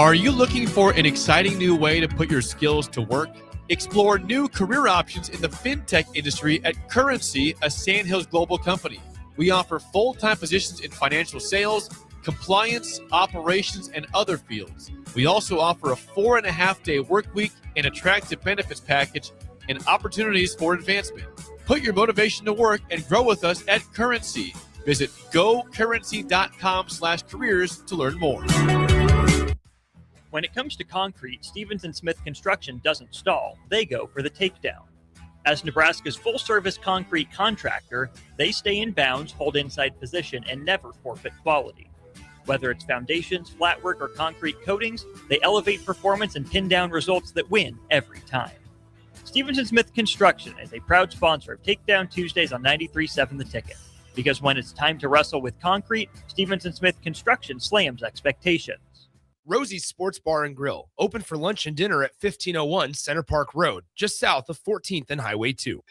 Are you looking for an exciting new way to put your skills to work? Explore new career options in the fintech industry at Currency, a Sandhills global company. We offer full-time positions in financial sales, compliance, operations, and other fields. We also offer a 4.5-day work week, an attractive benefits package, and opportunities for advancement. Put your motivation to work and grow with us at Currency. Visit gocurrency.com/careers to learn more. When it comes to concrete, Stevens & Smith Construction doesn't stall. They go for the takedown. As Nebraska's full-service concrete contractor, they stay in bounds, hold inside position, and never forfeit quality. Whether it's foundations, flatwork, or concrete coatings, they elevate performance and pin down results that win every time. Stevens & Smith Construction is a proud sponsor of Takedown Tuesdays on 93.7 The Ticket. Because when it's time to wrestle with concrete, Stevens & Smith Construction slams expectations. Rosie's Sports Bar and Grill, open for lunch and dinner at 1501 Center Park Road, just south of 14th and Highway 2.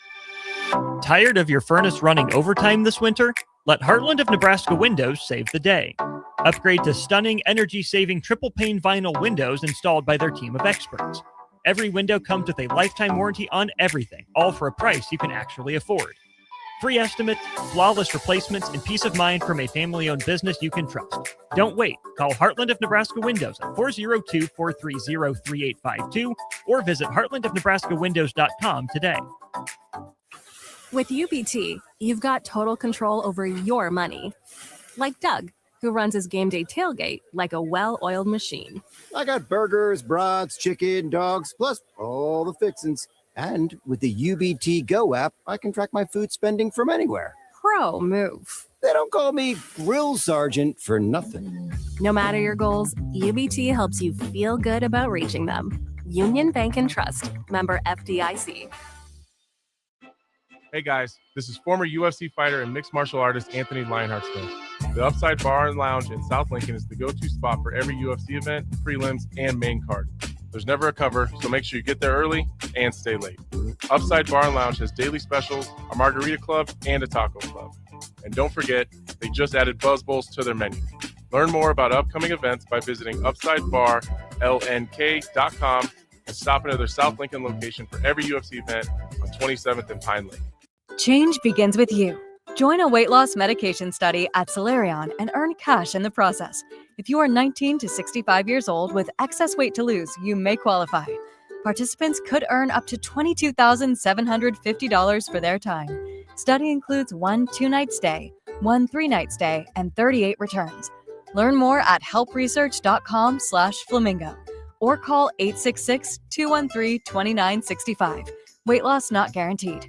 Tired of your furnace running overtime this winter? Let Heartland of Nebraska Windows save the day. Upgrade to stunning, energy-saving triple-pane vinyl windows installed by their team of experts. Every window comes with a lifetime warranty on everything, all for a price you can actually afford. Free estimates, flawless replacements, and peace of mind from a family-owned business you can trust. Don't wait. Call Heartland of Nebraska Windows at 402-430-3852 or visit heartlandofnebraskawindows.com today. With UBT, you've got total control over your money. Like Doug, who runs his game day tailgate like a well-oiled machine. I got burgers, brats, chicken, dogs, plus all the fixins'. And with the UBT Go app, I can track my food spending from anywhere. Pro move. They don't call me Grill Sergeant for nothing. No matter your goals, UBT helps you feel good about reaching them. Union Bank and Trust. Member FDIC. Hey guys, this is former UFC fighter and mixed martial artist Anthony Lionheart Smith. The Upside Bar and Lounge in South Lincoln is the go-to spot for every UFC event, prelims, and main card. There's never a cover, so make sure you get there early and stay late. Upside Bar and Lounge has daily specials, a margarita club, and a taco club. And don't forget, they just added Buzz Bowls to their menu. Learn more about upcoming events by visiting UpsideBarLNK.com and stop into their South Lincoln location for every UFC event on 27th and Pine Lake. Change begins with you. Join a weight loss medication study at Solarion and earn cash in the process. If you are 19 to 65 years old with excess weight to lose, you may qualify. Participants could earn up to $22,750 for their time. Study includes 1 2-night stay, 1 3-night stay, and 38 returns. Learn more at helpresearch.com/flamingo or call 866-213-2965. Weight loss not guaranteed.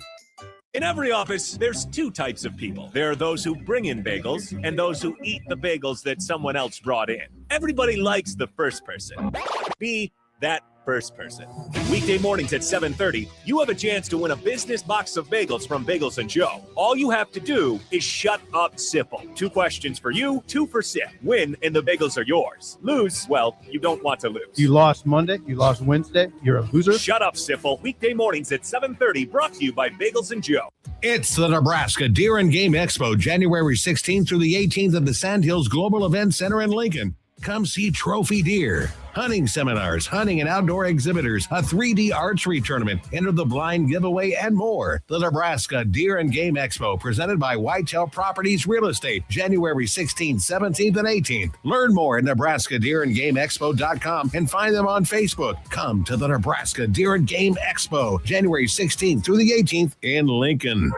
In every office, there's two types of people. There are those who bring in bagels and those who eat the bagels that someone else brought in. Everybody likes the first person. Be that first person. Weekday mornings at 7:30, you have a chance to win a business box of bagels from Bagels & Joe. All you have to do is shut up, Sipple. 2 questions for you, 2 for Sip. Win, and the bagels are yours. Lose, well, you don't want to lose. You lost Monday, you lost Wednesday, you're a loser. Shut up, Sipple. Weekday mornings at 7:30, brought to you by Bagels & Joe. It's the Nebraska Deer and Game Expo, January 16th through the 18th at the Sandhills Global Event Center in Lincoln. Come see trophy deer, hunting seminars, hunting and outdoor exhibitors, a 3D archery tournament, enter the blind giveaway, and more. The Nebraska Deer and Game Expo, presented by Whitetail Properties Real Estate, January 16th, 17th, and 18th. Learn more at NebraskaDeerandGameExpo.com and find them on Facebook. Come to the Nebraska Deer and Game Expo, January 16th through the 18th in Lincoln.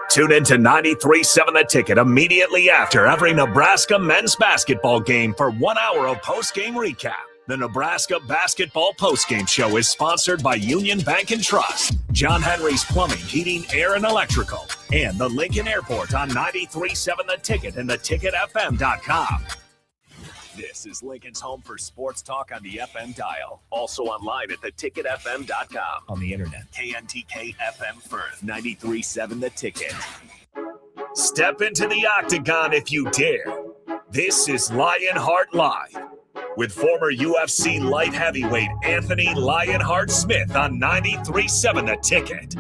Tune in to 93.7 The Ticket immediately after every Nebraska men's basketball game for 1 hour of post-game recap. The Nebraska Basketball Postgame Show is sponsored by Union Bank and Trust, John Henry's Plumbing, Heating, Air, and Electrical, and the Lincoln Airport on 93.7 The Ticket and theticketfm.com. This is Lincoln's home for sports talk on the FM dial. Also online at theticketfm.com. On the internet, KNTK FM Firth, 93.7 The Ticket. Step into the octagon if you dare. This is Lionheart Live with former UFC light heavyweight Anthony Lionheart Smith on 93.7 The Ticket.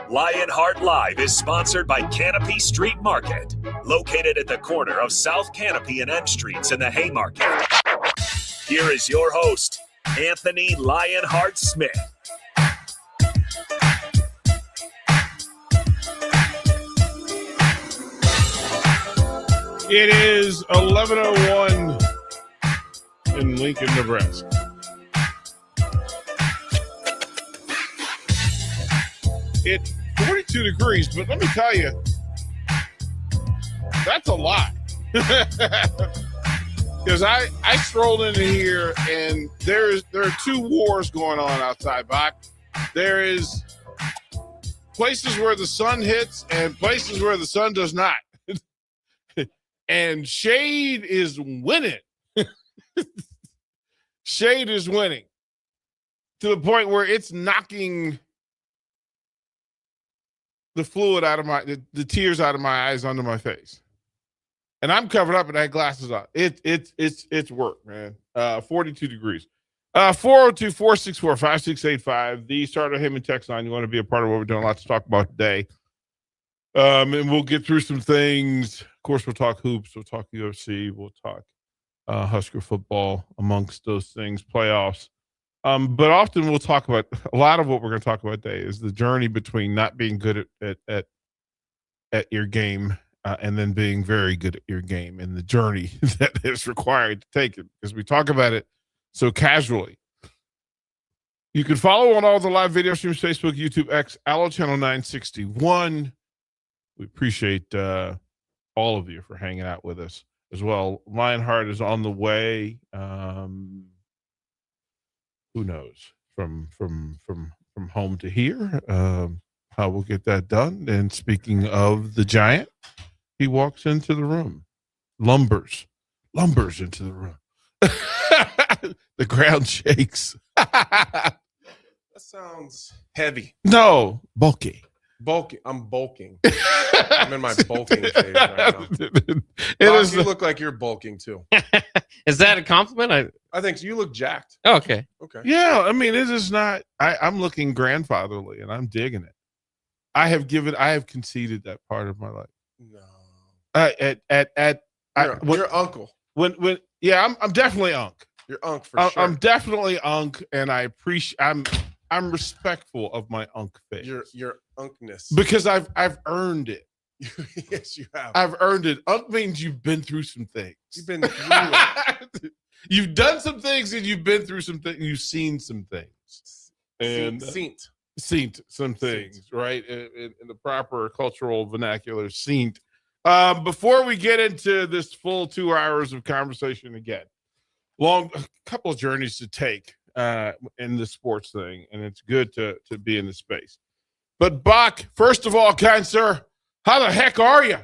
Lionheart Live is sponsored by Canopy Street Market, located at the corner of South Canopy and N Streets in the Haymarket. Here is your host, Anthony Lionheart Smith. It is 11:01 in Lincoln, Nebraska. It's 42 degrees, but let me tell you, that's a lot. Because I strolled into here, and there are two wars going on outside, Bach. There is places where the sun hits and places where the sun does not. And shade is winning. Shade is winning to the point where it's knocking the fluid out of the tears out of my eyes onto my face. And I'm covered up and I had glasses on. It's work, man. 42 degrees. 402-464-5685. The Starter Heyman text line. You want to be a part of what we're doing? Lots to talk about today. And we'll get through some things. Of course, we'll talk hoops. We'll talk UFC. We'll talk Husker football amongst those things, playoffs. But often we'll talk about a lot of what we're going to talk about today is the journey between not being good at your game and then being very good at your game, and the journey that is required to take it, because we talk about it so casually. You can follow on all the live video streams, Facebook, YouTube, X, Allo Channel 961. We appreciate all of you for hanging out with us as well. Lionheart is on the way. Who knows from home to here, how we'll get that done. And speaking of the giant, he walks into the room, lumbers into the room. The ground shakes. That sounds heavy. No, bulky. I'm bulking. I'm in my bulking phase right now. You look like you're bulking too. Is that a compliment? I think so. You look jacked. Oh, okay. Yeah, I mean, it is not. I'm looking grandfatherly, and I'm digging it. I have conceded that part of my life. No. Your uncle. I'm definitely Unc. You're Unc for sure. I'm definitely Unc, and I appreciate. I'm respectful of my Unc face. Your Unkness, because I've earned it. Yes, you have. I've earned it. Unc means you've been through some things. You've been through it. You've done some things, and you've been through some things. You've seen some things, and seen some things, right? In the proper cultural vernacular, seen. Before we get into this full 2 hours of conversation again, a couple of journeys to take in the sports thing, and it's good to be in the space. But Bach, first of all, kind sir, how the heck are you?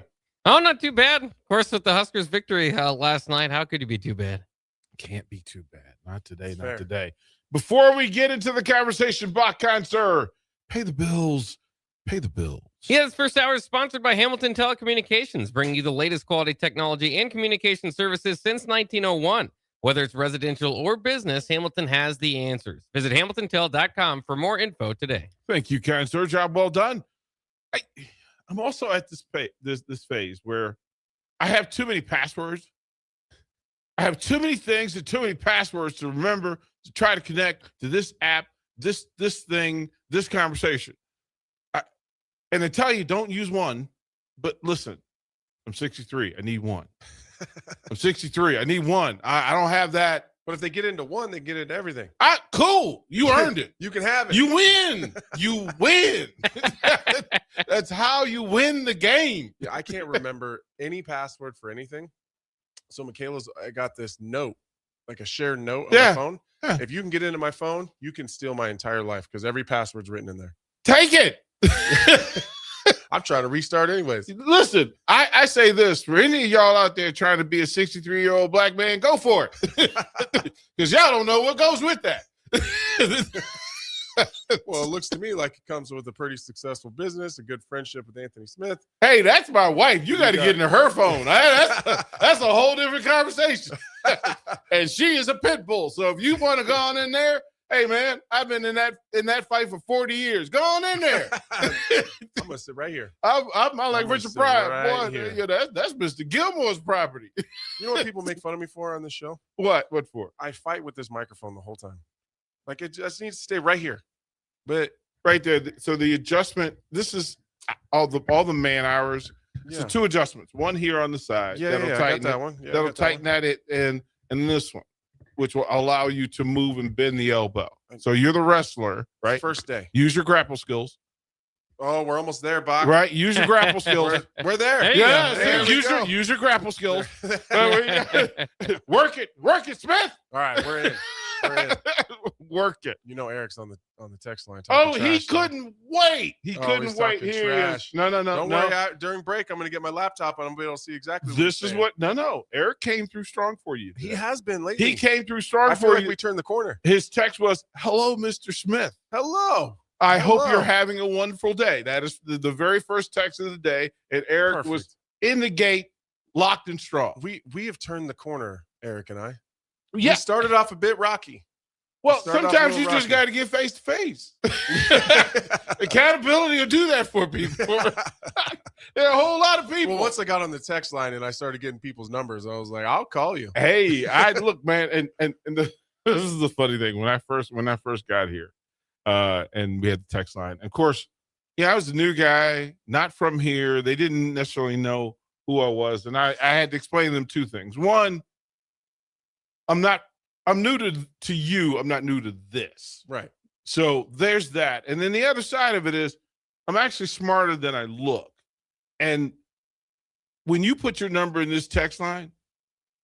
Oh, not too bad. Of course, with the Huskers' victory last night, how could you be too bad? Can't be too bad. Not today, not today. Before we get into the conversation, Bach, kind sir, pay the bills. Pay the bills. Yeah, this first hour is sponsored by Hamilton Telecommunications, bringing you the latest quality technology and communication services since 1901. Whether it's residential or business, Hamilton has the answers. Visit hamiltontel.com for more info today. Thank you, kind sir. Job well done. I'm also at this phase where I have too many passwords. I have too many things and too many passwords to remember to try to connect to this app, this thing, this conversation. And I tell you, don't use one, but listen, I'm 63. I need one. I'm 63. I need one. I don't have that. But if they get into one, they get into everything. Cool. You earned it. You can have it. You win. You win. That's how you win the game. Yeah, I can't remember any password for anything. So I got this note, like a shared note on my phone. Yeah. If you can get into my phone, you can steal my entire life because every password's written in there. Take it. I'm trying to restart anyways. Listen, I say this for any of y'all out there trying to be a 63-year-old black man, go for it. Because y'all don't know what goes with that. Well, it looks to me like it comes with a pretty successful business, a good friendship with Anthony Smith. Hey, that's my wife. You got to get into her phone. That's a whole different conversation. And she is a pit bull. So if you want to go on in there Hey man, I've been in that fight for 40 years. Go on in there. I'm gonna sit right here. I'm like gonna Richard sit Pryor. right Boy, here. yeah, that's Mr. Gilmore's property. You know what people make fun of me for on this show? What for? I fight with this microphone the whole time. Like it just needs to stay right here. But Right there. So the adjustment, this is all the man hours. yeah, So 2 adjustments. One here on the side. yeah, that'll I got tighten that it. one. Yeah, I That'll got that one. tighten at it, and this one, which will allow you to move and bend the elbow. So you're the wrestler, right? First day. Use your grapple skills, Oh, we're almost there, Bach. right? Use your grapple skills. We're there. There you Yeah, go. There we use go. your grapple skills. Work it, Smith. All right, we're in. We're in. Work it. You know Eric's on the text line. Oh, talking he trash, so- couldn't wait. He Oh, couldn't he's wait. talking Here he is. trash. No. Don't worry. During break, I'm going to get my laptop and I'm going to be able to see exactly. This he's is saying. what. No. Eric came through strong for you. He today. has been lately. He came through strong I feel for like you. we turned the corner. His text was, "Hello, Mr. Smith. Hello. I hope Hello. you're having a wonderful day." That is the very first text of the day, and Eric was Perfect. in the gate, locked and strong. We have turned the corner, Eric and I. Yeah. We started off a bit rocky. Well, started off sometimes a you little just got to get face to face. Accountability will do that for people. There are a whole lot of people. Well, once I got on the text line and I started getting people's numbers, I was like, I'll call you. Hey, I look, man, and this is the funny thing. When I first got here, and we had the text line. Of course, I was a new guy, not from here. They didn't necessarily know who I was, and I had to explain to them 2 things. One, I'm new to you. I'm not new to this. Right. So there's that. And then the other side of it is I'm actually smarter than I look. And when you put your number in this text line,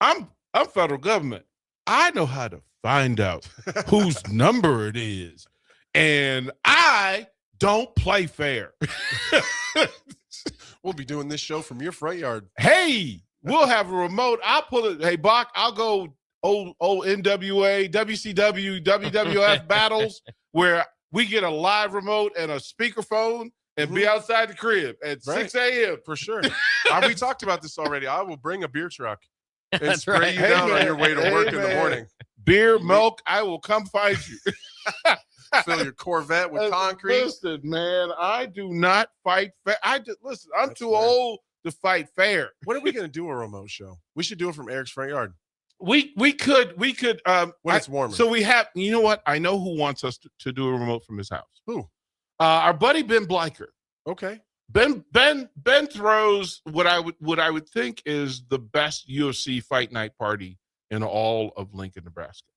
I'm federal government. I know how to find out whose number it is. And I don't play fair. We'll be doing this show from your front yard. Hey, we'll have a remote. I'll pull it. Hey, Bach, I'll go old NWA, WCW, WWF battles where we get a live remote and a speakerphone and be outside the crib at 6 a.m. For sure. We talked about this already. I will bring a beer truck and That's spray right. you Hey, down man. on your way to Hey, work in the man. morning. Beer, milk, I will come find you. Fill your Corvette with concrete. Listen, man, I do not fight fair. Listen, I'm That's too fair. old to fight fair. When are we going to do a remote show? We should do it from Eric's front yard We could when it's warmer. So we have, you know what? I know who wants us to do a remote from his house. Who? Our buddy Ben Bleicher. Okay. Ben throws what I would think is the best UFC fight night party in all of Lincoln, Nebraska.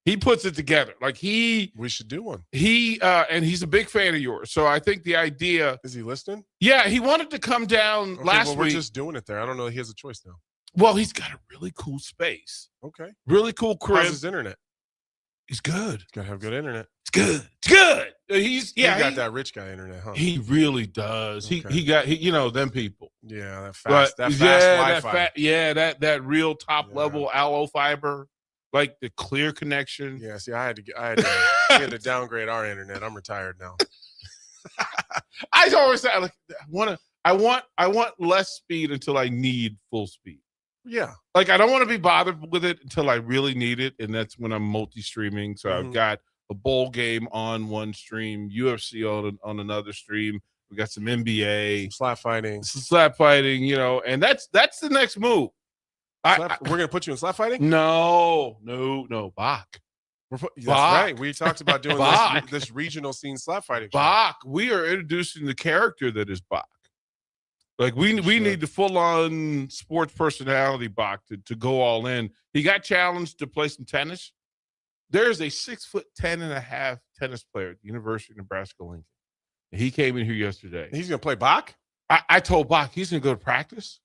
He puts it together. Like we should do one. And he's a big fan of yours. So I think the idea. Is he listening? Yeah, he wanted to come down last week. We're week. just doing it there. I don't know. He has a choice now. Well, he's got a really cool space. Okay. Really cool crib. How's his internet? He's good. He's got to have good internet. It's good. It's good. He got that rich guy internet, huh? He really does. Okay. He got them people. Yeah, that But, fast Wi-Fi. That real top level allo fiber, like the clear connection. Yeah, see, I had to downgrade our internet. I'm retired now. I always say like I want less speed until I need full speed. Yeah. Like I don't want to be bothered with it until I really need it, and that's when I'm multi-streaming. So I've got a bowl game on one stream, UFC on another stream. We got some NBA, slap fighting, and that's the next move. We're gonna put you in slap fighting? No, Bach. That's right. We talked about doing Bach. this regional scene slap fighting. Bach. We are introducing the character that is Bach. Like we need the full-on sports personality Bach to go all in. He got challenged to play some tennis. There's a 6'10.5" tennis player at the University of Nebraska Lincoln. And he came in here yesterday. He's gonna play Bach? I told Bach he's gonna go to practice.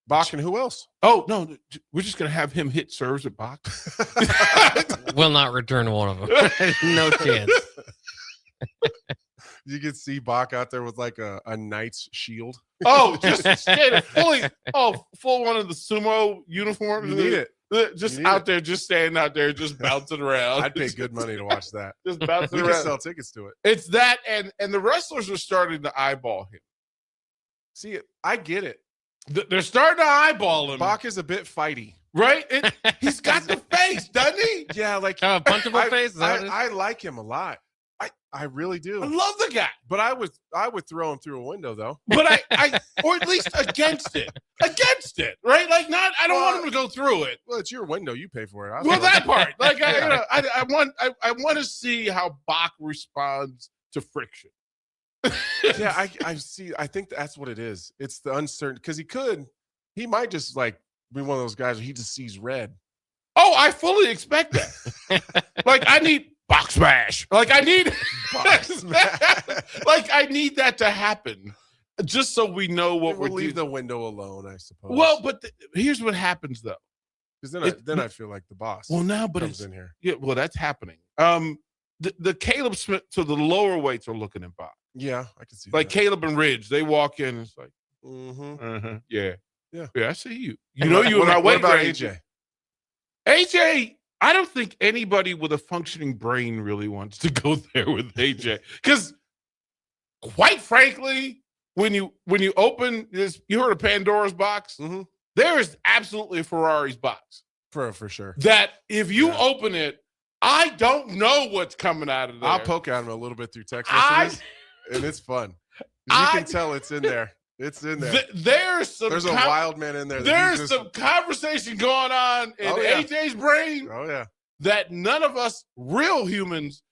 Bach and who else? Oh no, we're just gonna have him hit serves at Bach. Will not return one of them. No chance. You could see Bach out there with like a knight's shield. Oh, just full one of the sumo uniforms. You need it. Just out there, just standing out there, just bouncing around. I'd pay good money to watch that. Just bouncing We around. can sell tickets to it. It's that, and the wrestlers are starting to eyeball him. See, I get it. They're starting to eyeball him. Bach is a bit fighty. Right? He's got the face, doesn't he? Yeah, like punchable face. Is that what it is? I like him a lot. I really do. I love the guy. But I would throw him through a window though. But I or at least against it. Against it. Right? Like not I don't want him to go through it. Well, it's your window. You pay for it. Well, that part. Like I want to see how Bach responds to friction. Yeah, I see. I think that's what it is. It's the uncertain because he might just like be one of those guys where he just sees red. Oh, I fully expect that. Like I need Bach smash. Like I need like I need that to happen. Just so we know what we'll we're leave the window alone, I suppose. Well, but here's what happens though. Because then I feel like the boss. Well, now, but comes it's in here. Yeah, well, that's happening. The Caleb Smith, so the lower weights are looking at Bach. Yeah, I can see like that. Caleb and Ridge, they walk in and it's like, yeah. I see you. You know you in my weight about range. AJ? AJ, I don't think anybody with a functioning brain really wants to go there with AJ. Because quite frankly, when you open this, you heard of Pandora's box? Mm-hmm. There is absolutely a Ferrari's box. For sure. That if you open it, I don't know what's coming out of there. I'll poke at him a little bit through text messages, and it's fun. You can tell it's in there. It's in there. There's a wild man in there. There's some conversation going on in AJ's brain. Oh yeah, that none of us real humans.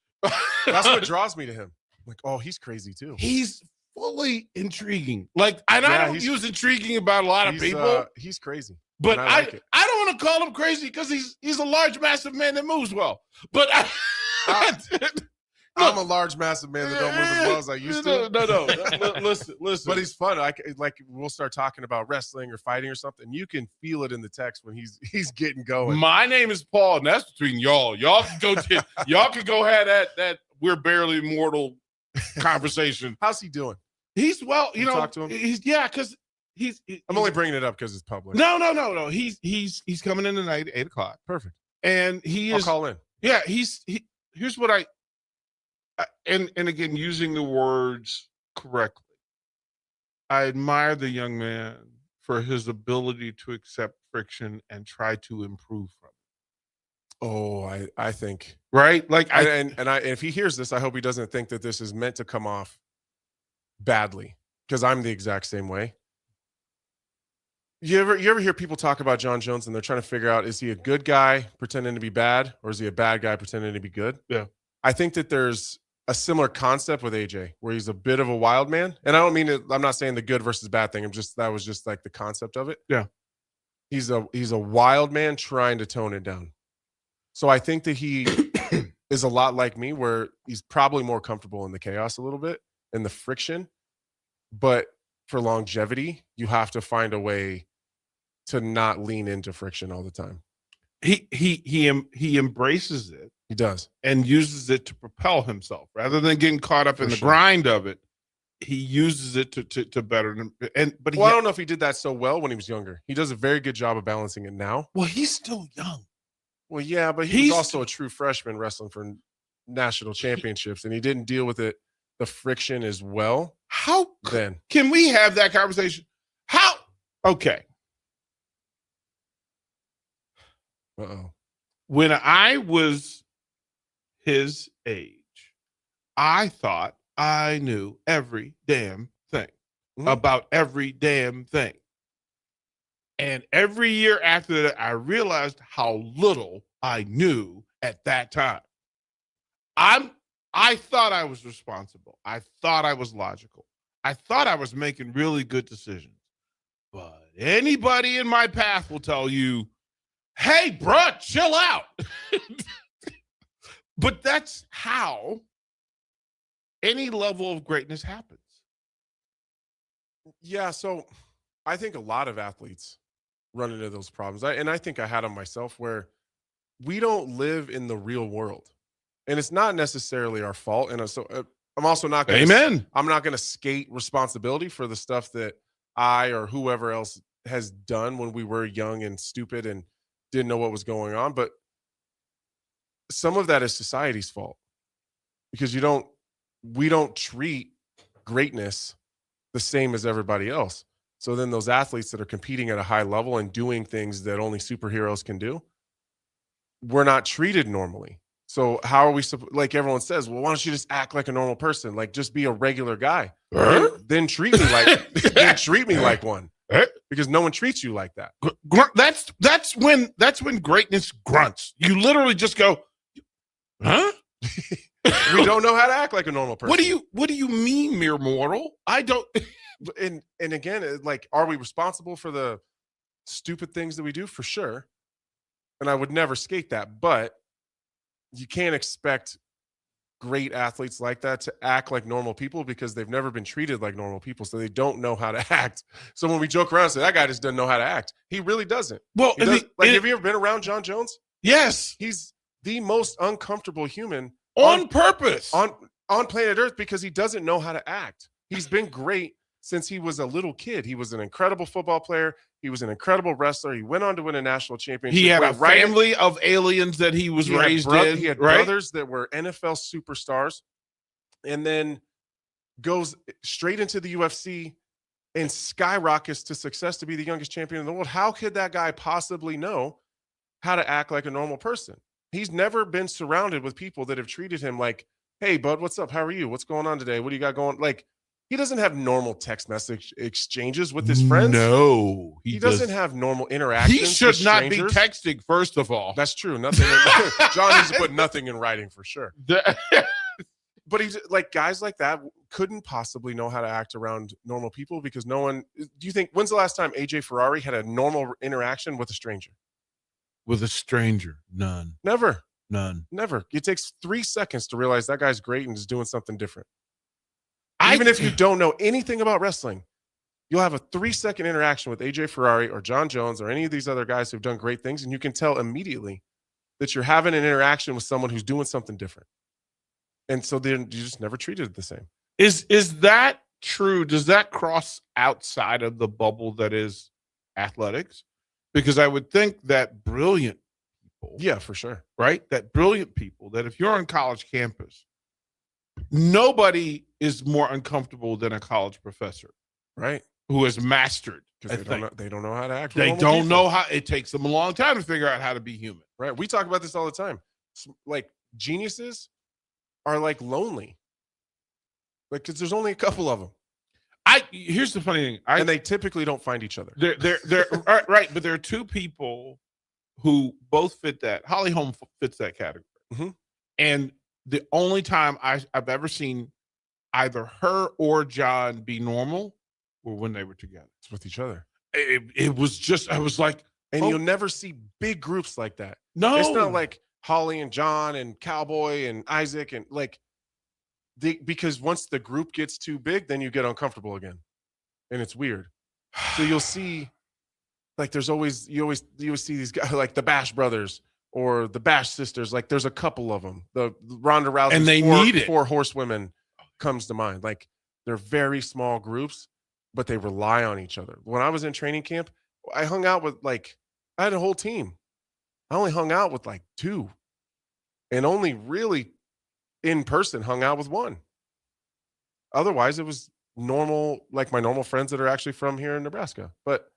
That's what draws me to him. Like, oh, he's crazy too. He's fully intriguing. Like, and I don't use intriguing about a lot of people. He's crazy. But I don't want to call him crazy because he's a large, massive man that moves well. But I'm a large, massive man that don't move as well as I used to. No. Listen. But he's fun. Like we'll start talking about wrestling or fighting or something. You can feel it in the text when he's getting going. My name is Paul, and that's between y'all. Y'all can go. Y'all can go have that we're barely mortal conversation. How's he doing? He's well. You know, talk to him. Because I'm only bringing it up because it's public. No. He's coming in tonight at 8:00. Perfect. And I'll call in. Yeah, here's what and again, using the words correctly. I admire the young man for his ability to accept friction and try to improve from it. Oh, I think right. Like if he hears this, I hope he doesn't think that this is meant to come off badly because I'm the exact same way. You ever hear people talk about John Jones and they're trying to figure out, is he a good guy pretending to be bad or is he a bad guy pretending to be good? Yeah. I think that there's a similar concept with AJ where he's a bit of a wild man. And I don't mean it, I'm not saying the good versus bad thing. That was just like the concept of it. Yeah. He's a wild man trying to tone it down. So I think that he is a lot like me where he's probably more comfortable in the chaos a little bit and the friction, but for longevity, you have to find a way to not lean into friction all the time. He embraces it. He does. And uses it to propel himself rather than getting caught up in the grind of it. He uses it to better him. I don't know if he did that so well when he was younger. He does a very good job of balancing it now. Well, he's still young. Well, yeah, but he's also a true freshman wrestling for national championships, and he didn't deal with it, the friction as well. How then? Can we have that conversation? How? Okay. Uh-oh. When I was his age, I thought I knew every damn thing about every damn thing. And every year after that, I realized how little I knew at that time. I thought I was responsible. I thought I was logical. I thought I was making really good decisions. But anybody in my path will tell you, hey, bruh, chill out. But that's how any level of greatness happens. Yeah, so I think a lot of athletes run into those problems. I think I had them myself where we don't live in the real world. And it's not necessarily our fault. And so I'm also not going to I'm not going to skate responsibility for the stuff that I or whoever else has done when we were young and stupid and didn't know what was going on. But some of that is society's fault because we don't treat greatness the same as everybody else. So then those athletes that are competing at a high level and doing things that only superheroes can do, we're not treated normally. So how are we, like everyone says, well, why don't you just act like a normal person? Like just be a regular guy. Then treat me like one. Because no one treats you like that. That's when greatness grunts. You literally just go, huh? We don't know how to act like a normal person. What do you mean, mere mortal? I don't. And again, like, are we responsible for the stupid things that we do? For sure. And I would never skate that, but you can't expect great athletes like that to act like normal people because they've never been treated like normal people, so they don't know how to act. So when we joke around and say that guy just doesn't know how to act, he really doesn't. Well, have you ever been around John Jones? Yes. He's the most uncomfortable human on purpose on planet Earth because he doesn't know how to act. He's been great since he was a little kid. He was an incredible football player. He was an incredible wrestler. He went on to win a national championship. He had a family of aliens that he was raised in. He had brothers that were NFL superstars, and then goes straight into the UFC and skyrockets to success to be the youngest champion in the world. How could that guy possibly know how to act like a normal person? He's never been surrounded with people that have treated him like, hey, bud, what's up? How are you? What's going on today? What do you got going? Like, he doesn't have normal text message exchanges with his friends. No, he doesn't have normal interactions. He should not be texting, first of all. That's true. Nothing. John needs to put nothing in writing for sure. But he's like, guys like that couldn't possibly know how to act around normal people because no one. Do you think when's the last time AJ Ferrari had a normal interaction with a stranger? With a stranger, none. Never. None. Never. It takes 3 seconds to realize that guy's great and is doing something different. Even if you don't know anything about wrestling, you'll have a 3-second interaction with AJ Ferrari or John Jones or any of these other guys who've done great things, and you can tell immediately that you're having an interaction with someone who's doing something different. And so then you just never treated it the same. Is that true? Does that cross outside of the bubble that is athletics? Because I would think that brilliant people. Yeah, for sure. Right? That brilliant people, that if you're on college campus, nobody is more uncomfortable than a college professor. Right. Who has mastered. Because they don't know how to act. They don't know how. It takes them a long time to figure out how to be human. Right. We talk about this all the time. Like, geniuses are like lonely. Like, because there's only a couple of them. Here's the funny thing. And they typically don't find each other. They're right, but there are two people who both fit that. Holly Holm fits that category. Mm-hmm. And the only time I've ever seen either her or John be normal were when they were together. It's with each other. It was just, I was like, and you'll never see big groups like that. No. It's not like Holly and John and Cowboy and Isaac and like, because once the group gets too big, then you get uncomfortable again. And it's weird. So you'll see, like, you always see these guys like the Bash brothers or the Bash sisters. Like, there's a couple of them. The Ronda Rousey and they need it. 4 horsewomen comes to mind. Like, they're very small groups, but they rely on each other. When I was in training camp, I hung out with I had a whole team. I only hung out with 2 and only really in person hung out with 1. Otherwise, it was normal, like my normal friends that are actually from here in Nebraska. But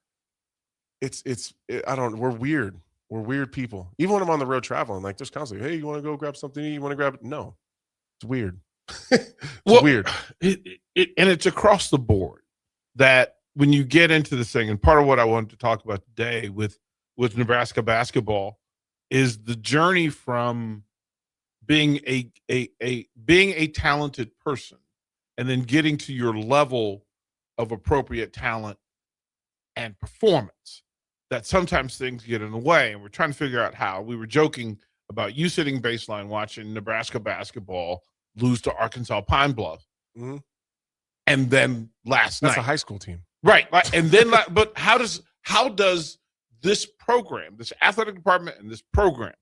we're weird. We're weird people. Even when I'm on the road traveling, like there's constantly, hey, you want to go grab something? You want to grab it? No, it's weird. Weird. And it's across the board that when you get into this thing, and part of what I wanted to talk about today with Nebraska basketball is the journey from being a talented person and then getting to your level of appropriate talent and performance, that sometimes things get in the way. And we're trying to figure out how. We were joking about you sitting baseline watching Nebraska basketball lose to Arkansas Pine Bluff. Mm-hmm. And then last night. That's a high school team. Right. And then, but how does this program, this athletic department and this program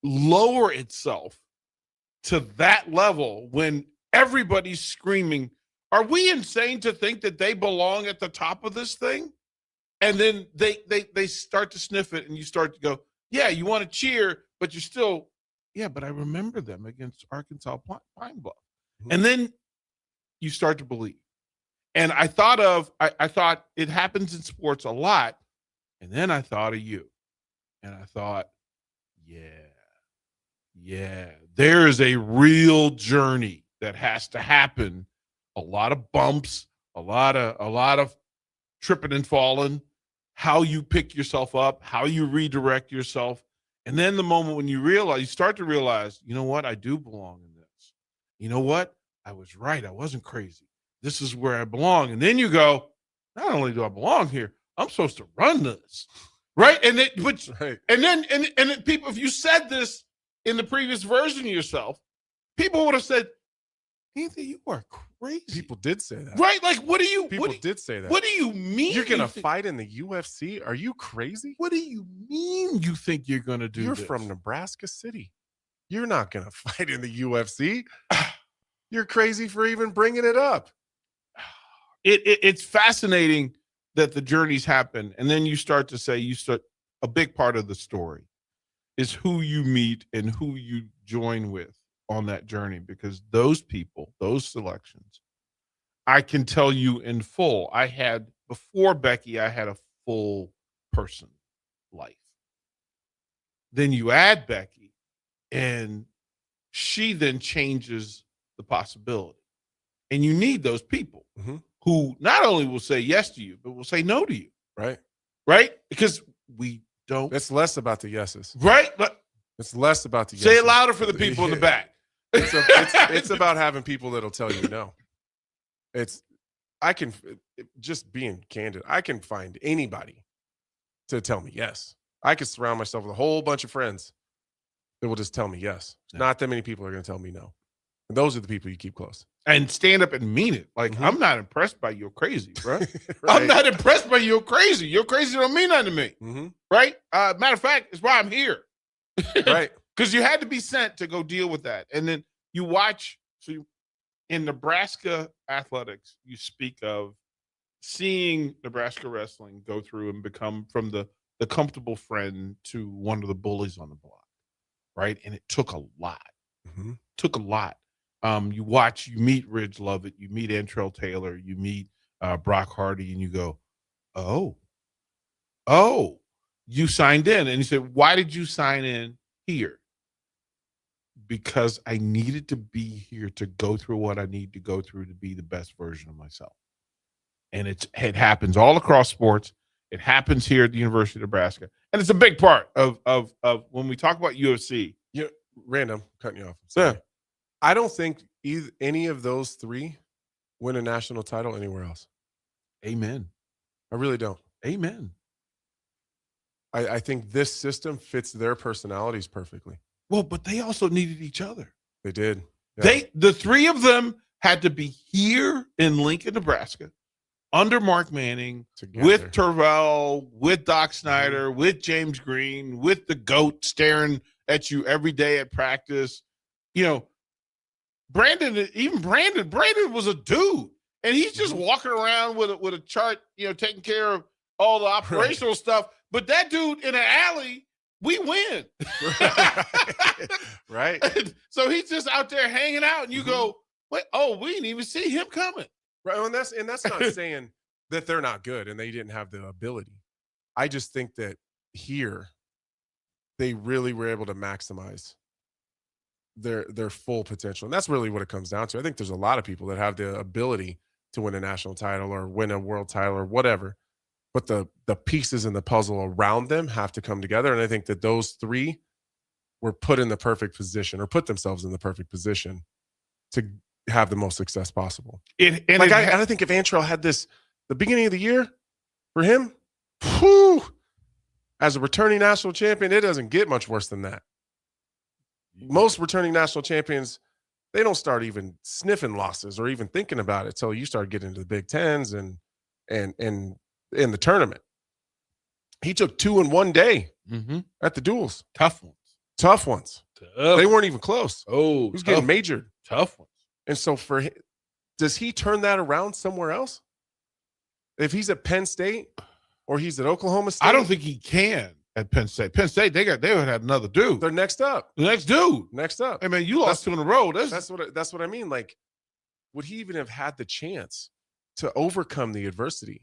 lower itself to that level when everybody's screaming, are we insane to think that they belong at the top of this thing? And then they start to sniff it and you start to go, yeah, you want to cheer, but you're still, yeah, but I remember them against Arkansas Pine Bluff. Mm-hmm. And then you start to believe. And I thought it happens in sports a lot. And then I thought of you. And I thought, yeah, there is a real journey that has to happen. A lot of bumps, a lot of tripping and falling, how you pick yourself up, how you redirect yourself. And then the moment when you start to realize, you know what? I do belong in this. You know what? I was right. I wasn't crazy. This is where I belong. And then you go, not only do I belong here, I'm supposed to run this. Right. And then people, if you said this in the previous version of yourself, people would have said, Anthony, you are crazy. People did say that. Right? Like, people did say that. What do you mean? You're going to fight in the UFC? Are you crazy? What do you mean you think you're going to do You're this? from Nebraska City. You're not going to fight in the UFC. You're crazy for even bringing it up. It's fascinating that the journeys happen. And then you start to say, a big part of the story is who you meet and who you join with on that journey, because those people, those selections, I can tell you in full, before Becky, I had a full person life. Then you add Becky and she then changes the possibility. And you need those people who not only will say yes to you, but will say no to you. Right. Right? Because we don't. It's less about the yeses. Right? But it's less about the yeses. Say it louder for the people in the back. It's about having people that'll tell you no. Just being candid, I can find anybody to tell me yes. I could surround myself with a whole bunch of friends that will just tell me yes. Not that many people are going to tell me no. And those are the people you keep close. And stand up and mean it. Like, I'm not impressed by you're crazy, bro. Right. I'm not impressed by you're crazy. You're crazy don't mean nothing to me. Right? Matter of fact, it's why I'm here. Right. Because you had to be sent to go deal with that. And then you watch, in Nebraska athletics, you speak of seeing Nebraska wrestling go through and become from the comfortable friend to one of the bullies on the block. Right? And it took a lot. Took a lot. You meet Ridge Lovett, you meet Antrell Taylor, you meet Brock Hardy, and you go, oh, you signed in. And he said, why did you sign in here? Because I needed to be here to go through what I need to go through to be the best version of myself. And it happens all across sports. It happens here at the University of Nebraska. And it's a big part of when we talk about UFC. Random, cutting you off. Yeah. I don't think any of those three win a national title anywhere else. Amen. I really don't. Amen. I think this system fits their personalities perfectly. Well, but they also needed each other. They did. Yeah. The three of them had to be here in Lincoln, Nebraska, under Mark Manning, together, with Tervel, with Doc Snyder, with James Green, with the GOAT staring at you every day at practice. You know, Brandon was a dude, and he's just walking around with a chart, taking care of all the operational stuff. But that dude in an alley, we win. Right. So he's just out there hanging out, and you go, wait, we didn't even see him coming. Right. And that's not saying that they're not good and they didn't have the ability. I just think that here they really were able to maximize their full potential. And that's really what it comes down to. I think there's a lot of people that have the ability to win a national title or win a world title or whatever, but the pieces in the puzzle around them have to come together. And I think that those three were put in the perfect position, or put themselves in the perfect position to have the most success possible. I think if Antrell had this the beginning of the year for him, as a returning national champion, it doesn't get much worse than that. Most returning national champions, they don't start even sniffing losses or even thinking about it till you start getting into the Big Tens and in the tournament. He took 2 in one day at the duels. Tough ones. They weren't even close. Oh, he was getting majored. Tough ones. And so for him, does he turn that around somewhere else? If he's at Penn State or he's at Oklahoma State? I don't think he can at Penn State. Penn State, they would have another dude. They're next up. The next dude. Next up. I mean, you lost 2 in a row. That's what I mean. Like, would he even have had the chance to overcome the adversity.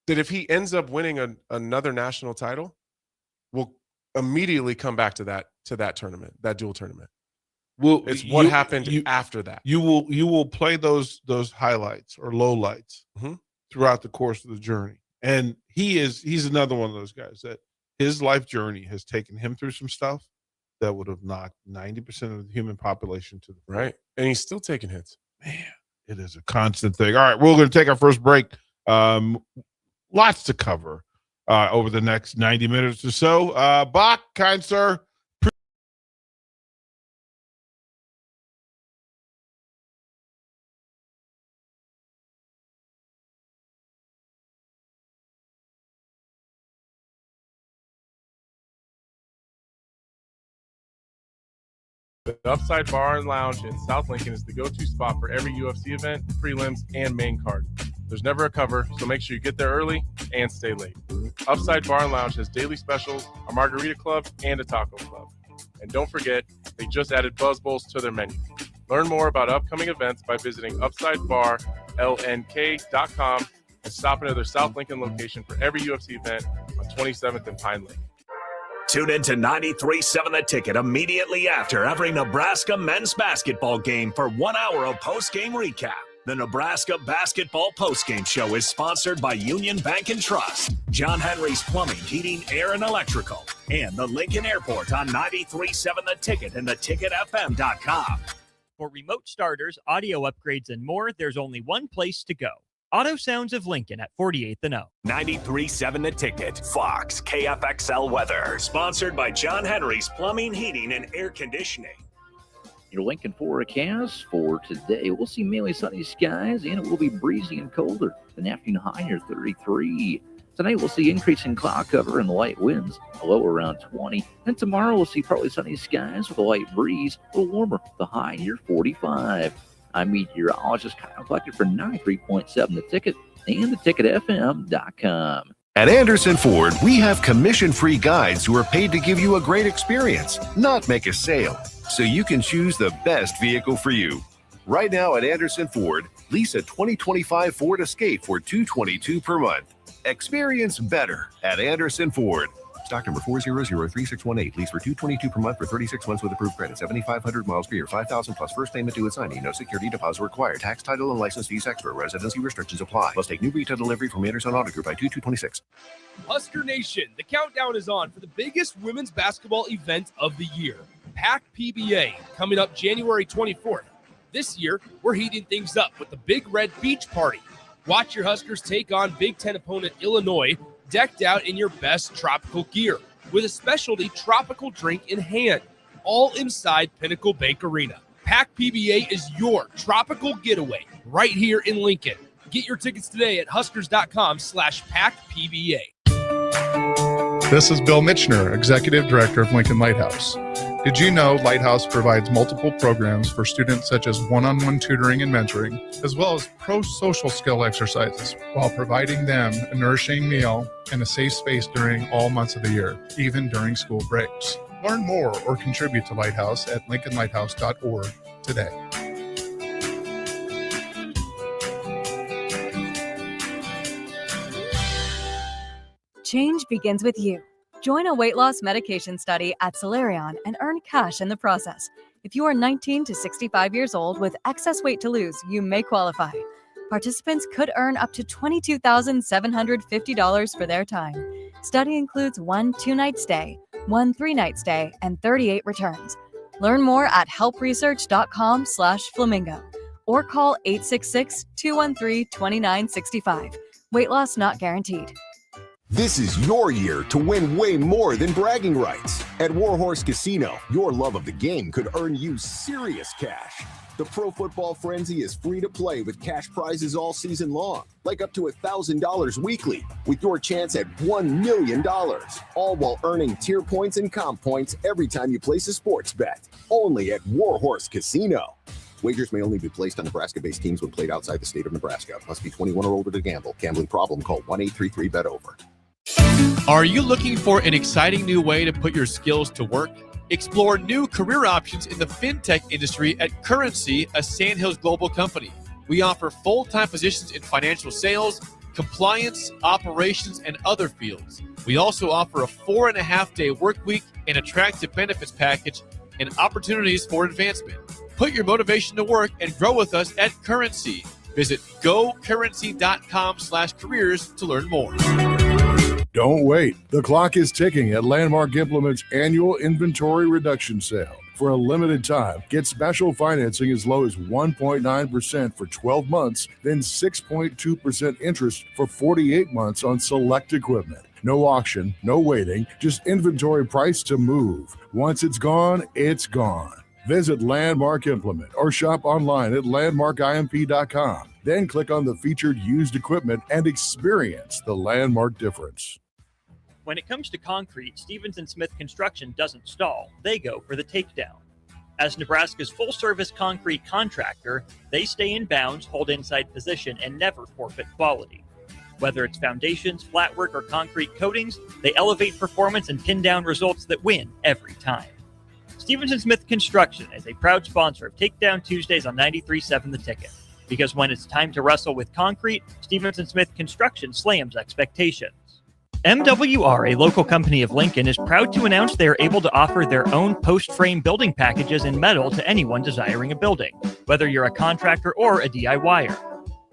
That if he ends up winning another national title, will immediately come back to that tournament, that dual tournament. Well, it's what happened after that. You will play those highlights or lowlights throughout the course of the journey. And he's another one of those guys that his life journey has taken him through some stuff that would have knocked 90% of the human population to the floor. Right. And he's still taking hits. Man, it is a constant thing. All right, we're going to take our first break. Lots to cover over the next 90 minutes or so. Bach, kind sir. The Upside Bar and Lounge in South Lincoln is the go-to spot for every UFC event, prelims, and main card. There's never a cover, so make sure you get there early and stay late. Upside Bar and Lounge has daily specials, a margarita club, and a taco club. And don't forget, they just added Buzz Bowls to their menu. Learn more about upcoming events by visiting UpsideBarLNK.com and stop into their South Lincoln location for every UFC event on 27th and Pine Lake. Tune in to 93.7 The Ticket immediately after every Nebraska men's basketball game for 1 hour of post-game recap. The Nebraska Basketball Postgame Show is sponsored by Union Bank and Trust, John Henry's Plumbing, Heating, Air, and Electrical, and the Lincoln Airport on 93.7 The Ticket and theticketfm.com. For remote starters, audio upgrades, and more, there's only one place to go. Auto Sounds of Lincoln at 48th and O. 93.7 The Ticket, Fox, KFXL weather. Sponsored by John Henry's Plumbing, Heating, and Air Conditioning. Your Lincoln forecast for today, we'll see mainly sunny skies, and it will be breezy and colder. An afternoon high near 33. Tonight, we'll see increasing cloud cover and light winds, a low around 20. And tomorrow, we'll see partly sunny skies with a light breeze, a little warmer, the high near 45. I'm meteorologist Kyle Collector for 93.7 The Ticket and theticketfm.com. At Anderson Ford, we have commission-free guides who are paid to give you a great experience, not make a sale, so you can choose the best vehicle for you. Right now at Anderson Ford, lease a 2025 Ford Escape for $222 per month. Experience better at Anderson Ford. Stock number 4003618. Lease for $222 per month for 36 months with approved credit. 7,500 miles per year. 5,000 plus first payment due at signing. No security deposit required. Tax, title, and license fees extra. Residency restrictions apply. Must take new retail delivery from Anderson Auto Group by 2/2/26. Husker Nation, the countdown is on for the biggest women's basketball event of the year, PAC PBA, coming up January 24th. This year, we're heating things up with the Big Red Beach Party. Watch your Huskers take on Big Ten opponent Illinois, decked out in your best tropical gear, with a specialty tropical drink in hand, all inside Pinnacle Bank Arena. PAC PBA is your tropical getaway right here in Lincoln. Get your tickets today at huskers.com/PACPBA. This is Bill Mitchner, Executive Director of Lincoln Lighthouse. Did you know Lighthouse provides multiple programs for students such as one-on-one tutoring and mentoring, as well as pro-social skill exercises, while providing them a nourishing meal and a safe space during all months of the year, even during school breaks? Learn more or contribute to Lighthouse at lincolnlighthouse.org today. Change begins with you. Join a weight loss medication study at Solarion and earn cash in the process. If you are 19 to 65 years old with excess weight to lose, you may qualify. Participants could earn up to $22,750 for their time. Study includes 1 2-night stay, 1 3-night stay, and 38 returns. Learn more at helpresearch.com/flamingo or call 866-213-2965. Weight loss not guaranteed. This is your year to win way more than bragging rights. At Warhorse Casino, your love of the game could earn you serious cash. The Pro Football Frenzy is free to play with cash prizes all season long, like up to $1,000 weekly, with your chance at $1 million, all while earning tier points and comp points every time you place a sports bet. Only at Warhorse Casino. Wagers may only be placed on Nebraska-based teams when played outside the state of Nebraska. Must be 21 or older to gamble. Gambling problem? Call 1-833-BET-OVER. Are you looking for an exciting new way to put your skills to work? Explore new career options in the fintech industry at Currency, a Sandhills global company. We offer full-time positions in financial sales, compliance, operations, and other fields. We also offer a 4.5-day work week, an attractive benefits package, and opportunities for advancement. Put your motivation to work and grow with us at Currency. Visit gocurrency.com/careers to learn more. Don't wait. The clock is ticking at Landmark Implement's annual inventory reduction sale. For a limited time, get special financing as low as 1.9% for 12 months, then 6.2% interest for 48 months on select equipment. No auction, no waiting, just inventory price to move. Once it's gone, it's gone. Visit Landmark Implement or shop online at landmarkimp.com. Then click on the featured used equipment and experience the Landmark difference. When it comes to concrete, Stevens & Smith Construction doesn't stall. They go for the takedown. As Nebraska's full-service concrete contractor, they stay in bounds, hold inside position, and never forfeit quality. Whether it's foundations, flatwork, or concrete coatings, they elevate performance and pin down results that win every time. Stevens & Smith Construction is a proud sponsor of Takedown Tuesdays on 93.7 The Ticket. Because when it's time to wrestle with concrete, Stevens & Smith Construction slams expectations. MWR, a local company of Lincoln, is proud to announce they are able to offer their own post-frame building packages in metal to anyone desiring a building, whether you're a contractor or a DIYer.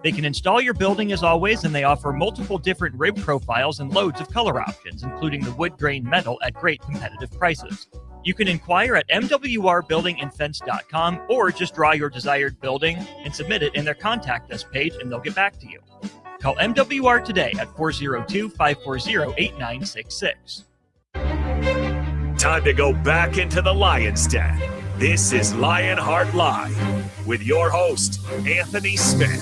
They can install your building as always, and they offer multiple different rib profiles and loads of color options, including the wood grain metal at great competitive prices. You can inquire at mwrbuildingandfence.com or just draw your desired building and submit it in their contact us page, and they'll get back to you. Call MWR today at 402-540-8966. Time to go back into the Lion's Den. This is Lionheart Live with your host, Anthony Smith.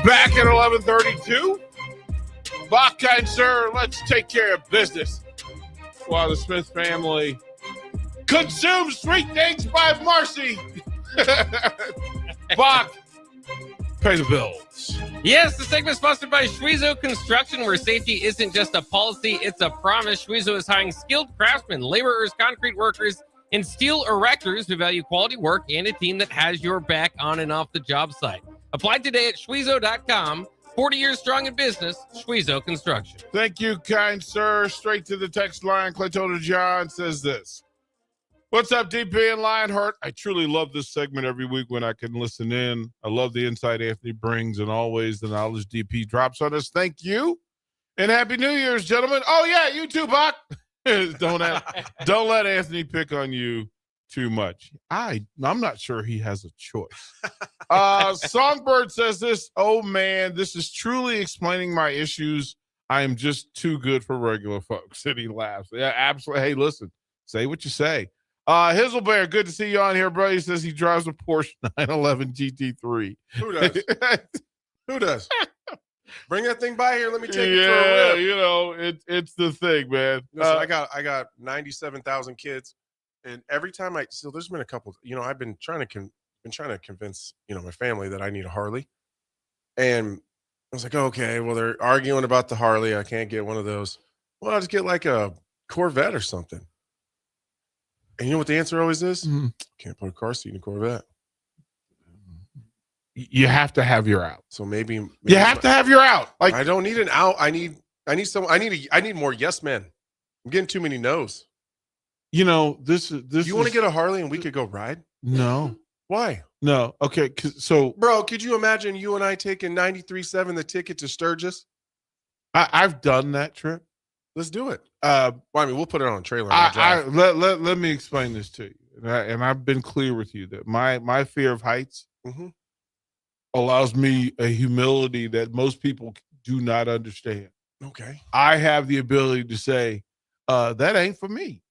Back at 11:32. Bach, kind sir, let's take care of business while the Smith family consumes Sweet Things by Marcy. Bach, pay the bills. Yes, the segment is sponsored by Schwezo Construction, where safety isn't just a policy, it's a promise. Schwezo is hiring skilled craftsmen, laborers, concrete workers, and steel erectors who value quality work and a team that has your back on and off the job site. Apply today at Schwezo.com. 40 years strong in business, Schwezo Construction. Thank you, kind sir. Straight to the text line. Claytona John says this. What's up, DP and Lionheart? I truly love this segment every week when I can listen in. I love the insight Anthony brings and always the knowledge DP drops on us. Thank you. And Happy New Year's, gentlemen. Oh, yeah, you too, Bach. Don't let Anthony pick on you too much. I'm not sure he has a choice. Songbird says this. Oh, man, this is truly explaining my issues. I am just too good for regular folks. And he laughs. Yeah, absolutely. Hey, listen, say what you say. Hizzlebear, good to see you on here, bro. He says he drives a Porsche 911 GT3. Who does? Who does? Bring that thing by here. Let me take it for a rip. You know, it's the thing, man. Listen, I got 97,000 kids, and every time there's been a couple. You know, I've been trying to convince my family that I need a Harley, and I was like, okay, well they're arguing about the Harley. I can't get one of those. Well, I'll just get like a Corvette or something. And you know what the answer always is? Mm-hmm. Can't put a car seat in a Corvette. You have to have your out. So maybe you have to have your out. Like I don't need an out. I need more yes men. I'm getting too many no's. You know, this. You want to get a Harley and we could go ride? No. Why? No. Okay. So, bro, could you imagine you and I taking 93.7 the ticket to Sturgis? I've done that trip. Let's do it. Well, I mean, we'll put it on a trailer. And let me explain this to you, and I've been clear with you that my fear of heights allows me a humility that most people do not understand. Okay, I have the ability to say, that ain't for me.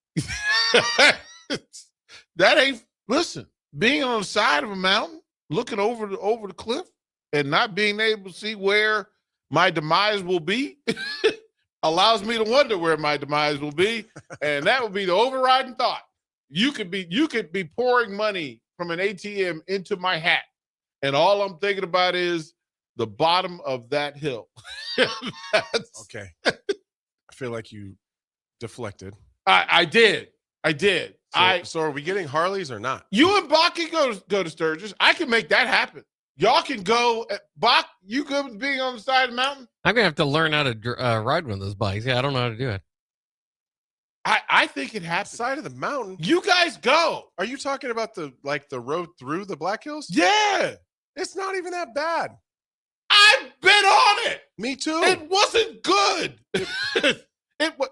That ain't. Listen, being on the side of a mountain, looking over the cliff, and not being able to see where my demise will be. Allows me to wonder where my demise will be, and that would be the overriding thought. You could be pouring money from an ATM into my hat, and all I'm thinking about is the bottom of that hill. Okay. I feel like you deflected. I did. I did. So are we getting Harleys or not? You and Bach can go to Sturgis. I can make that happen. Y'all can go. Bach, you good with being on the side of the mountain? I'm gonna have to learn how to ride one of those bikes. Yeah, I don't know how to do it. I think it happens. Side of the mountain. You guys go. Are you talking about the road through the Black Hills? Yeah. It's not even that bad. I've been on it. Me too. It wasn't good.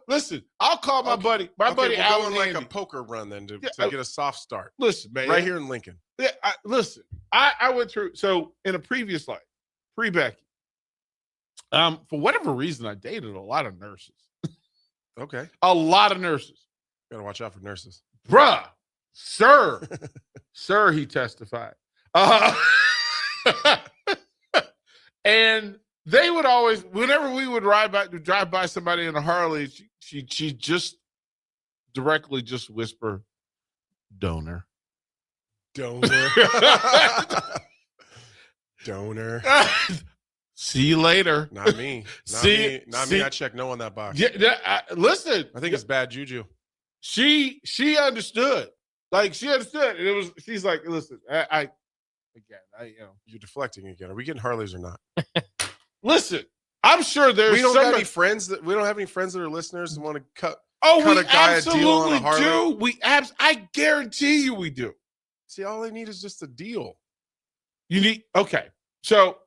Listen, I'll call my buddy. My buddy we'll Alan go on like Handy. a poker run then to get a soft start. Listen, man. Right here in Lincoln. Yeah, listen. I went through. So in a previous life, pre-Becky, for whatever reason, I dated a lot of nurses. Okay. A lot of nurses. Gotta watch out for nurses. Bruh, sir, sir, he testified. And they would always, whenever we would drive by somebody in a Harley, she just directly just whisper, donor. Donor. Donor. See you later. Not me. Not me. I check no on that box. Yeah, listen. I think it's bad juju. She understood. Like she understood. And she's like, listen, You're deflecting again. Are we getting Harleys or not? Listen, I'm sure there's we don't have any friends that are listeners and want to cut we a guy a deal on absolutely a Harley. do. I guarantee you we do. See, all they need is just a deal. You need so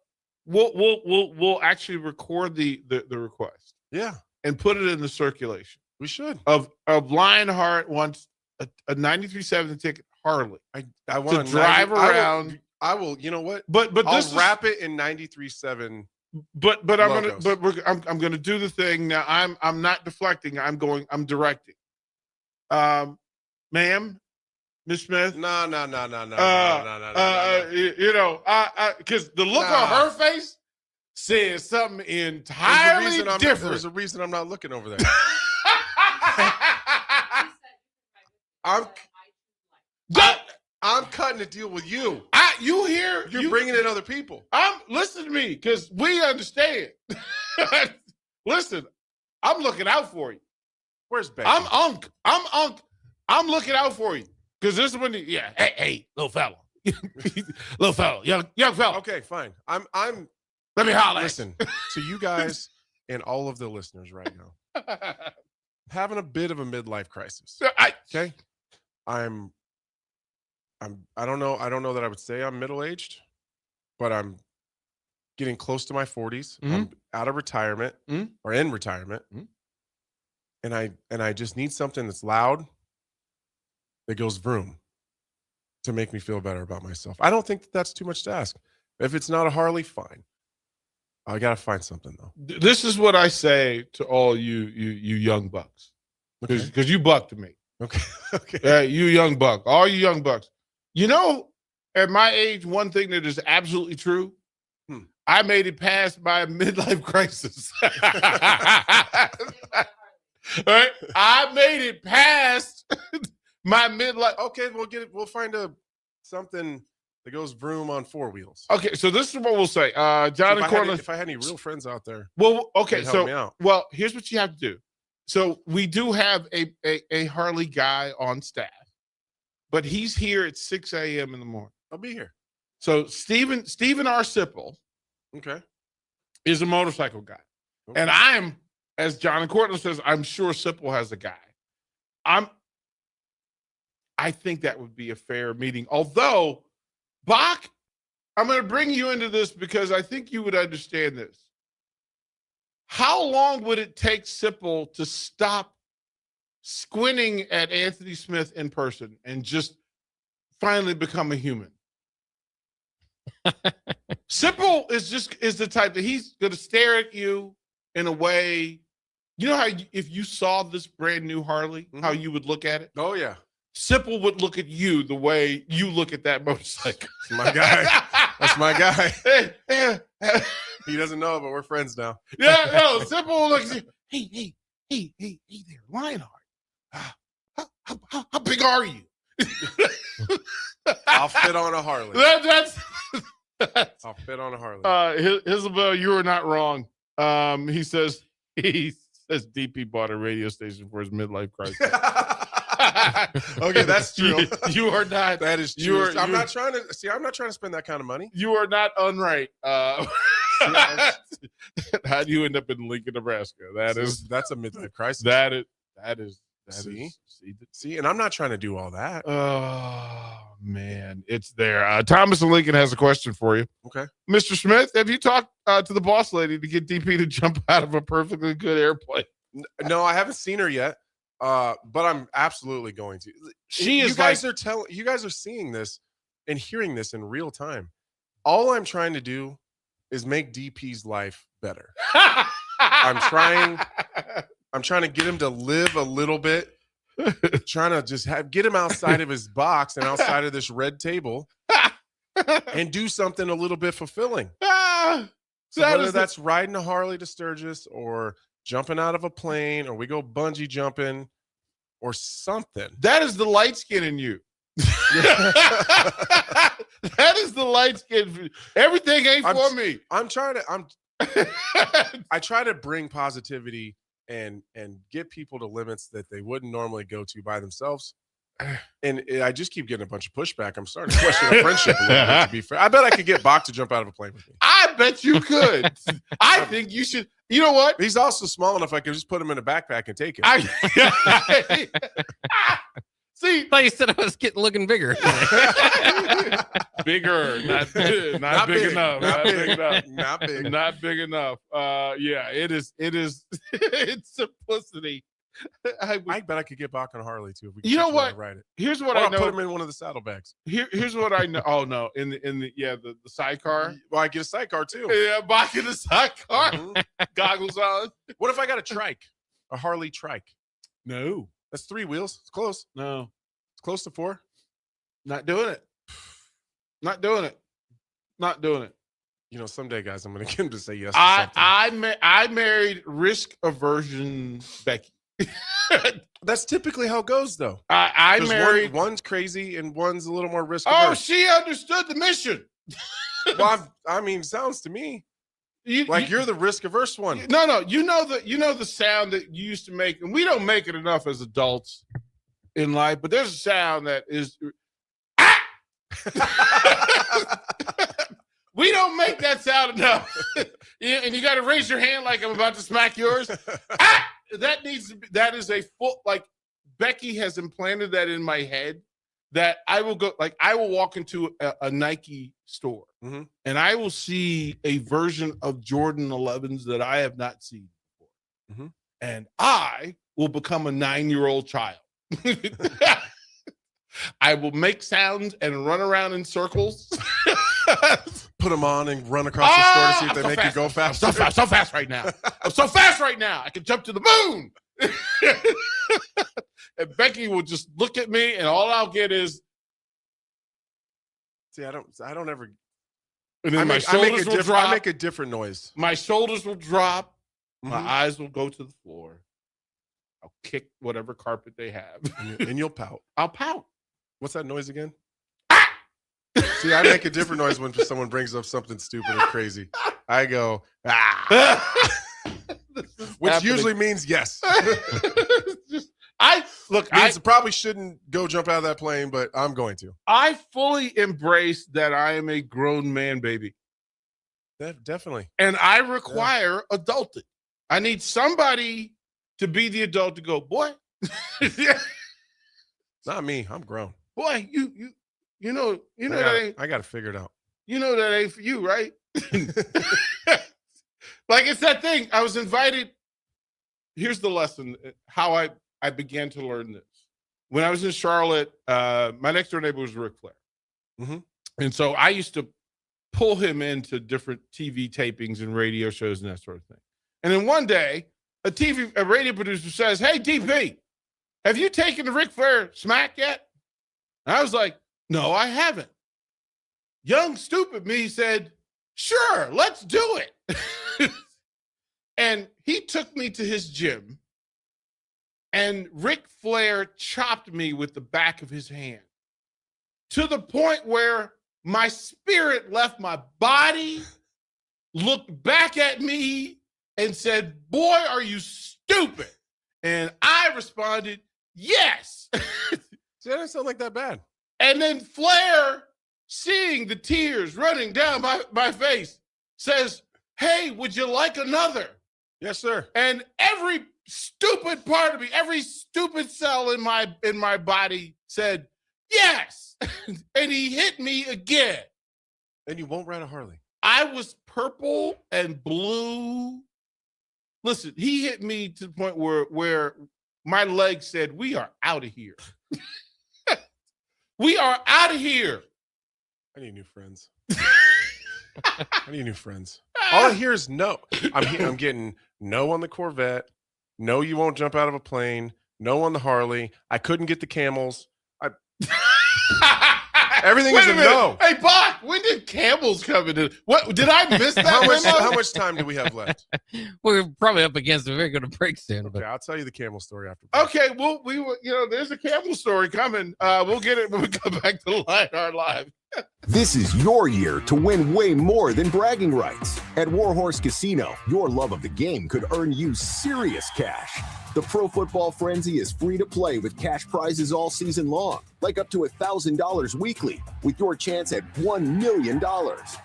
we'll actually record the request. Yeah. And put it in the circulation. We should. Of Lionheart wants a 93.7 ticket Harley. I want to drive around. I will. You know what? But I'll wrap it in 93.7. But I'm gonna do the thing now. I'm not deflecting. I'm directing. Ma'am, Miss Smith. No. Because the look on her face says something entirely different. There's a reason I'm not looking over there. I'm cutting a deal with you. You're bringing in other people. Listen to me, because we understand. Listen, I'm looking out for you. Where's Becky? I'm looking out for you. Because this is when hey, little fella. Little fella, young fella. Okay, fine. I'm let me holler. Listen, to you guys and all of the listeners right now. I'm having a bit of a midlife crisis. Okay? I don't know that I would say I'm middle-aged, but I'm getting close to my 40s. Mm-hmm. I'm out of retirement or in retirement. Mm-hmm. And I just need something that's loud that goes vroom to make me feel better about myself. I don't think that's too much to ask. If it's not a Harley, fine. I got to find something though. This is what I say to all you young bucks. Because you buck to me. Okay. You young buck. All you young bucks. You know, at my age, one thing that is absolutely true, I made it past my midlife crisis. Right? I made it past my midlife. Okay, we'll find something that goes vroom on four wheels. Okay, so this is what we'll say. John and Cortland. If I had any real friends out there, well, okay, help me out. Well, here's what you have to do. So we do have a Harley guy on staff, but he's here at 6 a.m. in the morning. I'll be here. So Stephen R. Sipple, is a motorcycle guy, and I'm, as John and Cortland says, I'm sure Sipple has a guy. I think that would be a fair meeting. Although, Bach, I'm going to bring you into this because I think you would understand this. How long would it take Sipple to stop squinting at Anthony Smith in person and just finally become a human? Sipple is the type that he's going to stare at you in a way. You know how if you saw this brand new Harley, how you would look at it? Oh, yeah. Sipple would look at you the way you look at that motorcycle. That's my guy. That's my guy. He doesn't know, but we're friends now. Yeah, no, Sipple looks at you. Hey there, Lionheart. How big are you? I'll fit on a Harley. I'll fit on a Harley. Isabel, you are not wrong. He says DP bought a radio station for his midlife crisis. Okay, that's true. You are not. That is true. I'm you're- not trying to spend that kind of money. You are not unright. How do you end up in Lincoln, Nebraska? That's a midlife crisis. That is. See, and I'm not trying to do all that. Oh man, it's there. Thomas in Lincoln has a question for you. Okay, Mr. Smith, have you talked to the boss lady to get DP to jump out of a perfectly good airplane? No, I haven't seen her yet, but I'm absolutely going to. You guys are seeing this and hearing this in real time. All I'm trying to do is make DP's life better. I'm trying to get him to live a little bit. Trying to just get him outside of his box and outside of this red table and do something a little bit fulfilling. So whether that's riding a Harley to Sturgis or jumping out of a plane or we go bungee jumping or something. That is the light skin in you. That is the light skin. Everything ain't for me. I try to bring positivity and get people to limits that they wouldn't normally go to by themselves. And I just keep getting a bunch of pushback. I'm starting to question our friendship a little bit, to be fair. I bet I could get Bach to jump out of a plane with me. I bet you could. I think you should. You know what? He's also small enough I could just put him in a backpack and take it. See, I thought you said I was looking bigger. Bigger, not big enough. Not big enough. Not big. Not big enough. Yeah, it is. It's simplicity. I bet I could get Bach on a Harley too. If we You know what? Ride it. Here's what Or I I'll know. put him in one of the saddlebags. Here's what I know. Oh no, in the sidecar. Well, I get a sidecar too. Yeah, Bach in the sidecar. Goggles on. What if I got a trike? A Harley trike? No, that's 3 wheels. It's close. No, it's close to 4. Not doing it. Not doing it. Not doing it. You know, someday, guys, I'm going to get him to say yes. To I married risk aversion Becky. That's typically how it goes, though. I married one's crazy and one's a little more risk Oh, averse. she understood the mission. Well, I mean, sounds to me you're the risk averse one. No, you know the sound that you used to make, and we don't make it enough as adults in life. But there's a sound that is. We don't make that sound enough. And you got to raise your hand like I'm about to smack yours. That is a full, like, Becky has implanted that in my head that I will walk into a Nike store and I will see a version of Jordan 11s that I have not seen before. And I will become a 9-year-old child. I will make sounds and run around in circles. Put them on and run across the store to see if they make you go fast. I'm so fast right now. I'm so fast right now. I can jump to the moon. And Becky will just look at me, and all I'll get is. See, I don't ever. And then my shoulders will drop. I make a different noise. My shoulders will drop. My eyes will go to the floor. I'll kick whatever carpet they have, and you'll pout. I'll pout. What's that noise again? See, I make a different noise when someone brings up something stupid and crazy. I go, which usually means yes. Means probably shouldn't go jump out of that plane, but I'm going to. I fully embrace that I am a grown man, baby. Definitely. And I require adulting. I need somebody to be the adult to go, boy. Not me. I'm grown. Boy, you know that ain't. I got to figure it out. You know that ain't for you, right? Like, it's that thing. I was invited. Here's the lesson. How I began to learn this. When I was in Charlotte, my next door neighbor was Ric Flair. And so I used to pull him into different TV tapings and radio shows and that sort of thing. And then one day, a radio producer says, "Hey, DP, have you taken the Ric Flair smack yet?" And I was like, "No, I haven't." Young, stupid me said, "Sure, let's do it." And he took me to his gym, and Ric Flair chopped me with the back of his hand to the point where my spirit left my body, looked back at me, and said, "Boy, are you stupid?" And I responded, yes. See, that doesn't sound like that bad. And then Flair, seeing the tears running down my face, says, hey, would you like another? Yes, sir. And every stupid part of me, every stupid cell in my body said, yes. And he hit me again. And you won't ride a Harley. I was purple and blue. Listen, he hit me to the point where my legs said, we are out of here. We are out of here. I need new friends. I need new friends. All I hear is no. I'm getting no on the Corvette. No, you won't jump out of a plane. No on the Harley. I couldn't get the camels. Everything is a no. Hey, Bach, when did camels come into? What did I miss that? How much time do we have left? We're probably up against it. We're going to break soon. Okay, I'll tell you the camel story after. Okay, well, there's a camel story coming. We'll get it when we come back to Lionheart Live. This is your year to win way more than bragging rights. At Warhorse Casino, your love of the game could earn you serious cash. The Pro Football Frenzy is free to play with cash prizes all season long, like up to $1,000 weekly, with your chance at $1 million,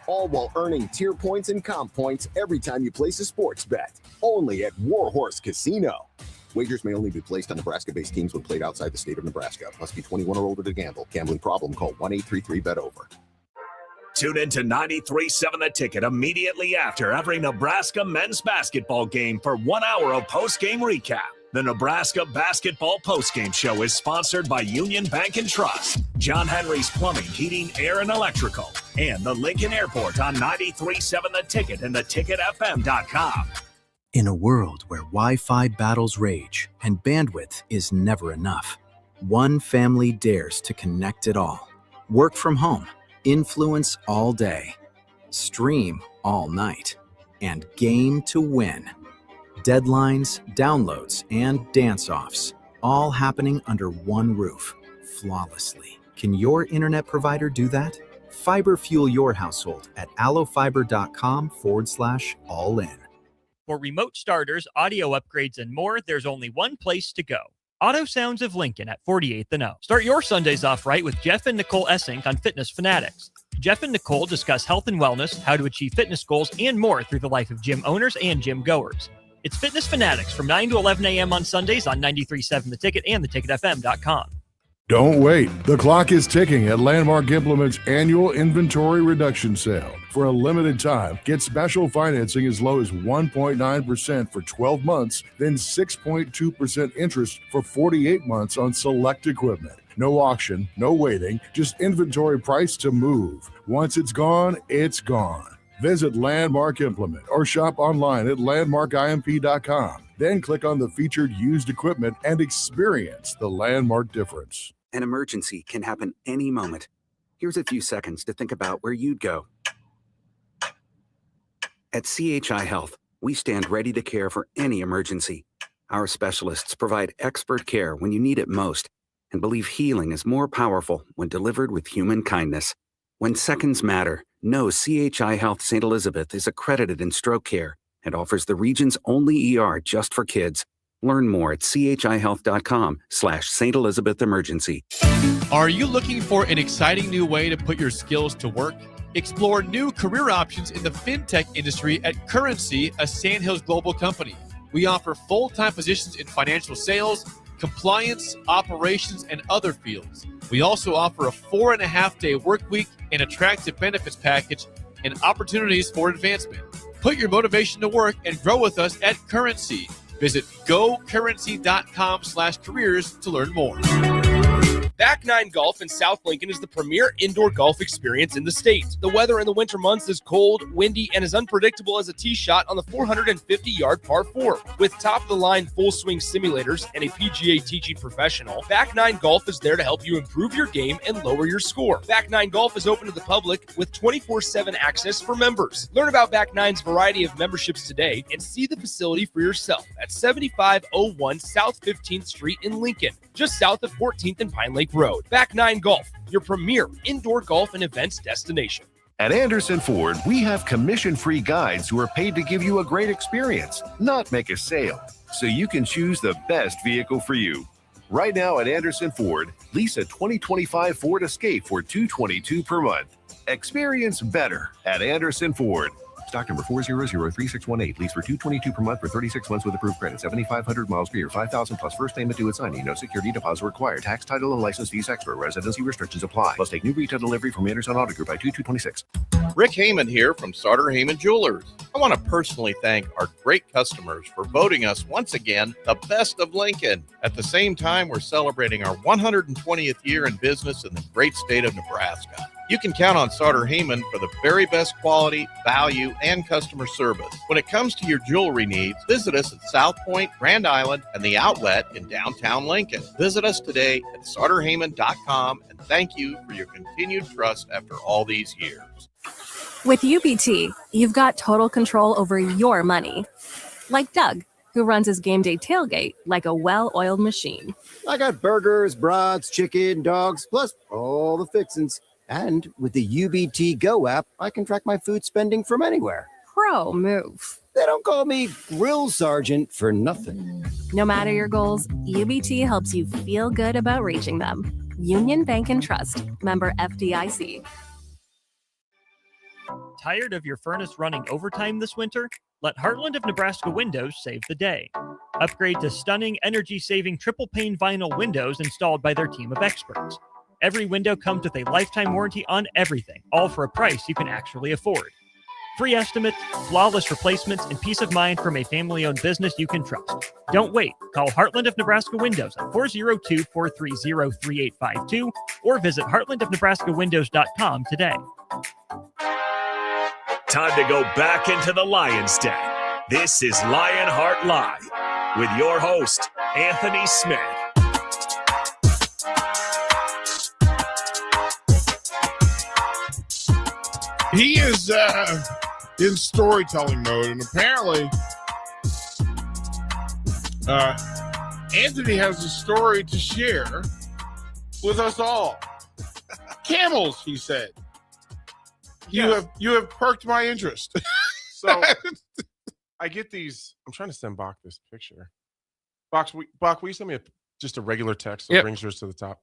all while earning tier points and comp points every time you place a sports bet. Only at Warhorse Casino. Wagers may only be placed on Nebraska-based teams when played outside the state of Nebraska. Must be 21 or older to gamble. Gambling problem? Call 1-833-BET-OVER. Tune in to 93.7 The Ticket immediately after every Nebraska men's basketball game for 1 hour of post-game recap. The Nebraska Basketball Postgame Show is sponsored by Union Bank and Trust, John Henry's Plumbing, Heating, Air, and Electrical, and the Lincoln Airport on 93.7 The Ticket and theticketfm.com. In a world where Wi-Fi battles rage and bandwidth is never enough, one family dares to connect it all. Work from home, influence all day, stream all night, and game to win. Deadlines, downloads, and dance-offs, all happening under one roof, flawlessly. Can your internet provider do that? Fiber fuel your household at allofiber.com/all-in. For remote starters, audio upgrades, and more, there's only one place to go. Auto Sounds of Lincoln at 48th and O. Start your Sundays off right with Jeff and Nicole Essink on Fitness Fanatics. Jeff and Nicole discuss health and wellness, how to achieve fitness goals, and more through the life of gym owners and gym goers. It's Fitness Fanatics from 9 to 11 a.m. on Sundays on 93.7 The Ticket and theticketfm.com. Don't wait. The clock is ticking at Landmark Implement's annual inventory reduction sale. For a limited time, get special financing as low as 1.9% for 12 months, then 6.2% interest for 48 months on select equipment. No auction, no waiting, just inventory price to move. Once it's gone, it's gone. Visit Landmark Implement or shop online at landmarkimp.com. Then click on the featured used equipment and experience the Landmark difference. An emergency can happen any moment. Here's a few seconds to think about where you'd go. At CHI Health, we stand ready to care for any emergency. Our specialists provide expert care when you need it most and believe healing is more powerful when delivered with human kindness. When seconds matter, know CHI Health St. Elizabeth is accredited in stroke care and offers the region's only ER just for kids. Learn more at chihealth.com/St. Elizabeth Emergency. Are you looking for an exciting new way to put your skills to work? Explore new career options in the fintech industry at Currency, a Sandhills global company. We offer full-time positions in financial sales, compliance, operations, and other fields. We also offer a 4.5-day work week, an attractive benefits package, and opportunities for advancement. Put your motivation to work and grow with us at Currency. Visit gocurrency.com/careers to learn more. Back Nine Golf in South Lincoln is the premier indoor golf experience in the state. The weather in the winter months is cold, windy, and as unpredictable as a tee shot on the 450-yard par 4. With top-of-the-line full-swing simulators and a PGA teaching professional, Back Nine Golf is there to help you improve your game and lower your score. Back Nine Golf is open to the public with 24/7 access for members. Learn about Back Nine's variety of memberships today and see the facility for yourself at 7501 South 15th Street in Lincoln, just south of 14th and Pine Lake Road. Back Nine Golf, your premier indoor golf and events destination. At Anderson Ford, we have commission-free guides who are paid to give you a great experience, not make a sale, so you can choose the best vehicle for you. Right now at Anderson Ford, lease a 2025 Ford Escape for $222 per month. Experience better at Anderson Ford. Stock number 4003618. Lease for $222 per month for 36 months with approved credit. 7,500 miles per year. 5,000 plus first payment due at signing. No security deposit required. Tax, title, and license fees extra. Residency restrictions apply. Plus take new retail delivery from Anderson Auto Group by 2226. Rick Heyman here from Sauter Heyman Jewelers. I want to personally thank our great customers for voting us once again the best of Lincoln. At the same time, we're celebrating our 120th year in business in the great state of Nebraska. You can count on Sauter Heyman for the very best quality, value, and customer service. When it comes to your jewelry needs, visit us at South Point, Grand Island, and the Outlet in downtown Lincoln. Visit us today at sauterheyman.com, and thank you for your continued trust after all these years. With UBT, you've got total control over your money. Like Doug, who runs his game day tailgate like a well-oiled machine. I got burgers, brats, chicken, dogs, plus all the fixins. And with the UBT Go app, I can track my food spending from anywhere. Pro move. They don't call me Grill Sergeant for nothing. No matter your goals, UBT helps you feel good about reaching them. Union Bank and Trust. Member FDIC. Tired of your furnace running overtime this winter? Let Heartland of Nebraska Windows save the day. Upgrade to stunning, energy-saving triple-pane vinyl windows installed by their team of experts. Every window comes with a lifetime warranty on everything, all for a price you can actually afford. Free estimates, flawless replacements, and peace of mind from a family-owned business you can trust. Don't wait. Call Heartland of Nebraska Windows at 402-430-3852 or visit heartlandofnebraskawindows.com today. Time to go back into the Lion's Den. This is Lionheart Live with your host, Anthony Smith. He is in storytelling mode, and apparently Anthony has a story to share with us all. Camels, he said. You have perked my interest. So I get these. I'm trying to send Bach this picture. Bach, will you send me just a regular text that brings yours to the top?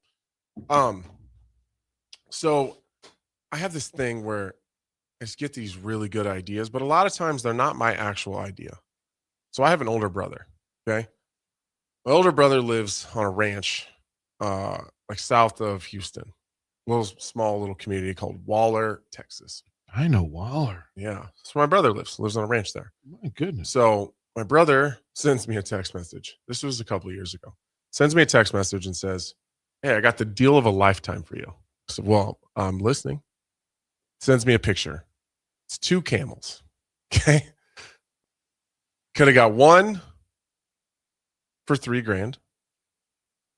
So I have this thing where I just get these really good ideas, but a lot of times they're not my actual idea. So I have an older brother. Okay. My older brother lives on a ranch, like south of Houston, small little community called Waller, Texas. I know Waller. Yeah. So my brother lives on a ranch there. My goodness. So my brother sends me a text message. This was a couple of years ago. Sends me a text message and says, "Hey, I got the deal of a lifetime for you." I said, "Well, I'm listening." Sends me a picture. It's 2 camels. Okay. Could have got 1 for $3,000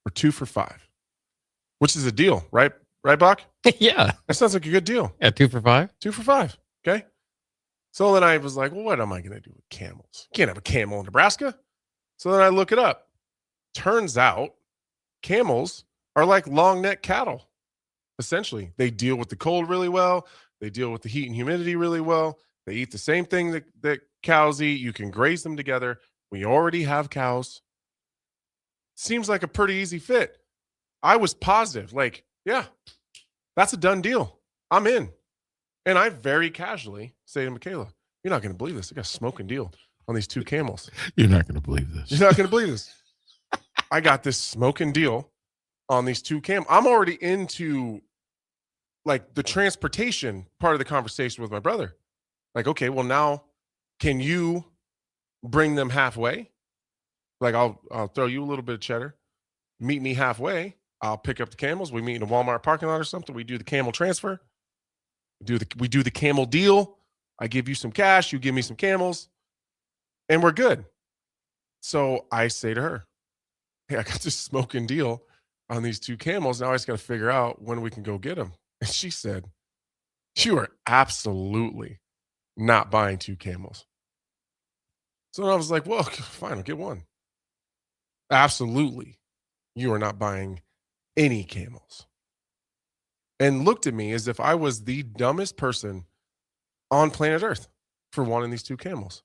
or 2 for $5,000, which is a deal, right? Right, Bach? Yeah. That sounds like a good deal. Yeah, 2 for $5. 2 for $5. Okay. So then I was like, well, what am I going to do with camels? Can't have a camel in Nebraska. So then I look it up. Turns out camels are like long neck cattle. Essentially, they deal with the cold really well. They deal with the heat and humidity really well. They eat the same thing that cows eat. You can graze them together. We already have cows. Seems like a pretty easy fit. I was positive, like, yeah, that's a done deal. I'm in. And I very casually say to Michaela, "You're not going to believe this. I got a smoking deal on these 2 camels." You're not going to believe this. You're not going to believe this. I got this smoking deal on these 2 camels. I'm already into like the transportation part of the conversation with my brother. Like, okay, well now can you bring them halfway? Like I'll throw you a little bit of cheddar, meet me halfway. I'll pick up the camels. We meet in a Walmart parking lot or something. We do the camel transfer. We do the camel deal. I give you some cash. You give me some camels and we're good. So I say to her, "Hey, I got this smoking deal on these 2 camels. Now I just got to figure out when we can go get them." And she said, "You are absolutely not buying 2 camels." So I was like, well, fine, I'll get 1. Absolutely. You are not buying any camels. And looked at me as if I was the dumbest person on planet Earth for wanting these 2 camels.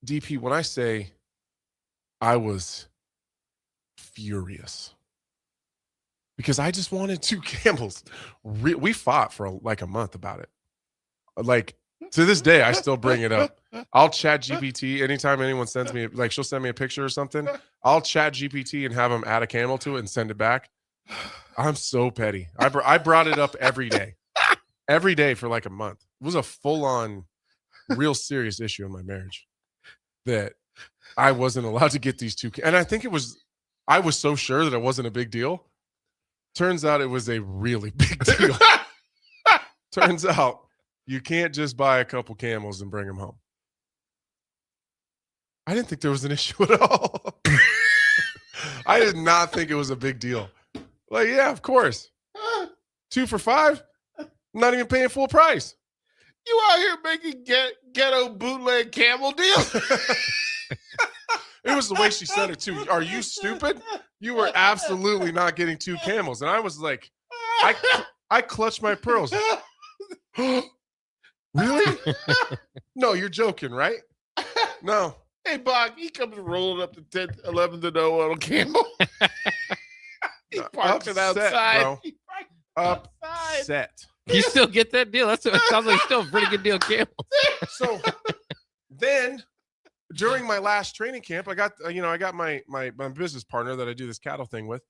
DP, when I say I was furious because I just wanted 2 camels. We fought for like a month about it. Like, to this day, I still bring it up. I'll chat GPT anytime anyone sends me, like, she'll send me a picture or something. I'll chat GPT and have them add a camel to it and send it back. I'm so petty. I brought it up every day for like a month. It was a full-on, real serious issue in my marriage that I wasn't allowed to get these 2. And I think I was so sure that it wasn't a big deal. Turns out it was a really big deal. Turns out you can't just buy a couple camels and bring them home. I didn't think there was an issue at all. I did not think it was a big deal. Like, yeah, of course. 2 for $5. I'm not even paying full price. You out here making ghetto bootleg camel deals? It was the way she said it too. Are you stupid? You were absolutely not getting 2 camels. And I was like, I clutched my pearls. Really? No, you're joking, right? No. Hey, Bach, he comes rolling up the 10th, 11th and 0 on a camel. He parked it outside. Bro. Upset. You still get that deal? It sounds like still a pretty good deal, camel. So then during my last training camp, I got my business partner that I do this cattle thing with.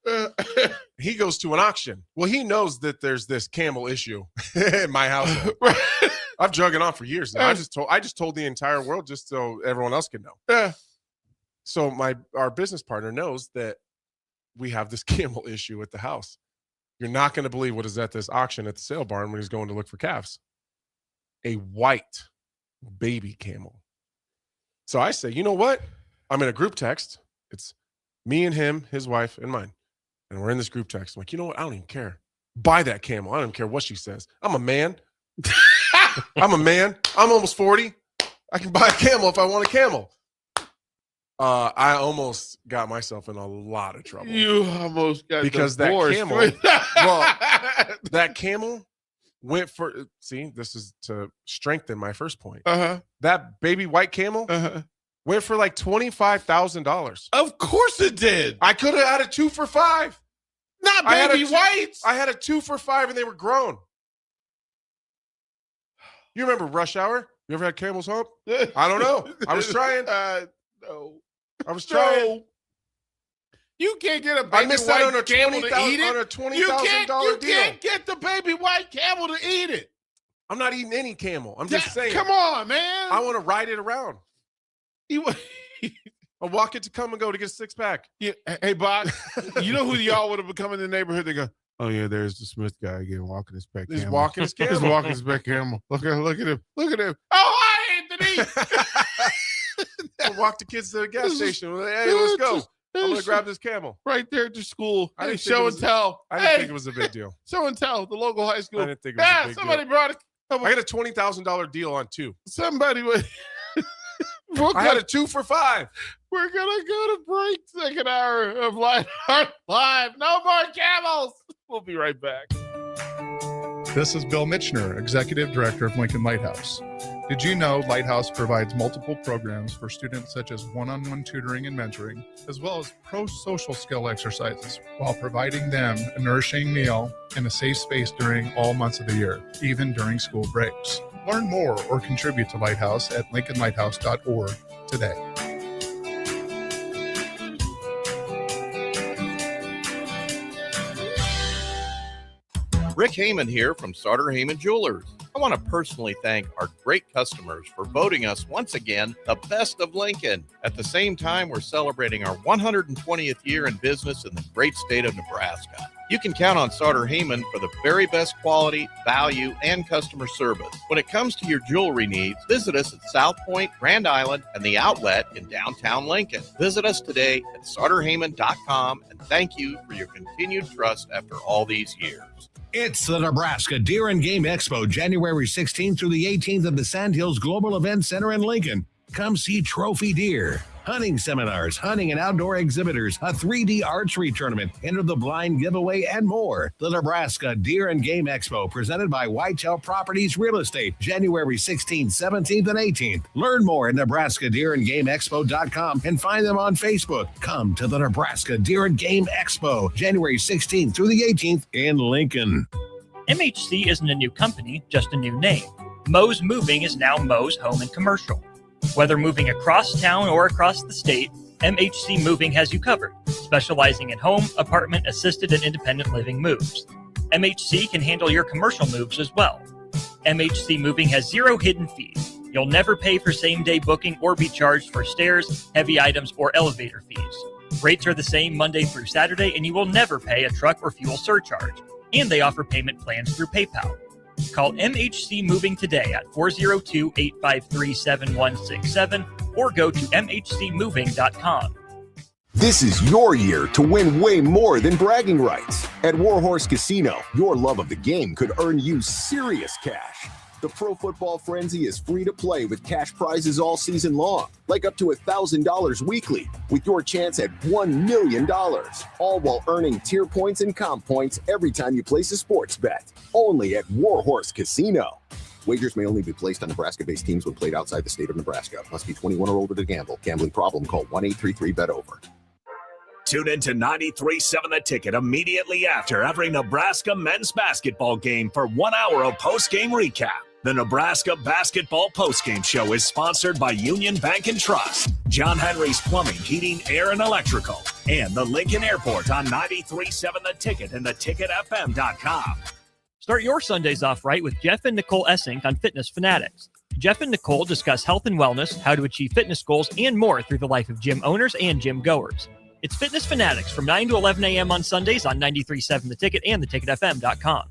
He goes to an auction. Well, he knows that there's this camel issue in my household. I've drug it on for years now. I just told the entire world just so everyone else can know. So our business partner knows that we have this camel issue at the house. You're not going to believe what is at this auction at the sale barn when he's going to look for calves. A white baby camel. So I say, you know what? I'm in a group text. It's me and him, his wife, and mine. And we're in this group text. I'm like, you know what? I don't even care. Buy that camel. I don't even care what she says. I'm a man. I'm a man. I'm almost 40. I can buy a camel if I want a camel. I almost got myself in a lot of trouble. You almost got because divorced. That camel went for, see, this is to strengthen my first point. Uh-huh. That baby white camel went for like $25,000. Of course it did. I could have had a 2 for $5. Not baby whites. I had a 2 for $5 and they were grown. You remember Rush Hour? You ever had Camel's Hump? I don't know. I was trying. No. I was trying. No. You can't get a baby missed white out on a camel to eat it. On a $20,000 deal. You can't get the baby white camel to eat it. I'm not eating any camel. I'm just saying. Come on, man. I want to ride it around. I'll walk it to come and go to get a 6-pack. Yeah. Hey, Bob, you know who y'all would have become in the neighborhood? They go, oh, yeah, there's the Smith guy again walking his pet camel. He's walking his camel. He's walking his pet camel. Look at him. Look at him. Oh, hi, Anthony. I'll walk the kids to the gas station. Hey, let's go. I'm going to grab this camel. Right there at the school. I didn't show and tell. I didn't think it was a big deal. Show and tell, the local high school. I didn't think it was a big somebody deal. brought it. I got a $20,000 deal on 2. Somebody would. I had a 2 for $5. We're going to go to break. Second hour of Lionheart Live. No more camels. We'll be right back. This is Bill Mitchner, Executive Director of Lincoln Lighthouse. Did you know Lighthouse provides multiple programs for students such as one-on-one tutoring and mentoring, as well as pro-social skill exercises, while providing them a nourishing meal and a safe space during all months of the year, even during school breaks? Learn more or contribute to Lighthouse at lincolnlighthouse.org today. Rick Heyman here from Sauter Heyman Jewelers. I want to personally thank our great customers for voting us once again the best of Lincoln. At the same time, we're celebrating our 120th year in business in the great state of Nebraska. You can count on Sauter Heyman for the very best quality, value, and customer service. When it comes to your jewelry needs, visit us at South Point, Grand Island, and the Outlet in downtown Lincoln. Visit us today at sauterheyman.com, and thank you for your continued trust after all these years. It's the Nebraska Deer and Game Expo, January 16th through the 18th at the Sandhills Global Event Center in Lincoln. Come see trophy deer, hunting seminars, hunting and outdoor exhibitors, a 3D archery tournament, enter the blind giveaway, and more. The Nebraska Deer and Game Expo, presented by Whitetail Properties Real Estate, January 16th, 17th, and 18th. Learn more at nebraskadeerandgameexpo.com and find them on Facebook. Come to the Nebraska Deer and Game Expo, January 16th through the 18th in Lincoln. MHC isn't a new company, just a new name. Moe's Moving is now Moe's Home and Commercial. Whether moving across town or across the state, MHC Moving has you covered, specializing in home, apartment, assisted, and independent living moves. MHC can handle your commercial moves as well. MHC Moving has 0 hidden fees. You'll never pay for same-day booking or be charged for stairs, heavy items, or elevator fees. Rates are the same Monday through Saturday, and you will never pay a truck or fuel surcharge. And they offer payment plans through PayPal. Call MHC Moving today at 402-853-7167 or go to mhcmoving.com. This is your year to win way more than bragging rights. At Warhorse Casino, your love of the game could earn you serious cash. The Pro Football Frenzy is free to play with cash prizes all season long, like up to $1,000 weekly, with your chance at $1 million, all while earning tier points and comp points every time you place a sports bet. Only at Warhorse Casino. Wagers may only be placed on Nebraska-based teams when played outside the state of Nebraska. Must be 21 or older to gamble. Gambling problem? Call 1-833-BET-OVER. Tune in to 93.7 The Ticket immediately after every Nebraska men's basketball game for 1 hour of post-game recap. The Nebraska Basketball Postgame Show is sponsored by Union Bank and Trust, John Henry's Plumbing, Heating, Air, and Electrical, and the Lincoln Airport on 93.7 The Ticket and theticketfm.com. Start your Sundays off right with Jeff and Nicole Essink on Fitness Fanatics. Jeff and Nicole discuss health and wellness, how to achieve fitness goals, and more through the life of gym owners and gym goers. It's Fitness Fanatics from 9 to 11 a.m. on Sundays on 93.7 The Ticket and theticketfm.com.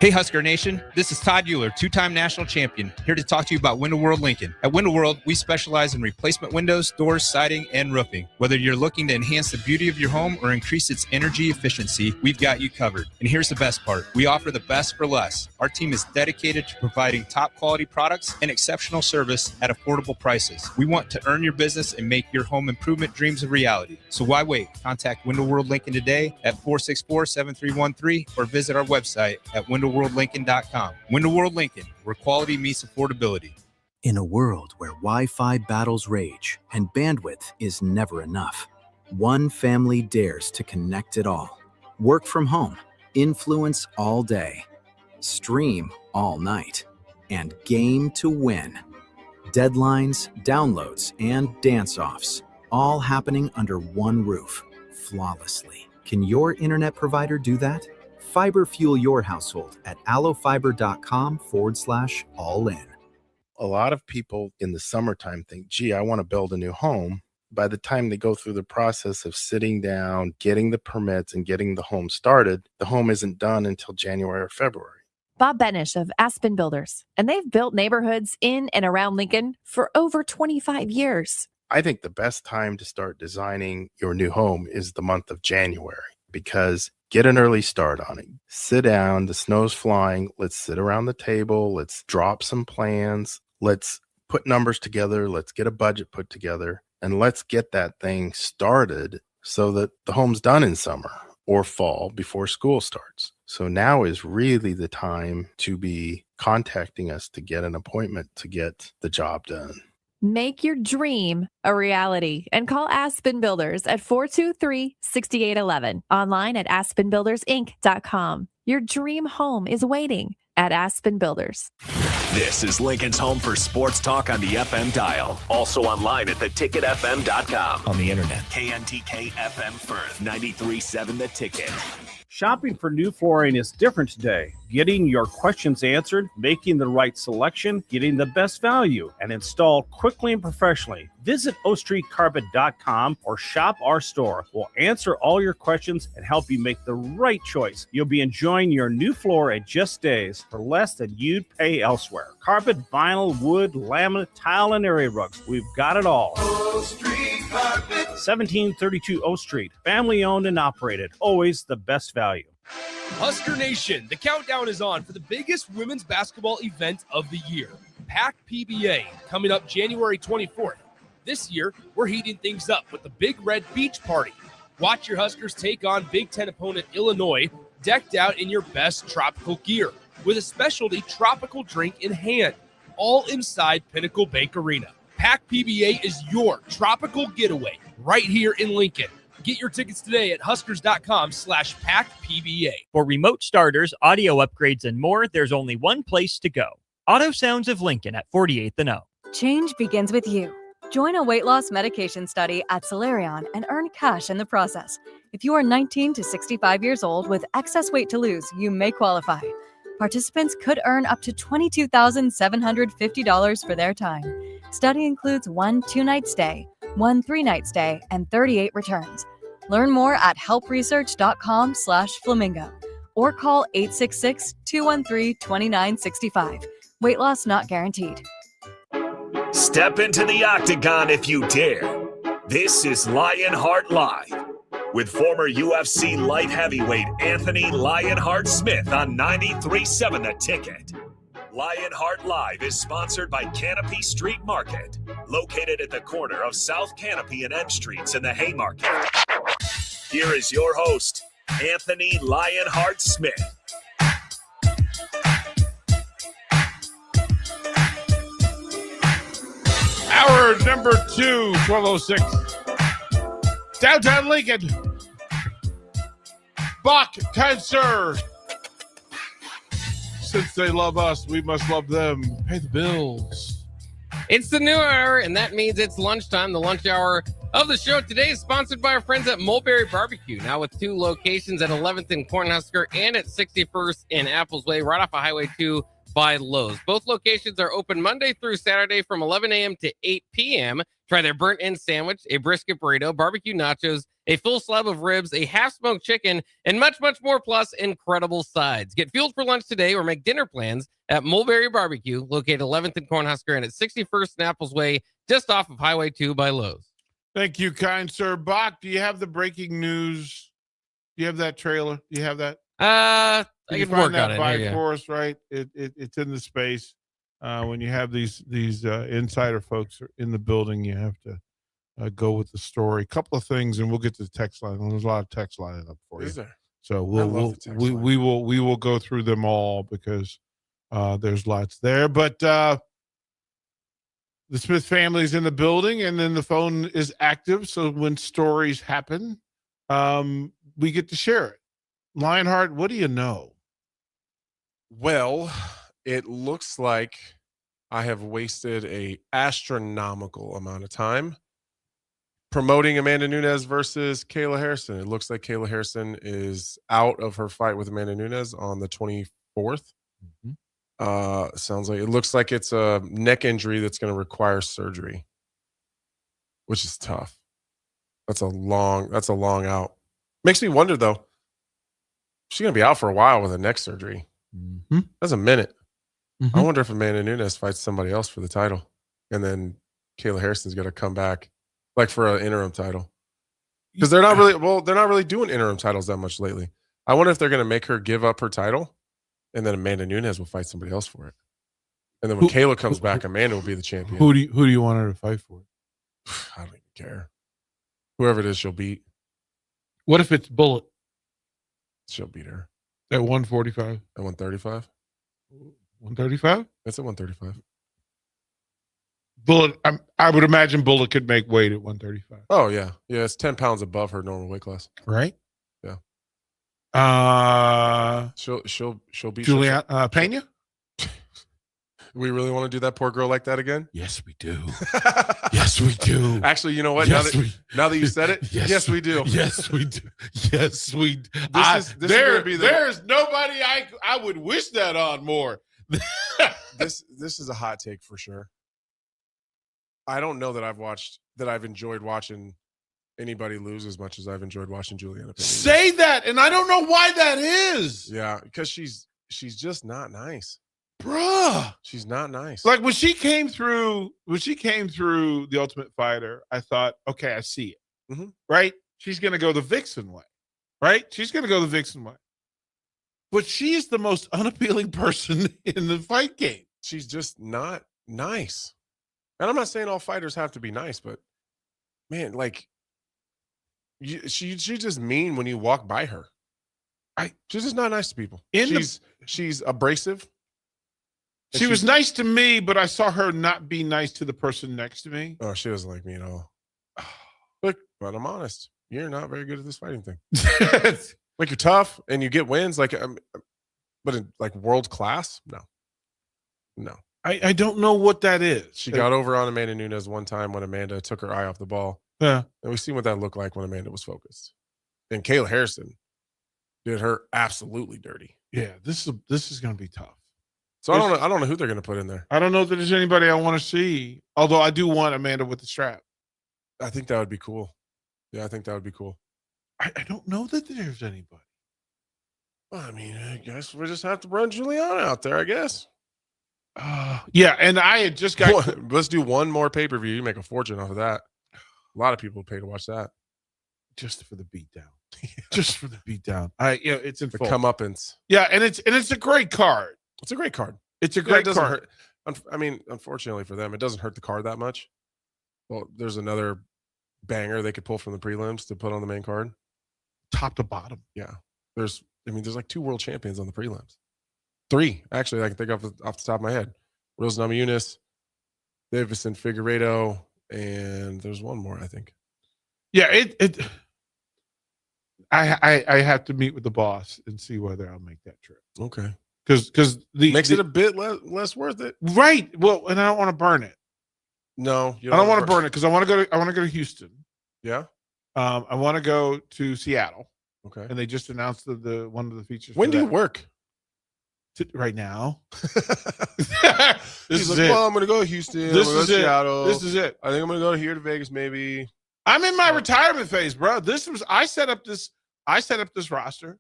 Hey Husker Nation, this is Todd Euler, two-time national champion, here to talk to you about Window World Lincoln. At Window World, we specialize in replacement windows, doors, siding, and roofing. Whether you're looking to enhance the beauty of your home or increase its energy efficiency, we've got you covered. And here's the best part. We offer the best for less. Our team is dedicated to providing top quality products and exceptional service at affordable prices. We want to earn your business and make your home improvement dreams a reality. So why wait? Contact Window World Lincoln today at 464-7313 or visit our website at windowworldlincoln.com. Window World Lincoln, where quality meets affordability. In a world where Wi-Fi battles rage and bandwidth is never enough, one family dares to connect it all. Work from home, influence all day, stream all night, and game to win. Deadlines, downloads, and dance-offs, all happening under one roof, flawlessly. Can your internet provider do that? Fiber fuel your household at allofiber.com/all-in. A lot of people in the summertime think, gee, I want to build a new home. By the time they go through the process of sitting down, getting the permits, and getting the home started, the home isn't done until January or February. Bob Benish of Aspen Builders, and they've built neighborhoods in and around Lincoln for over 25 years. I think the best time to start designing your new home is the month of January, because get an early start on it. Sit down, the snow's flying. Let's sit around the table. Let's drop some plans. Let's put numbers together. Let's get a budget put together. And let's get that thing started so that the home's done in summer or fall before school starts. So now is really the time to be contacting us to get an appointment to get the job done. Make your dream a reality and call Aspen Builders at 423-6811. Online at aspenbuildersinc.com. Your dream home is waiting at Aspen Builders. This is Lincoln's home for sports talk on the FM dial. Also online at theticketfm.com. On the internet. KNTK FM Firth, 93.7 The Ticket. Shopping for new flooring is different today. Getting your questions answered, making the right selection, getting the best value, and installed quickly and professionally. Visit ostreetcarpet.com or shop our store. We'll answer all your questions and help you make the right choice. You'll be enjoying your new floor in just days for less than you'd pay elsewhere. Carpet, vinyl, wood, laminate, tile, and area rugs. We've got it all. O Street Carpet. 1732 O Street. Family owned and operated. Always the best value. Husker Nation, the countdown is on for the biggest women's basketball event of the year, PAC PBA, coming up January 24th. This year, we're heating things up with the Big Red Beach Party. Watch your Huskers take on Big Ten opponent Illinois, decked out in your best tropical gear, with a specialty tropical drink in hand, all inside Pinnacle Bank Arena. Pack PBA is your tropical getaway right here in Lincoln. Get your tickets today at huskers.com/packpba. For remote starters, audio upgrades, and more, there's only one place to go. Auto Sounds of Lincoln at 48th and O. Change begins with you. Join a weight loss medication study at Solarion and earn cash in the process. If you are 19 to 65 years old with excess weight to lose, you may qualify. Participants could earn up to $22,750 for their time. Study includes 1 2-night stay, 1 3-night stay, and 38 returns. Learn more at helpresearch.com/flamingo or call 866-213-2965. Weight loss not guaranteed. Step into the octagon if you dare. This is Lionheart Live with former UFC light heavyweight Anthony Lionheart Smith on 93.7 The Ticket. Lionheart Live is sponsored by Canopy Street Market, located at the corner of South Canopy and M Streets in the Haymarket. Here is your host, Anthony Lionheart Smith. Hour number 2, 12:06. Downtown Lincoln. Bach, kind sir. Since they love us, we must love them. Pay the bills. It's the new hour, and that means it's lunchtime. The lunch hour of the show today is sponsored by our friends at Mulberry Barbecue, now with 2 locations at 11th and Cornhusker and at 61st in Apples Way, right off of Highway 2 by Lowe's. Both locations are open Monday through Saturday from 11 a.m. to 8 p.m. Try their burnt-end sandwich, a brisket burrito, barbecue nachos, a full slab of ribs, a half-smoked chicken, and much, much more, plus incredible sides. Get fueled for lunch today or make dinner plans at Mulberry Barbecue, located 11th and Cornhusker and at 61st and Apples Way, just off of Highway 2 by Lowe's. Thank you, kind sir. Bach, do you have the breaking news? Do you have that trailer? Do you have that? I can work on it. For us, right? It's in the space. When you have these insider folks in the building, you have to go with the story. A couple of things, and we'll get to the text line. There's a lot of text lining up for you. Is there? So we will go through them all because there's lots there. But the Smith family is in the building, and then the phone is active. So when stories happen, we get to share it. Lionheart, what do you know? Well, it looks like I have wasted a astronomical amount of time promoting Amanda Nunes versus Kayla Harrison. It looks like Kayla Harrison is out of her fight with Amanda Nunes on the 24th. Sounds like it looks like it's a neck injury that's going to require surgery, which is tough. That's a long out. Makes me wonder though. She's going to be out for a while with a neck surgery. Mm-hmm. That's a minute. Mm-hmm. I wonder if Amanda Nunes fights somebody else for the title, and then Kayla Harrison's going to come back like for an interim title, because they're not really doing interim titles that much lately. I wonder if they're going to make her give up her title, and then Amanda Nunes will fight somebody else for it. And then when Kayla comes back, Amanda will be the champion. Who do you want her to fight for? I don't even care. Whoever it is, she'll beat. What if it's Bullet? She'll beat her. At 145? At 135? 135? That's at 135. Bullet, I would imagine Bullet could make weight at 135. Oh, yeah. Yeah, it's 10 pounds above her normal weight class. Right? Yeah. She'll beat Juliana Pena? We really want to do that poor girl like that again? Yes, we do. Yes, we do. Actually, you know what? Yes, now that you said it, yes, we do. Yes, we do. Yes, we do. There's nobody I would wish that on more. This is a hot take for sure. I don't know that I've enjoyed watching anybody lose as much as I've enjoyed watching Juliana Pena. Say that, and I don't know why that is. Yeah, because she's just not nice. Bruh. She's not nice. Like when she came through The Ultimate Fighter, I thought, okay, I see it. Mm-hmm. Right? She's gonna go the Vixen way. Right? She's gonna go the Vixen way. But she's the most unappealing person in the fight game. She's just not nice. And I'm not saying all fighters have to be nice, but man, like she's just mean when you walk by her. She's just not nice to people. She's abrasive. She was nice to me, but I saw her not be nice to the person next to me. Oh, she doesn't like me at all. But I'm honest. You're not very good at this fighting thing. Like you're tough and you get wins, like, but in like world class, no. I don't know what that is. She got over on Amanda Nunes one time when Amanda took her eye off the ball. Yeah, and we've seen what that looked like when Amanda was focused. And Kayla Harrison did her absolutely dirty. Yeah, this is going to be tough. So I don't know who they're going to put in there. I don't know that there's anybody I want to see. Although I do want Amanda with the strap. I think that would be cool. Yeah, I think that would be cool. I don't know that there's anybody. Well, I mean, I guess we just have to run Juliana out there, I guess. Yeah, and I had just got... Let's do one more pay-per-view. You make a fortune off of that. A lot of people pay to watch that. Just for the beatdown. Just for the beatdown. It's in the full. comeuppance. Yeah, and it's a great card. It's a great card. It's a great card. I mean, unfortunately for them, it doesn't hurt the card that much. Well, there's another banger they could pull from the prelims to put on the main card. Top to bottom. Yeah. There's like 2 world champions on the prelims. 3, actually, I can think off the top of my head. Rose Namajunas, Davison Figueiredo, and there's one more, I think. Yeah, I have to meet with the boss and see whether I'll make that trip. Okay. Because makes it a bit less worth it. Right. Well, and I don't want to burn it. No, I don't want to burn it because I want to go to Houston. Yeah. I want to go to Seattle. Okay. And they just announced the one of the features. When do you work? Right now. He's like, well, I'm going to go to Houston. This is it. Seattle. This is it. I think I'm going to go here to Vegas, maybe. I'm in my retirement phase, bro. I set up this roster,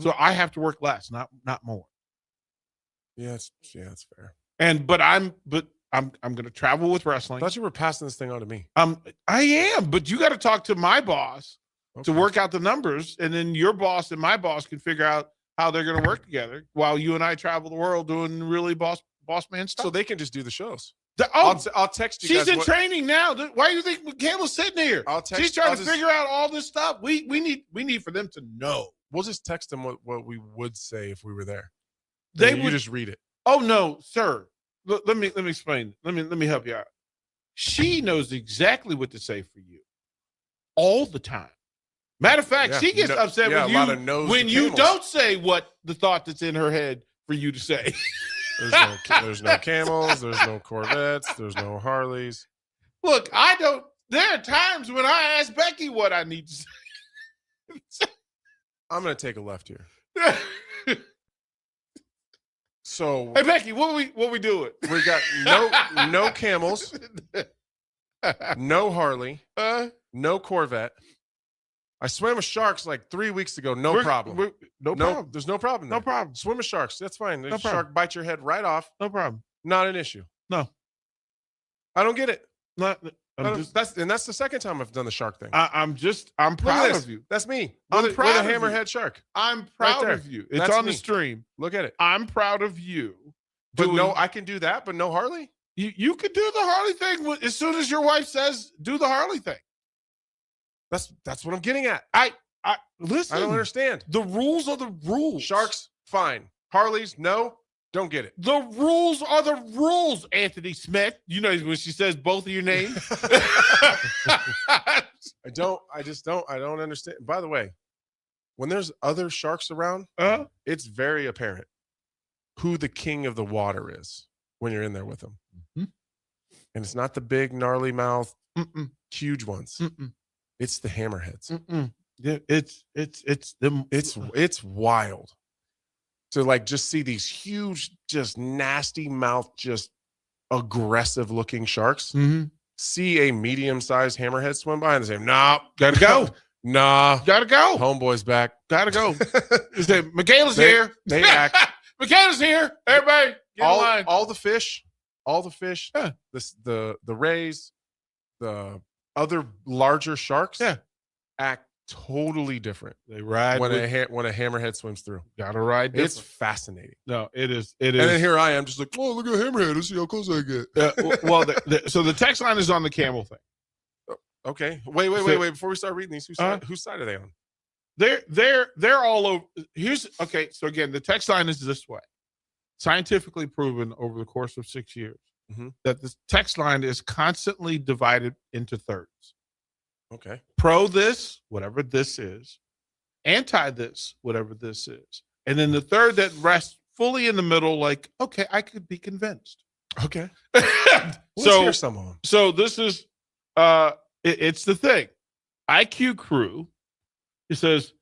so I have to work less, not more. Yeah, that's fair. But I'm going to travel with wrestling. I thought you were passing this thing on to me. I am, but you got to talk to my boss to work out the numbers, and then your boss and my boss can figure out how they're going to work together while you and I travel the world doing really boss man stuff. So they can just do the shows. I'll text you. She's in training now. Why do you think Michaela's sitting here? She's trying to figure out all this stuff. We need for them to know. We'll just text them what we would say if we were there. You just read it. Oh no, sir. Let me explain. Let me help you out. She knows exactly what to say for you all the time. Matter of fact, she gets upset with you when you don't say what the thought that's in her head for you to say. There's no camels. There's no Corvettes. There's no Harleys. Look, there are times when I ask Becky what I need to say. I'm going to take a left here. So, hey Becky, what we doing? We got no camels, no Harley, no Corvette. I swam with sharks like 3 weeks ago. No problem. No problem. There's no problem there. No problem. Swim with sharks. That's fine. No problem. Shark bites your head right off. No problem. Not an issue. No. I don't get it. That's the second time I've done the shark thing. I'm proud of you. That's me. I'm proud with a of hammerhead you. Shark. I'm proud of you. It's That's on me. the stream. Look at it. I'm proud of you. But no, I can do that, but no Harley? You could do the Harley thing as soon as your wife says, do the Harley thing. That's what I'm getting at. Listen. I don't understand. The rules are the rules. Sharks, fine. Harleys, no. Don't get it. The rules are the rules, Anthony Smith. You know when she says both of your names. I don't understand. By the way, when there's other sharks around, it's very apparent who the king of the water is when you're in there with them. Mm-hmm. And it's not the big gnarly mouth, huge ones. It's the hammerheads. Yeah, it's them. It's wild to like just see these huge, just nasty mouth, just aggressive looking sharks. See a medium-sized hammerhead swim by and say, "Nah, gotta go. Nah, gotta go. Homeboy's back. Gotta go." Michaela's here. They act. Michaela's here. Everybody, get in line. All the fish, the rays, the other larger sharks, act totally different. They ride when with, a hammerhead swims through. Gotta ride different. It's fascinating. No, it is. And then here I am just like, oh, look at hammerhead. Let's see how close I get. Well, so the text line is on the camel thing. Okay. Wait. Before we start reading these, whose side are they on? They're all over. Okay. So again, the text line is this way. Scientifically proven over the course of 6 years that the text line is constantly divided into thirds. Okay. Pro this, whatever this is, anti this, whatever this is. And then the third that rests fully in the middle, like, okay, I could be convinced. Okay. Let's hear some of them. So this is it's the thing. IQ Crew, it says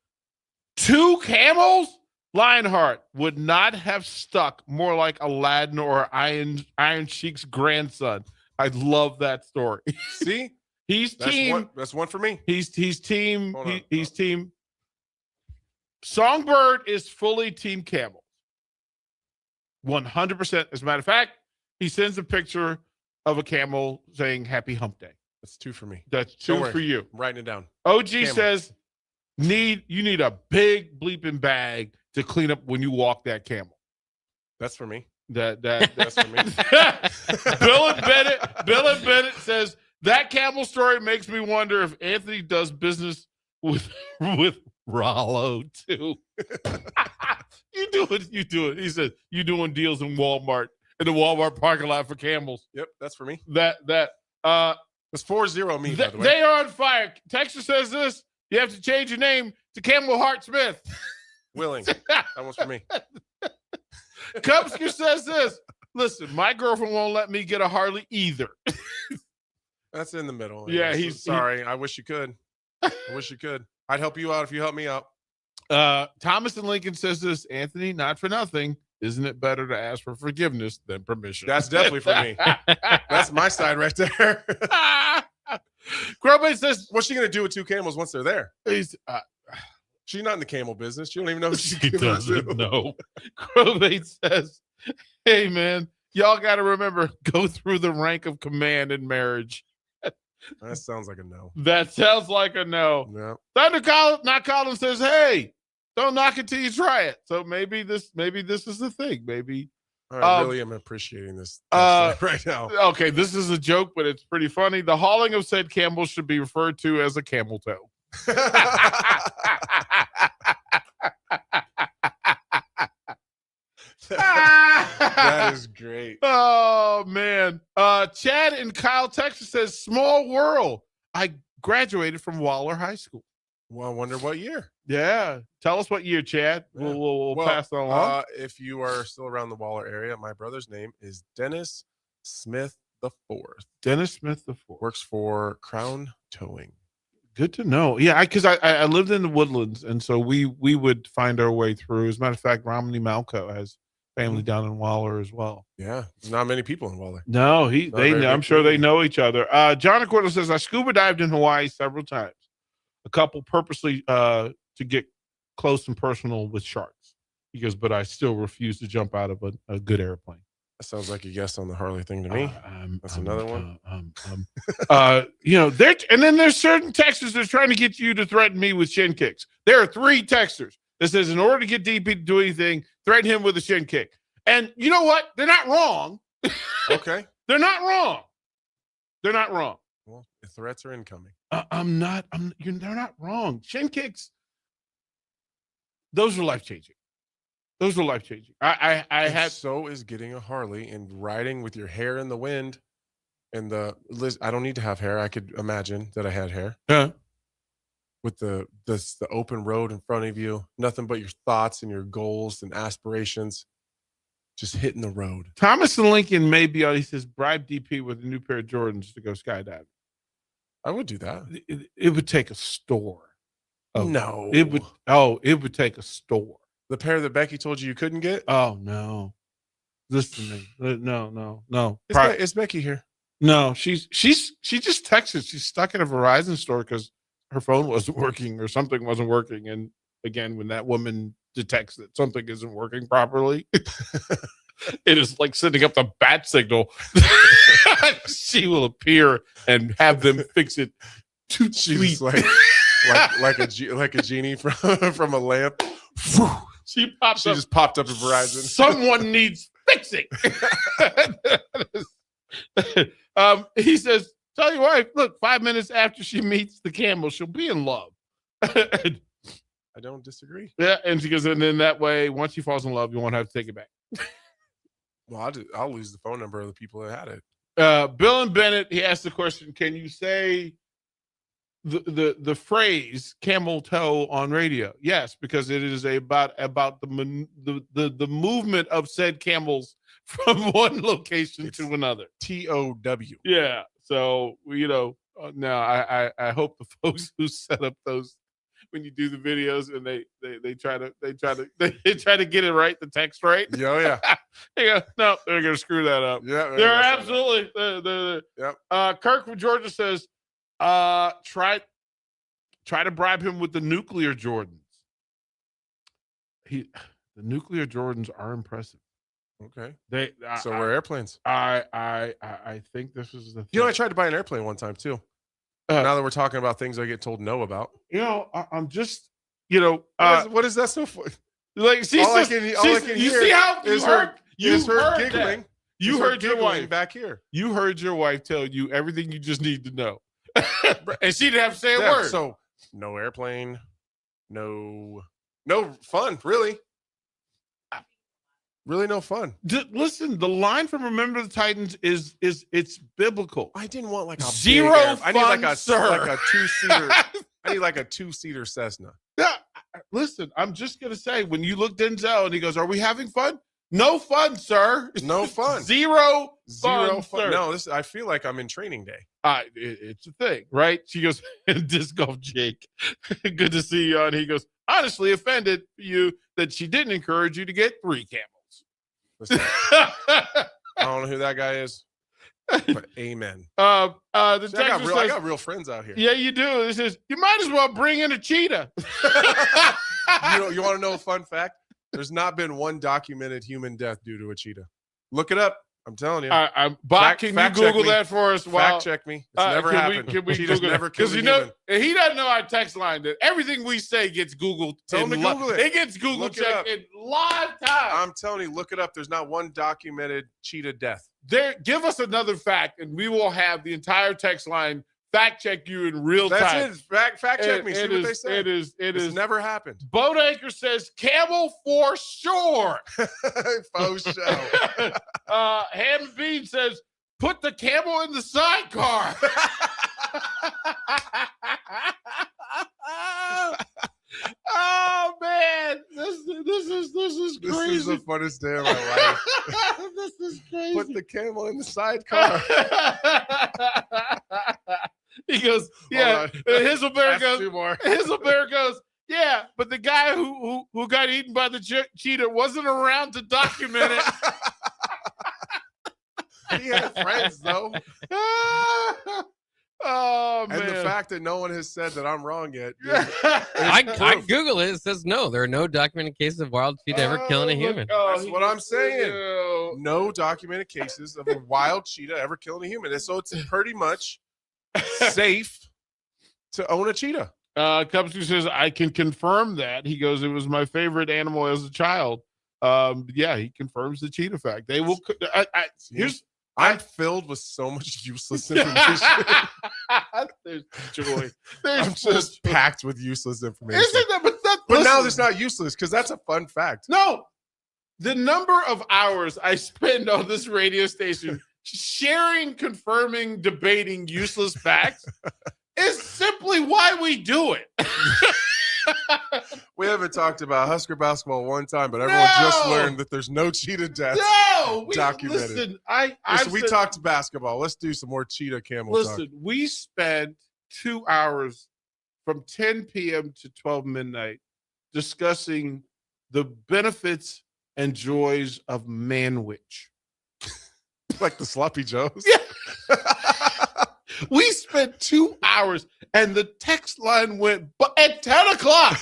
2 camels. Lionheart would not have stuck more like Aladdin or Iron Sheik's grandson. I love that story. See? That's one for me. He's team. He's team. Songbird is fully team camel. 100%. As a matter of fact, he sends a picture of a camel saying "Happy Hump Day." That's 2 for me. That's 2 for you. I'm writing it down. OG camel. says you need a big bleeping bag to clean up when you walk that camel. That's for me. That's for me. Bill and Bennett says that camel story makes me wonder if Anthony does business with Rollo too. You do it. He said you doing deals in the Walmart parking lot for camels. Yep, that's for me. That's 4-0 me, by the way. They are on fire. Texas says this. You have to change your name to Camel Heart Smith. Willing. That one's for me. Cubsker says this. Listen, my girlfriend won't let me get a Harley either. That's in the middle. Yeah, he's sorry. I wish you could. I'd help you out if you help me out. Thomas and Lincoln says this. Anthony, not for nothing. Isn't it better to ask for forgiveness than permission? That's definitely for me. That's my side right there. Grobate says, what's she going to do with 2 camels once they're there? She's not in the camel business. She don't even know who she doesn't know. Grobate says, hey, man, y'all got to remember, go through the rank of command in marriage. That sounds like a no. That sounds like a no. Yeah. Thunder Collins says, hey, don't knock it till you try it. So maybe this is the thing. Maybe. I really am appreciating this right now. Okay, this is a joke, but it's pretty funny. The hauling of said camel should be referred to as a camel toe. That is great. Oh man. Chad in Kyle, Texas says, small world. I graduated from Waller High School. Well, I wonder what year. Yeah. Tell us what year, Chad. Yeah. We'll pass that along. If you are still around the Waller area, my brother's name is Dennis Smith IV. Dennis Smith IV. Works for Crown Towing. Good to know. Yeah, because I lived in the Woodlands, and so we would find our way through. As a matter of fact, Romney Malco has family down in Waller as well. Yeah, there's not many people in Waller. No, I'm sure they know each other. John Accordo says, I scuba dived in Hawaii several times. A couple purposely to get close and personal with sharks. He goes, but I still refuse to jump out of a good airplane. That sounds like a yes on the Harley thing to me. That's another one. And then there's certain texters that are trying to get you to threaten me with shin kicks. There are 3 texters that says, in order to get DP to do anything, threaten him with a shin kick. And you know what? They're not wrong. Okay. They're not wrong. They're not wrong. Well, the threats are incoming. They're not wrong. Shin kicks, those are life-changing. Those are life-changing. So is getting a Harley and riding with your hair in the wind. And I don't need to have hair. I could imagine that I had hair. Yeah. With the open road in front of you, nothing but your thoughts and your goals and aspirations, just hitting the road. Thomas and Lincoln may be on. He says, bribe DP with a new pair of Jordans to go skydiving. I would do that. It would take a store. No. It would take a store. The pair that Becky told you couldn't get? Oh, no. Listen to me. No. Is Becky here? No, she just texted. She's stuck in a Verizon store because her phone wasn't working or something wasn't working. And again, when that woman detects that something isn't working properly, it is like sending up the bat signal. She will appear and have them fix it. She's like, like a genie from a lamp. She just popped up at Verizon. Someone needs fixing. He says, tell your wife, look, 5 minutes after she meets the camel, she'll be in love. I don't disagree. Yeah, and she goes, and then that way, once she falls in love, you won't have to take it back. Well, I'll lose the phone number of the people that had it. Bill and Bennett, he asked the question, can you say the phrase camel toe on radio? Yes, because it is about the movement of said camels from one location to another. TOW. Yeah. So, now I hope the folks who set up those, when you do the videos and they try to get it right, the text right. Yeah. They go, no, they're gonna screw that up. Yeah, they're absolutely. Yep. Kirk from Georgia says, try to bribe him with the nuclear Jordans. The nuclear Jordans are impressive. Okay. So we're airplanes. I think this is the thing. I tried to buy an airplane one time too. Now that we're talking about things I get told no about. I'm just, what is that so for? Like, all I can hear is her giggling. You heard your wife back here. You heard your wife tell you everything you just need to know. And she didn't have to say a word. So no airplane, no fun, really. Really no fun. Listen, the line from Remember the Titans is it's biblical. I didn't want like a zero big fun, I need like a two-seater. I need like a two-seater Cessna. Yeah, listen, I'm just gonna say, when you look Denzel and he goes, "Are we having fun?" No fun, sir. No fun. Zero fun. Sir. No, I feel like I'm in training day. It's a thing, right? She goes, disc golf Jake. Good to see you on. He goes, honestly offended for you that she didn't encourage you to get 3 camels. Listen, I don't know who that guy is, but amen. I got real friends out here. Yeah, you do. This is, you might as well bring in a cheetah. You want to know a fun fact? There's not been one documented human death due to a cheetah. Look it up. I'm telling you. Bot, can you Google that for us? Fact check me. It's never happened. Can we Cheetahs Google never it? killed a human. He doesn't know our text line that everything we say gets Googled. Tell him to Google it. It gets Google checked in live time. I'm telling you, look it up. There's not one documented cheetah death. Give us another fact, and we will have the entire text line fact check you in real time. That's it. Fact check me. See what they say. It's never happened. Boat Anchor says camel for sure. Faux show. Ham and Bean says put the camel in the sidecar. Oh man, this is crazy. This is the funnest day of my life. This is crazy. Put the camel in the sidecar. He goes, yeah. Hizzlebear goes, two more. Hizzlebear goes, yeah, but the guy who got eaten by the cheetah wasn't around to document it. He had friends though. Oh man! And the fact that no one has said that I'm wrong yet. I Google it. It says no. There are no documented cases of wild cheetah ever killing a human. That's what I'm saying. No documented cases of a wild cheetah ever killing a human. And so it's pretty much safe to own a cheetah. Cubs who says I can confirm that. He goes, it was my favorite animal as a child. Yeah, he confirms the cheetah fact. They will. I'm filled with so much useless information. There's joy. I'm just packed with useless information. Isn't that? But now it's not useless because that's a fun fact. No, the number of hours I spend on this radio station sharing, confirming, debating useless facts is simply why we do it. We haven't talked about Husker basketball one time, but everyone just learned that there's no cheetah deaths documented. Listen, we talked basketball. Let's do some more cheetah camel talk. Listen, we spent 2 hours from 10 p.m. to 12 midnight discussing the benefits and joys of manwich. Like the sloppy joes? Yeah. We spent 2 hours and the text line went at 10 o'clock.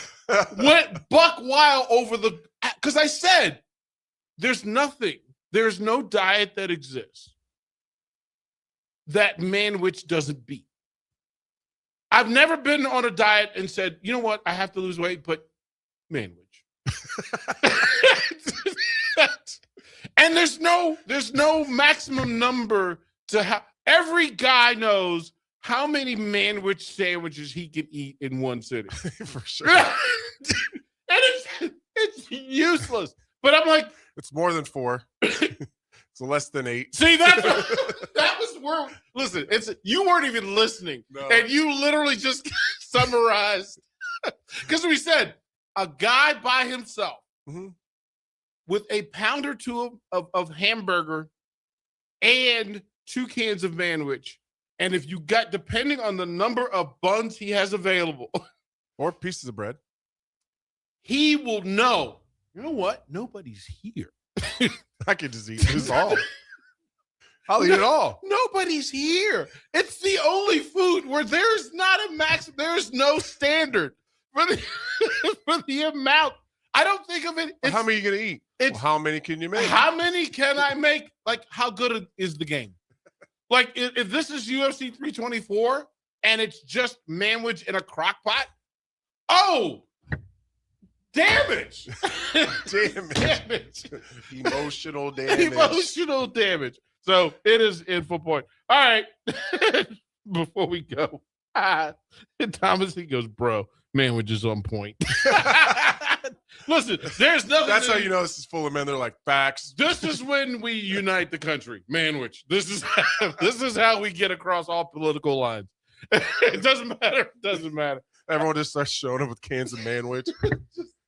Went buck wild over because I said there's no diet that exists that manwich doesn't beat. I've never been on a diet and said, you know what, I have to lose weight, but manwich. And there's no maximum number to how every guy knows how many manwich sandwiches he can eat in one sitting. For sure. And it's useless. But I'm like, it's more than 4. It's less than 8. See, that was where. Listen, you weren't even listening, and you literally just summarized because we said a guy by himself with a pound or two of hamburger and 2 cans of manwich, and if you got, depending on the number of buns he has available or pieces of bread, he will know. You know what? Nobody's here. I could just eat this all. I'll eat it all. Nobody's here. It's the only food where there's not a max. There's no standard for the amount. I don't think of it. How many are you going to eat? Well, how many can you make? How many can I make? Like, how good is the game? Like, if this is UFC 324 and it's just manwich in a crock pot, damage. Damage. Emotional damage. Emotional damage. So it is info point. All right. Before we go, Thomas, he goes, bro, manwich is on point. Listen, there's nothing. That's how you know this is full of men. They're like, facts. This is when we unite the country. Manwich. This is how we get across all political lines. It doesn't matter. It doesn't matter. Everyone just starts showing up with cans of manwich.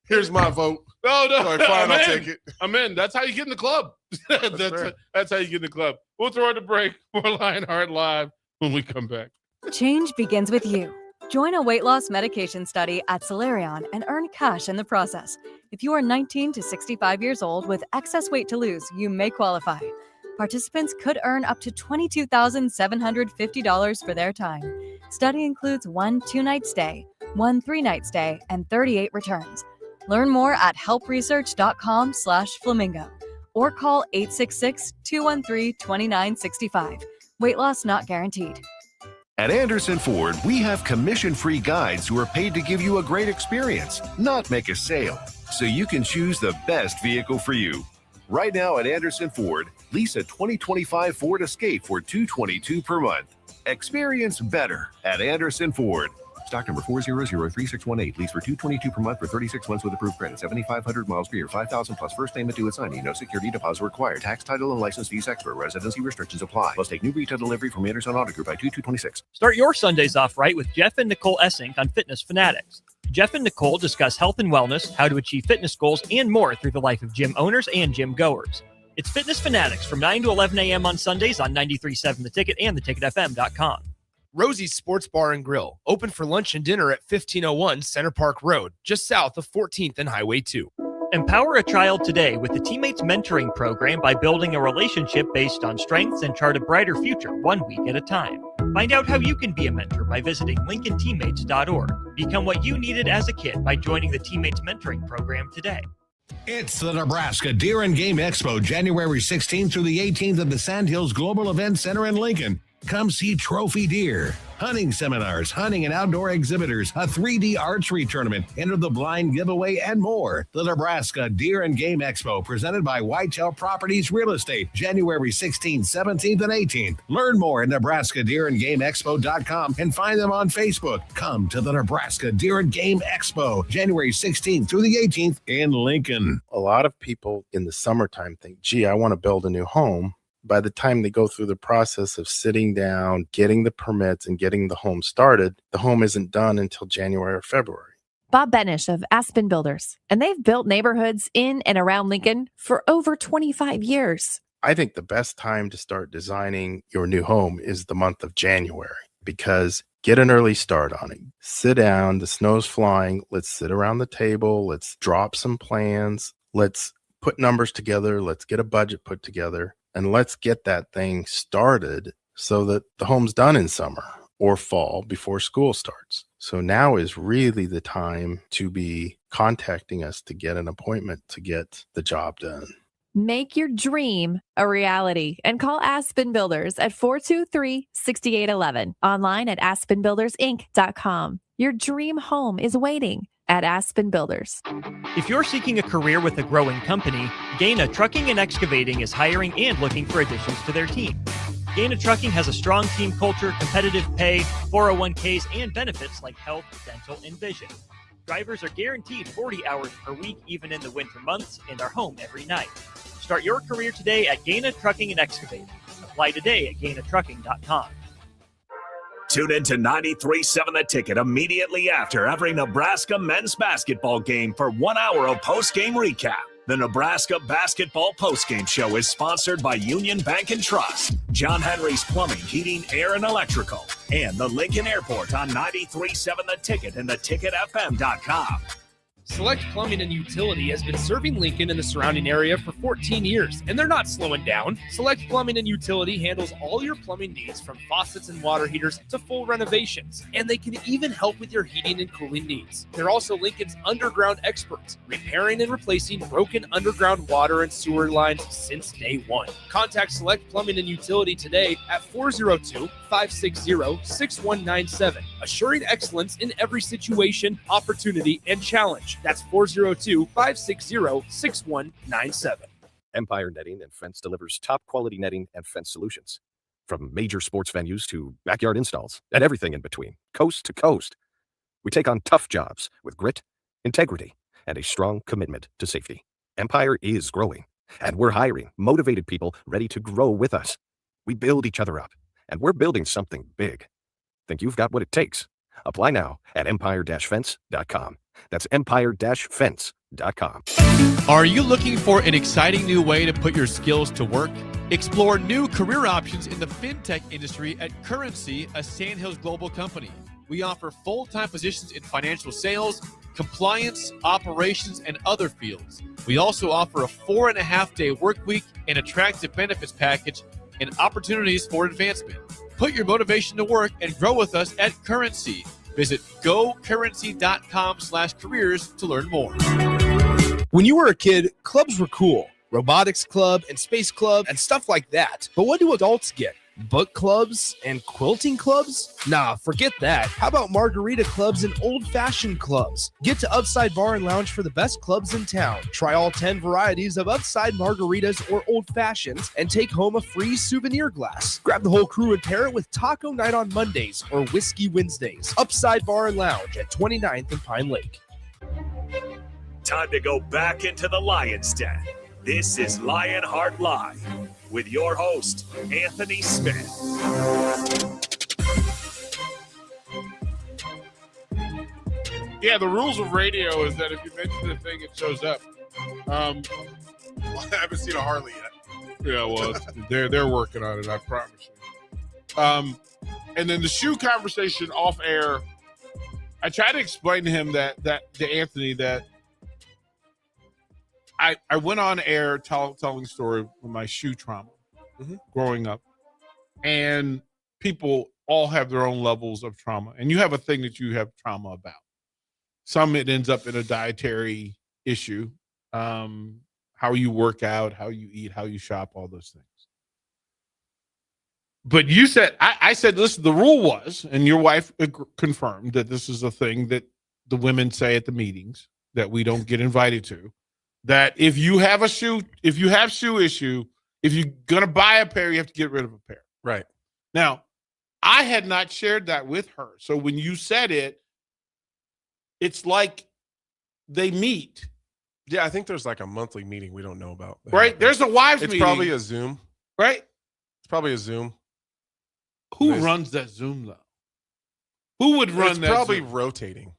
Here's my vote. No. Right, fine, I'll take it. I'm in. That's how you get in the club. That's how you get in the club. We'll throw it a break. More Lionheart Live when we come back. Change begins with you. Join a weight loss medication study at Solarion and earn cash in the process. If you are 19 to 65 years old with excess weight to lose, you may qualify. Participants could earn up to $22,750 for their time. Study includes 1 2-night stay, 1 3-night stay, and 38 returns. Learn more at helpresearch.com/flamingo or call 866-213-2965. Weight loss not guaranteed. At Anderson Ford, we have commission-free guides who are paid to give you a great experience, not make a sale, so you can choose the best vehicle for you. Right now at Anderson Ford, lease a 2025 Ford Escape for $222 per month. Experience better at Anderson Ford. Stock number 4003618. Lease for $222 per month for 36 months with approved credit. 7,500 miles per year. 5,000 plus first payment due at signing. No security deposit required. Tax, title, and license fees extra. Residency restrictions apply. Must take new retail delivery from Anderson Auto Group by 2/2/26. Start your Sundays off right with Jeff and Nicole Essink on Fitness Fanatics. Jeff and Nicole discuss health and wellness, how to achieve fitness goals, and more through the life of gym owners and gym goers. It's Fitness Fanatics from 9 to 11 a.m. on Sundays on 93.7 The Ticket and theticketfm.com. Rosie's Sports Bar and Grill, open for lunch and dinner at 1501 Center Park Road, just south of 14th and Highway 2. Empower a child today with the Teammates Mentoring Program by building a relationship based on strengths and chart a brighter future 1 week at a time. Find out how you can be a mentor by visiting LincolnTeammates.org. Become what you needed as a kid by joining the Teammates Mentoring Program today. It's the Nebraska Deer and Game Expo, January 16th through the 18th at the Sandhills Global Event Center in Lincoln. Come see trophy deer, hunting seminars, hunting and outdoor exhibitors, a 3D archery tournament, enter the blind giveaway, and more. The Nebraska Deer and Game Expo, presented by Whitetail Properties Real Estate, January 16th, 17th, and 18th. Learn more at NebraskaDeerandGameExpo.com and find them on Facebook. Come to the Nebraska Deer and Game Expo, January 16th through the 18th in Lincoln. A lot of people in the summertime think, gee, I want to build a new home. By the time they go through the process of sitting down, getting the permits, and getting the home started, the home isn't done until January or February. Bob Benish of Aspen Builders, and they've built neighborhoods in and around Lincoln for over 25 years. I think the best time to start designing your new home is the month of January, because get an early start on it. Sit down, the snow's flying, let's sit around the table, let's drop some plans, let's put numbers together, let's get a budget put together. And let's get that thing started so that the home's done in summer or fall before school starts. So now is really the time to be contacting us to get an appointment to get the job done. Make your dream a reality and call Aspen Builders at 423-6811. Online at aspenbuildersinc.com. Your dream home is waiting at Aspen Builders. If you're seeking a career with a growing company, Gaina Trucking and Excavating is hiring and looking for additions to their team. Gaina Trucking has a strong team culture, competitive pay, 401ks, and benefits like health, dental, and vision. Drivers are guaranteed 40 hours per week, even in the winter months, and are home every night. Start your career today at Gaina Trucking and Excavating. Apply today at gainatrucking.com. Tune in to 93.7 The Ticket immediately after every Nebraska men's basketball game for 1 hour of post-game recap. The Nebraska Basketball Postgame Show is sponsored by Union Bank and Trust, John Henry's Plumbing, Heating, Air, and Electrical, and the Lincoln Airport on 93.7 The Ticket and theticketfm.com. Select Plumbing and Utility has been serving Lincoln and the surrounding area for 14 years, and they're not slowing down. Select Plumbing and Utility handles all your plumbing needs, from faucets and water heaters to full renovations, and they can even help with your heating and cooling needs. They're also Lincoln's underground experts, repairing and replacing broken underground water and sewer lines since day one. Contact Select Plumbing and Utility today at 402-560-6197, assuring excellence in every situation, opportunity, and challenge. That's 402-560-6197. Empire Netting and Fence delivers top quality netting and fence solutions. From major sports venues to backyard installs and everything in between, coast to coast. We take on tough jobs with grit, integrity, and a strong commitment to safety. Empire is growing, and we're hiring motivated people ready to grow with us. We build each other up, and we're building something big. Think you've got what it takes? Apply now at empire-fence.com. That's empire-fence.com. Are you looking for an exciting new way to put your skills to work? Explore new career options in the fintech industry at Currency, a Sandhills global company. We offer full-time positions in financial sales, compliance, operations, and other fields. We also offer a 4.5-day work week, an attractive benefits package, and opportunities for advancement. Put your motivation to work and grow with us at Currency. Visit gocurrency.com/careers to learn more. When you were a kid, clubs were cool. Robotics club and space club and stuff like that. But what do adults get? Book clubs and quilting clubs? Nah, forget that. How about margarita clubs and old-fashioned clubs? Get to Upside Bar and Lounge for the best clubs in town. Try all 10 varieties of Upside margaritas or old fashions and take home a free souvenir glass. Grab the whole crew and pair it with Taco Night on Mondays or Whiskey Wednesdays. Upside Bar and Lounge at 29th and Pine Lake. Time to go back into the Lion's Den. This is Lionheart Live with your host, Anthony Smith. Yeah, the rules of radio is that if you mention the thing, it shows up. I haven't seen a Harley yet. Yeah, well, they're working on it, I promise you. And then the shoe conversation off air, I tried to explain to him that to Anthony that I went on air telling the story of my shoe trauma growing up. And people all have their own levels of trauma. And you have a thing that you have trauma about. Some it ends up in a dietary issue. How you work out, how you eat, how you shop, all those things. But you said, I said, listen, the rule was, and your wife confirmed that this is a thing that the women say at the meetings that we don't get invited to. That if you have shoe issue, if you're going to buy a pair, you have to get rid of a pair. Right. Now, I had not shared that with her. So when you said it, it's like they meet. Yeah, I think there's like a monthly meeting we don't know about. Right? There's a wives meeting. It's probably a Zoom. Right? It's probably a Zoom. Who runs that Zoom, though? Who would run that It's probably Zoom? rotating.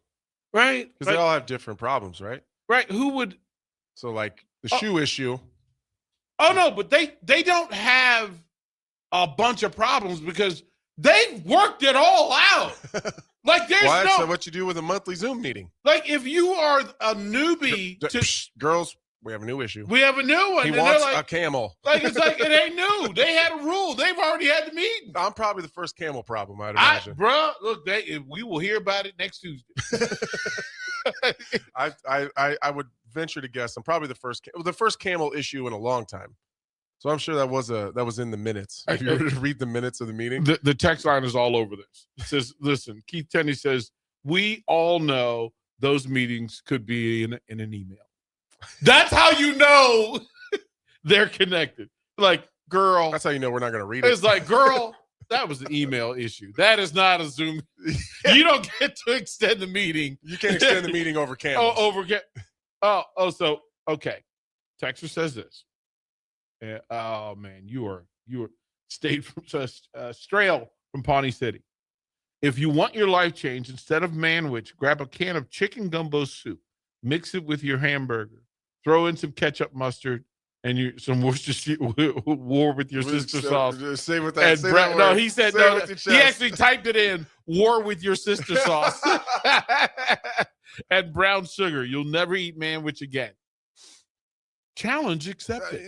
Right? Because they all have different problems, right? Right. Who would? So like the shoe issue. Oh, no, but they don't have a bunch of problems because they've worked it all out. Like there's So what you do with a monthly Zoom meeting? Like if you are a newbie girls, we have a new issue. We have a new one. He and wants they're like, a camel. Like it's like it ain't new. They had a rule. They've already had the meeting. I'm probably the first camel problem, I'd imagine. Bro, look, we will hear about it next Tuesday. I would venture to guess. I'm probably the first camel issue in a long time. So I'm sure that was in the minutes. If you were to read the minutes of the meeting. The text line is all over this. It says, listen, Keith Tenney says, we all know those meetings could be in an email. That's how you know they're connected. Like, girl. That's how you know we're not going to read it. It's like, girl, that was an email issue. That is not a Zoom. You don't get to extend the meeting. You can't extend the meeting over camels. So, okay. Texter says this. Oh man, you are stayed from Strail from Pawnee City. If you want your life changed, instead of manwich, grab a can of chicken gumbo soup, mix it with your hamburger, throw in some ketchup, mustard, and some Worcestershire war with your sister sauce. Say with that. Say that no, word. he said Say no. it with your He chest. actually typed it in: war with your sister sauce and brown sugar. You'll never eat manwich again. Challenge accepted.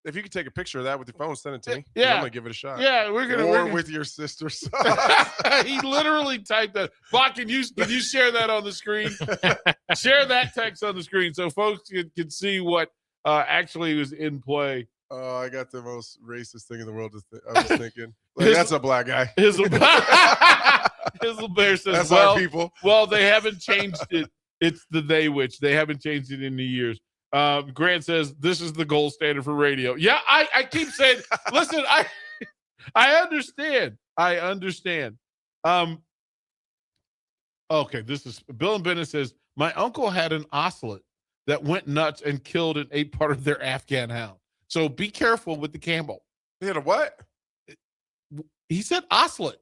If you could take a picture of that with your phone, send it to me. Yeah. I'm gonna give it a shot. Yeah, we're gonna war with your sister sauce. He literally typed that. Bach, can you share that on the screen? Share that text on the screen so folks can see what actually was in play. Oh, I got the most racist thing in the world. I was thinking, that's a black guy. Hizzle Bear says, that's our people. Well, they haven't changed it. It's the they which. They haven't changed it in the years. Grant says, this is the gold standard for radio. Yeah, I keep saying, listen, I understand. Okay, this is Bill and Bennett says, my uncle had an ocelot that went nuts and killed and ate part of their Afghan hound. So be careful with the camel. He had a what? He said ocelot.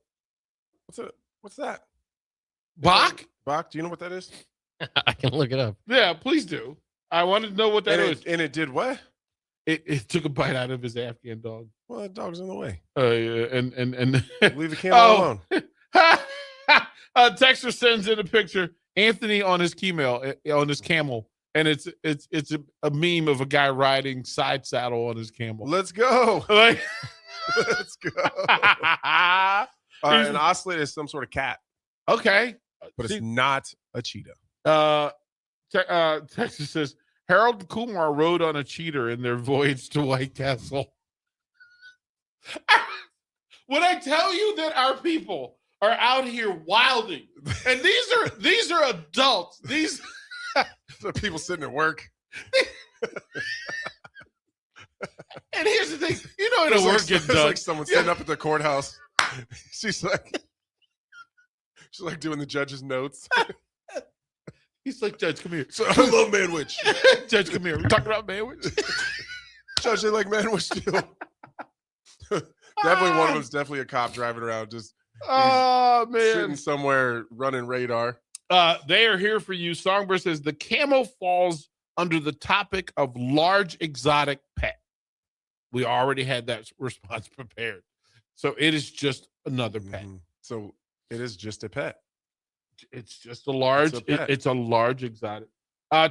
What's that? Bach? Bach, do you know what that is? I can look it up. Yeah, please do. I wanted to know what that is. And it did what? It took a bite out of his Afghan dog. Well, that dog's in the way. And leave the camel alone. Texter sends in a picture. Anthony on his camel, and it's a meme of a guy riding side saddle on his camel. Let's go. Let's go. An ocelot is some sort of cat. Okay, but it's not a cheetah. Texas says Harold and Kumar rode on a cheater in their voyage to White Castle. When I tell you that our people are out here wilding, and these are adults. These are people sitting at work. And here's the thing, it'll work gets done. Like someone sitting up at the courthouse. She's like doing the judge's notes. He's like, Judge, come here. So I love manwich. Judge, come here. We're talking about manwich. Judge, they like manwich too. Definitely one of them's definitely a cop driving around, just sitting somewhere running radar. They are here for you. Songbird says the camel falls under the topic of large exotic pet. We already had that response prepared. So it is just another pet. So it is just a pet. It's just a large, it's a large exotic.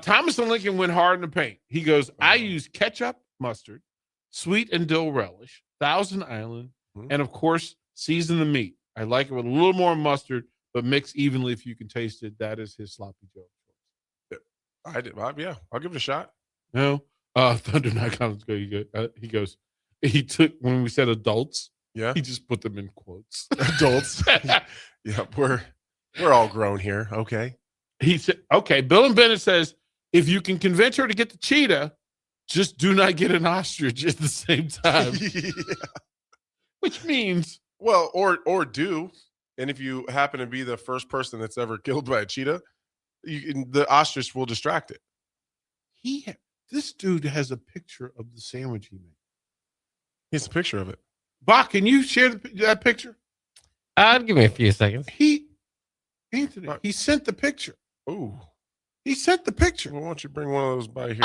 Thomas and Lincoln went hard in the paint. He goes, I use ketchup, mustard, sweet and dill relish, Thousand Island, and of course, season the meat. I like it with a little more mustard, but mix evenly if you can taste it. That is his sloppy Joe. I did. Yeah, I'll give it a shot. No, Thunder Night Comics go. He goes. He took when we said adults. Yeah, he just put them in quotes. Adults. Yeah, we're all grown here. Okay. He said, okay. Bill and Bennett says, if you can convince her to get the cheetah, just do not get an ostrich at the same time. Yeah. Which means, well, or do, and if you happen to be the first person that's ever killed by a cheetah, the ostrich will distract it. This dude has a picture of the sandwich he made. He has a picture of it. Bach, can you share that picture? Give me a few seconds. Anthony, he sent the picture. Ooh. He sent the picture. Well, why don't you bring one of those by here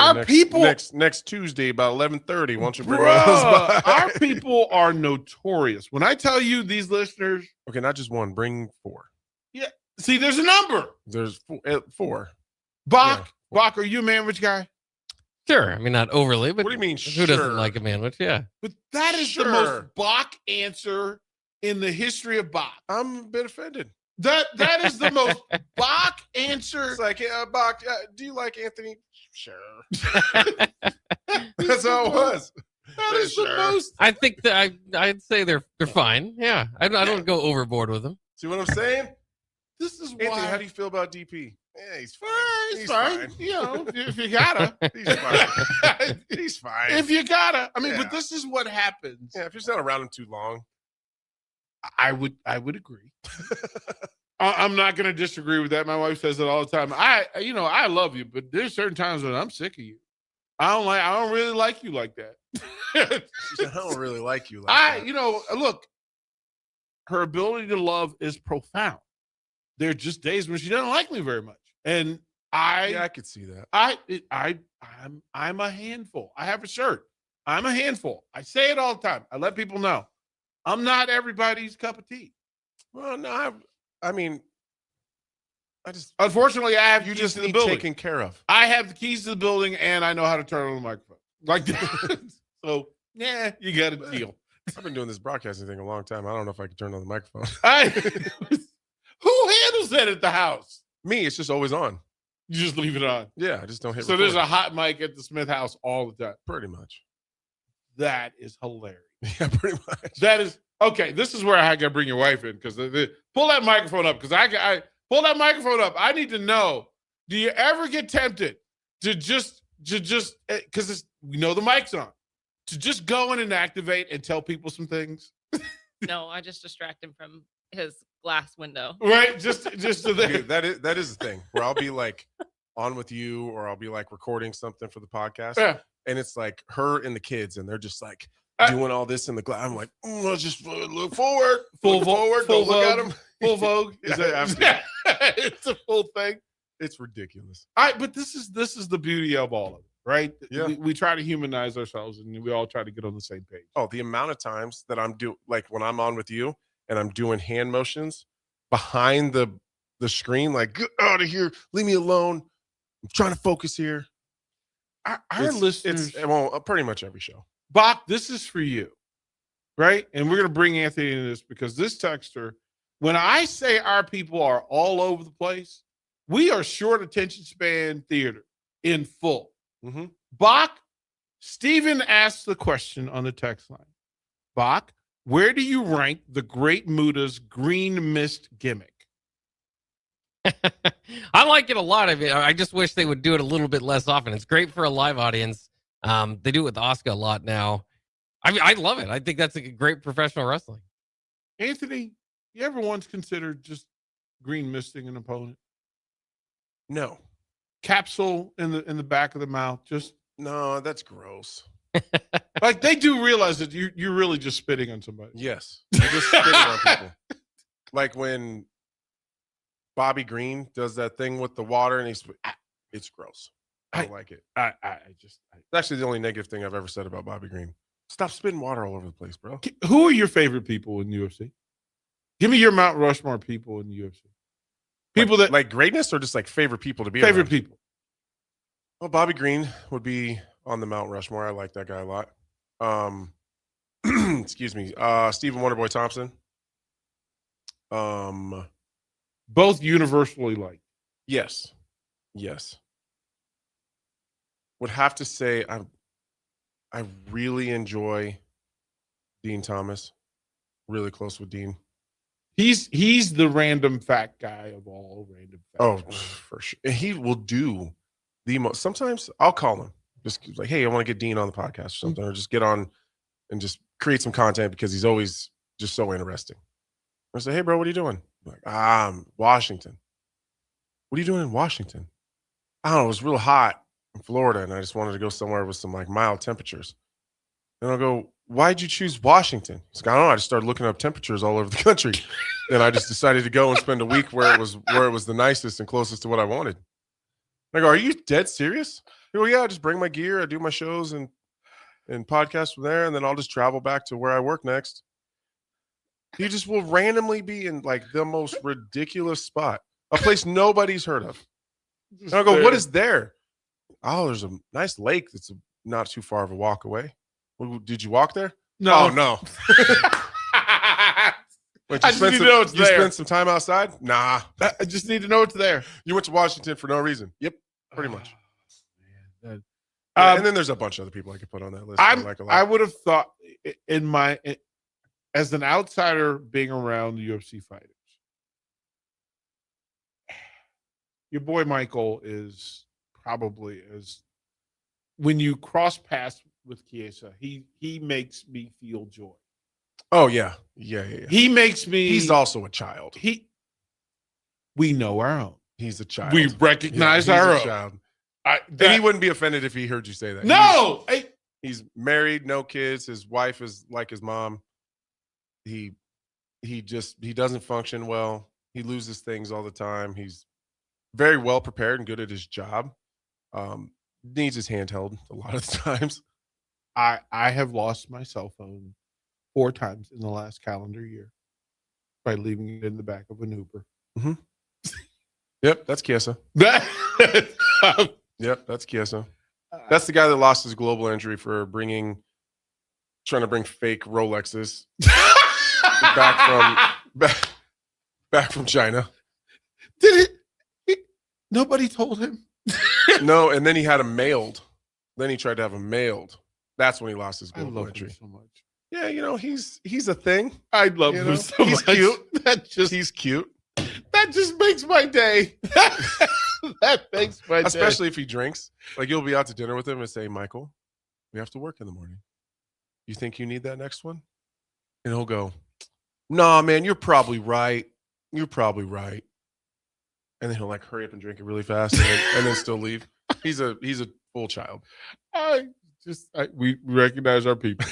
next Tuesday about 11:30? Why don't you bring one of those by? Our people are notorious. When I tell you these listeners. Okay, not just one. Bring 4. Yeah. See, there's a number. There's 4. Bach, Bach, are you a manwich guy? Sure. I mean, not overly, but what do you mean, who doesn't like a manwich? Yeah. But that is the most Bach answer in the history of Bach. I'm a bit offended. That is the most Bach answer. It's like, Bach, do you like Anthony? Sure. That's how it was. That is the most. I think that I'd say they're fine. Yeah, I don't go overboard with them. See what I'm saying? This is Anthony, why. how do you feel about DP? Yeah, he's fine. He's fine. You know, if you gotta, he's fine. He's fine. If you gotta, I mean, Yeah. but this is what happens. Yeah, if you're not around him too long. I would agree. I'm not going to disagree with that. My wife says it all the time. I love you, but there's certain times when I'm sick of you. I don't really like you like that. I don't really like you like that. Look, her ability to love is profound. There are just days when she doesn't like me very much. And I could see that. I'm a handful. I have a shirt. I'm a handful. I say it all the time. I let people know. I'm not everybody's cup of tea. Well, no, I mean, unfortunately, I have you keys just to the need building. taken care of. I have the keys to the building, and I know how to turn on the microphone. Like that. So, yeah, you got a deal. I've been doing this broadcasting thing a long time. I don't know if I can turn on the microphone. Who handles that at the house? Me. It's just always on. You just leave it on. Yeah, I just don't hit So record. there's a hot mic at the Smith house all the time. Pretty much. That is hilarious. Yeah, pretty much. That is okay. This is where I got to bring your wife in because pull that microphone up because I pull that microphone up. I need to know. Do you ever get tempted to just because we know the mic's on to just go in and activate and tell people some things? No, I just distract him from his glass window. Right, just so Dude, that is the thing where I'll be like on with you, or I'll be like recording something for the podcast, and it's like her and the kids, and they're just like doing all this in the glass. I'm like, let's just look forward, full forward, full don't look at vogue, them. full vogue. It's a full thing. It's ridiculous. But this is the beauty of all of it, right? Yeah. We try to humanize ourselves, and we all try to get on the same page. Oh, the amount of times that I'm like when I'm on with you and I'm doing hand motions behind the screen, like, get out of here, leave me alone. I'm trying to focus here. Our listeners, pretty much every show. Bach, this is for you, right? And we're going to bring Anthony into this because this texter, when I say our people are all over the place, we are short attention span theater in full. Mm-hmm. Bach, Stephen asked the question on the text line. Bach, where do you rank the Great Muda's green mist gimmick? I like it a lot of it. I just wish they would do it a little bit less often. It's great for a live audience. They do it with Asuka a lot now. I love it. I think that's a great professional wrestling. Anthony, you ever once considered just green misting an opponent? No. Capsule in the back of the mouth. Just no, that's gross. Like they do realize that you're really just spitting on somebody. Yes, you're just spitting on people. Like when Bobby Green does that thing with the water, and it's gross. I don't like it. It's actually the only negative thing I've ever said about Bobby Green. Stop spitting water all over the place, bro. Who are your favorite people in UFC? Give me your Mount Rushmore people in the UFC. People that like greatness, or just like favorite people to be favorite around? people. Well, Bobby Green would be on the Mount Rushmore. I like that guy a lot. Excuse me. Stephen Wonderboy Thompson. Both universally liked. Yes. Would have to say I really enjoy Dean Thomas. Really close with Dean. He's the random fat guy of all random fat guys. For sure. And he will do the most. Sometimes I'll call him. Just like, hey, I want to get Dean on the podcast or something, or just get on and just create some content because he's always just so interesting. I say, hey, bro, what are you doing? I'm like, I'm Washington. What are you doing in Washington? I don't know. It was real hot in Florida, and I just wanted to go somewhere with some like mild temperatures. And I'll go, why'd you choose Washington? He's like, I don't know. I just started looking up temperatures all over the country, and I just decided to go and spend a week where it was the nicest and closest to what I wanted. I go, are you dead serious? He go, yeah, I just bring my gear. I do my shows and podcasts from there, and then I'll just travel back to where I work next. He just will randomly be in like the most ridiculous spot, a place nobody's heard of. And I'll go, what is there? Oh, there's a nice lake that's not too far of a walk away. Well, did you walk there? No. Oh, no. But I just need to know it's you there. spent some time outside? Nah. I just need to know it's there. You went to Washington for no reason. Yep, pretty much. Man, And then there's a bunch of other people I could put on that list. I would have thought as an outsider being around the UFC fighters, your boy Michael is probably when you cross paths with Chiesa, he makes me feel joy. Oh yeah. He makes me. He's also a child. We know our own. He's a child. We recognize our own. Child. And he wouldn't be offended if he heard you say that. No, he's married, no kids. His wife is like his mom. He doesn't function well. He loses things all the time. He's very well prepared and good at his job. Needs his handheld a lot of the times. I have lost my cell phone 4 times in the last calendar year by leaving it in the back of an Uber. Mm-hmm. Yep, that's Chiesa. Yep, that's Chiesa. That's the guy that lost his global injury for trying to bring fake Rolexes back from China. Did it? Nobody told him. No, and then he had them mailed. Then he tried to have them mailed. That's when he lost his global injury. So much. Yeah, he's a thing. I love him so he's much. Cute. He's cute. That just makes my day. That makes my day. Especially if he drinks. Like you'll be out to dinner with him and say, Michael, we have to work in the morning. You think you need that next one? And he'll go, nah, man, you're probably right. You're probably right. And then he'll like hurry up and drink it really fast and then still leave. He's a full child. We recognize our people.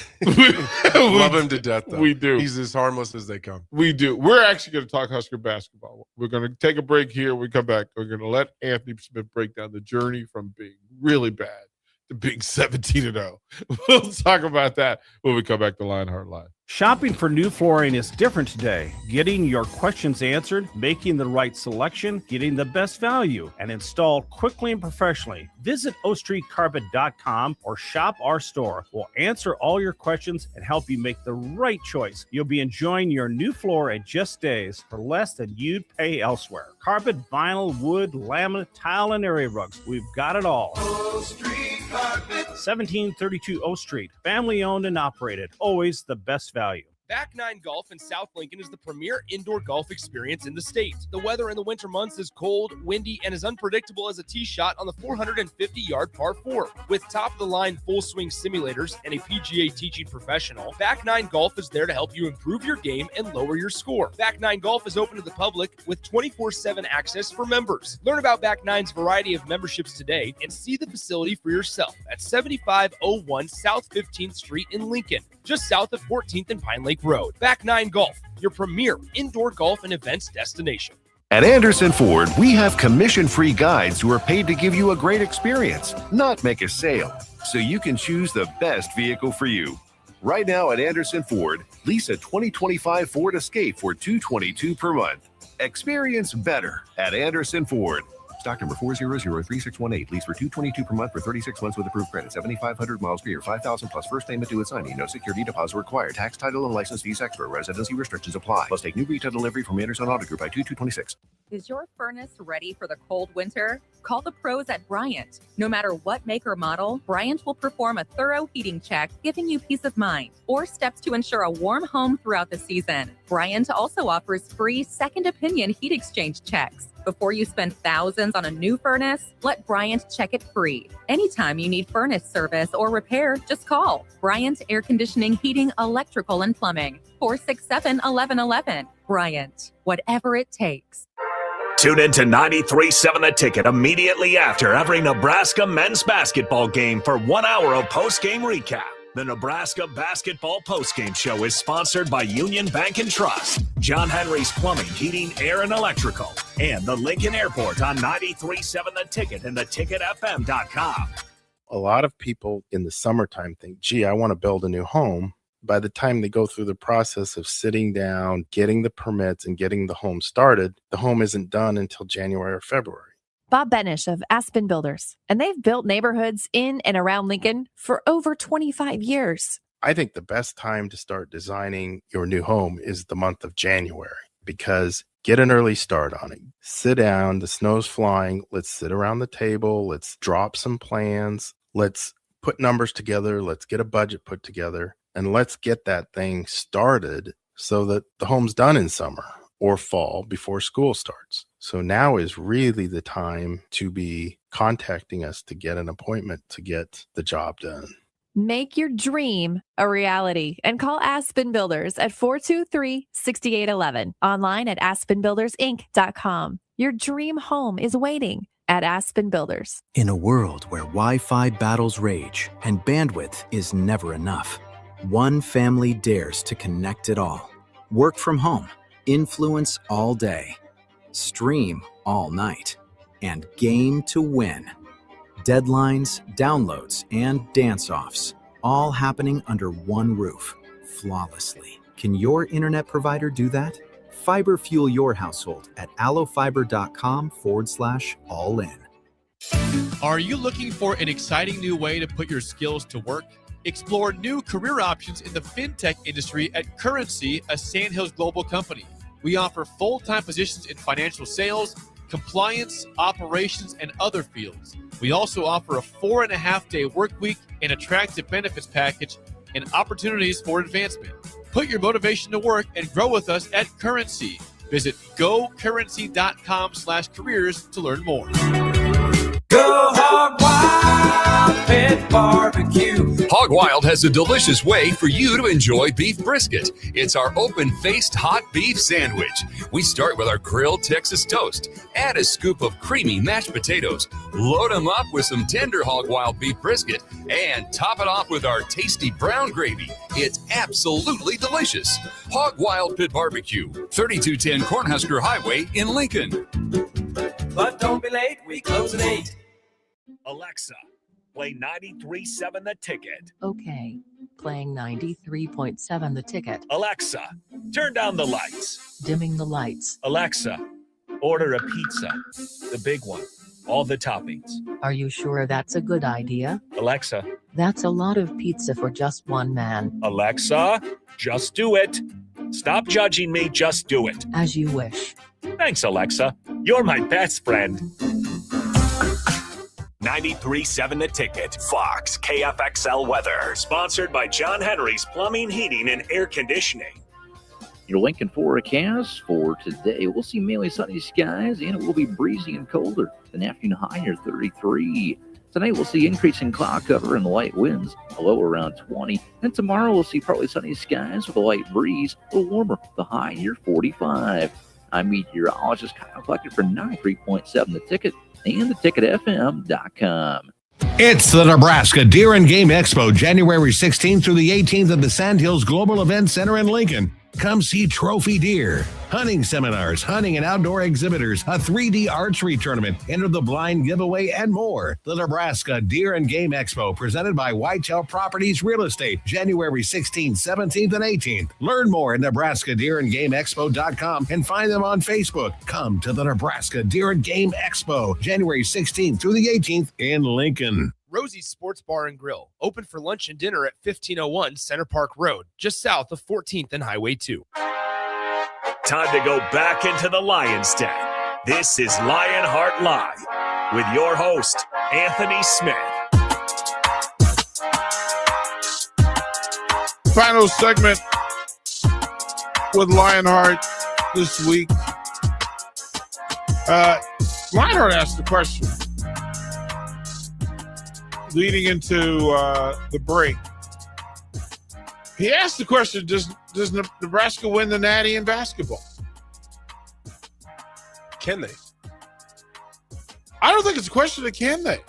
Love him to death, though. We do. He's as harmless as they come. We do. We're actually going to talk Husker basketball. We're going to take a break here. When we come back, we're going to let Anthony Smith break down the journey from being really bad to being 17-0. We'll talk about that when we come back to Lionheart Live. Shopping for new flooring is different today. Getting your questions answered, making the right selection, getting the best value, and installed quickly and professionally. Visit ostreetcarpet.com or shop our store. We'll answer all your questions and help you make the right choice. You'll be enjoying your new floor in just days for less than you'd pay elsewhere. Carpet, vinyl, wood, laminate, tile, and area rugs. We've got it all. O Street Carpet. 1732 O Street. Family owned and operated. Always the best value. Back Nine Golf in South Lincoln is the premier indoor golf experience in the state. The weather in the winter months is cold, windy, and as unpredictable as a tee shot on the 450-yard par 4. With top-of-the-line full-swing simulators and a PGA teaching professional, Back Nine Golf is there to help you improve your game and lower your score. Back Nine Golf is open to the public with 24/7 access for members. Learn about Back Nine's variety of memberships today and see the facility for yourself at 7501 South 15th Street in Lincoln, just south of 14th and Pine Lake Road. Back Nine Golf, your premier indoor golf and events destination. At Anderson Ford, we have commission-free guides who are paid to give you a great experience, not make a sale, so you can choose the best vehicle for you. Right now at Anderson Ford, lease a 2025 Ford Escape for $222 per month. Experience better at Anderson Ford. Stock number 4003618. Lease for $222 per month for 36 months with approved credit. 7,500 miles per year. 5,000 plus first payment due at signing. No security deposit required. Tax, title, and license fees extra. Residency restrictions apply. Must take new retail delivery from Anderson Auto Group by 2226. Is your furnace ready for the cold winter? Call the pros at Bryant. No matter what make or model, Bryant will perform a thorough heating check, giving you peace of mind, or steps to ensure a warm home throughout the season. Bryant also offers free second opinion heat exchange checks. Before you spend thousands on a new furnace, let Bryant check it free. Anytime you need furnace service or repair, just call Bryant Air Conditioning, Heating, Electrical, and Plumbing, 467-1111. Bryant, whatever it takes. Tune in to 93.7 The Ticket immediately after every Nebraska men's basketball game for 1 hour of post-game recap. The Nebraska Basketball Postgame Show is sponsored by Union Bank and Trust, John Henry's Plumbing, Heating, Air, and Electrical, and the Lincoln Airport on 93.7 The Ticket and theticketfm.com. A lot of people in the summertime think, gee, I want to build a new home. By the time they go through the process of sitting down, getting the permits, and getting the home started, the home isn't done until January or February. Bob Benish of Aspen Builders, and they've built neighborhoods in and around Lincoln for over 25 years. I think the best time to start designing your new home is the month of January, because get an early start on it. Sit down, the snow's flying. Let's sit around the table. Let's drop some plans. Let's put numbers together. Let's get a budget put together, and let's get that thing started so that the home's done in summer or fall before school starts. So now is really the time to be contacting us to get an appointment to get the job done. Make your dream a reality and call Aspen Builders at 423-6811. Online at aspenbuildersinc.com. Your dream home is waiting at Aspen Builders. In a world where Wi-Fi battles rage and bandwidth is never enough, one family dares to connect it all. Work from home, influence all day, stream all night, and game to win. Deadlines, downloads, and dance-offs, all happening under one roof, flawlessly. Can your internet provider do that? Fiber fuel your household at allofiber.com/all-in. Are you looking for an exciting new way to put your skills to work? Explore new career options in the fintech industry at Currency, a Sandhills global company. We offer full-time positions in financial sales, compliance, operations, and other fields. We also offer a 4.5-day work week, an attractive benefits package, and opportunities for advancement. Put your motivation to work and grow with us at Currency. Visit gocurrency.com/careers to learn more. Go Hog Wild Pit Barbecue. Hog Wild has a delicious way for you to enjoy beef brisket. It's our open-faced hot beef sandwich. We start with our grilled Texas toast. Add a scoop of creamy mashed potatoes. Load them up with some tender Hog Wild beef brisket and top it off with our tasty brown gravy. It's absolutely delicious. Hog Wild Pit Barbecue, 3210 Cornhusker Highway in Lincoln. But don't be late, we close at 8. Alexa, play 93.7 The Ticket. Okay, playing 93.7 The Ticket. Alexa, turn down the lights. Dimming the lights. Alexa, order a pizza. The big one. All the toppings. Are you sure that's a good idea? Alexa. That's a lot of pizza for just one man. Alexa, just do it. Stop judging me, just do it. As you wish. Thanks, Alexa. You're my best friend. 93.7 The Ticket. Fox KFXL weather. Sponsored by John Henry's Plumbing, Heating, and Air Conditioning. Your Lincoln forecast for today. We'll see mainly sunny skies, and it will be breezy and colder. An afternoon high near 33. Tonight we'll see increasing cloud cover and light winds, a low around 20. And tomorrow we'll see partly sunny skies with a light breeze, a little warmer, the high near 45. I'm meteorologist Kyle Flecker for 93.7 The Ticket and theticketfm.com. It's the Nebraska Deer and Game Expo, January 16th through the 18th at the Sandhills Global Event Center in Lincoln. Come see trophy deer, hunting seminars, hunting and outdoor exhibitors, a 3D archery tournament, enter the blind giveaway, and more. The Nebraska Deer and Game Expo, presented by Whitetail Properties Real Estate, January 16th, 17th, and 18th. Learn more at nebraskadeerandgameexpo.com and find them on Facebook. Come to the Nebraska Deer and Game Expo, January 16th through the 18th in Lincoln. Rosie's Sports Bar and Grill, open for lunch and dinner at 1501 Center Park Road, just south of 14th and Highway 2. Time to go back into the Lion's Den. This is Lionheart Live with your host, Anthony Smith. Final segment with Lionheart this week. Lionheart asked the question leading into the break. He asked the question, does Nebraska win the Natty in basketball? Can they? I don't think it's a question of can they.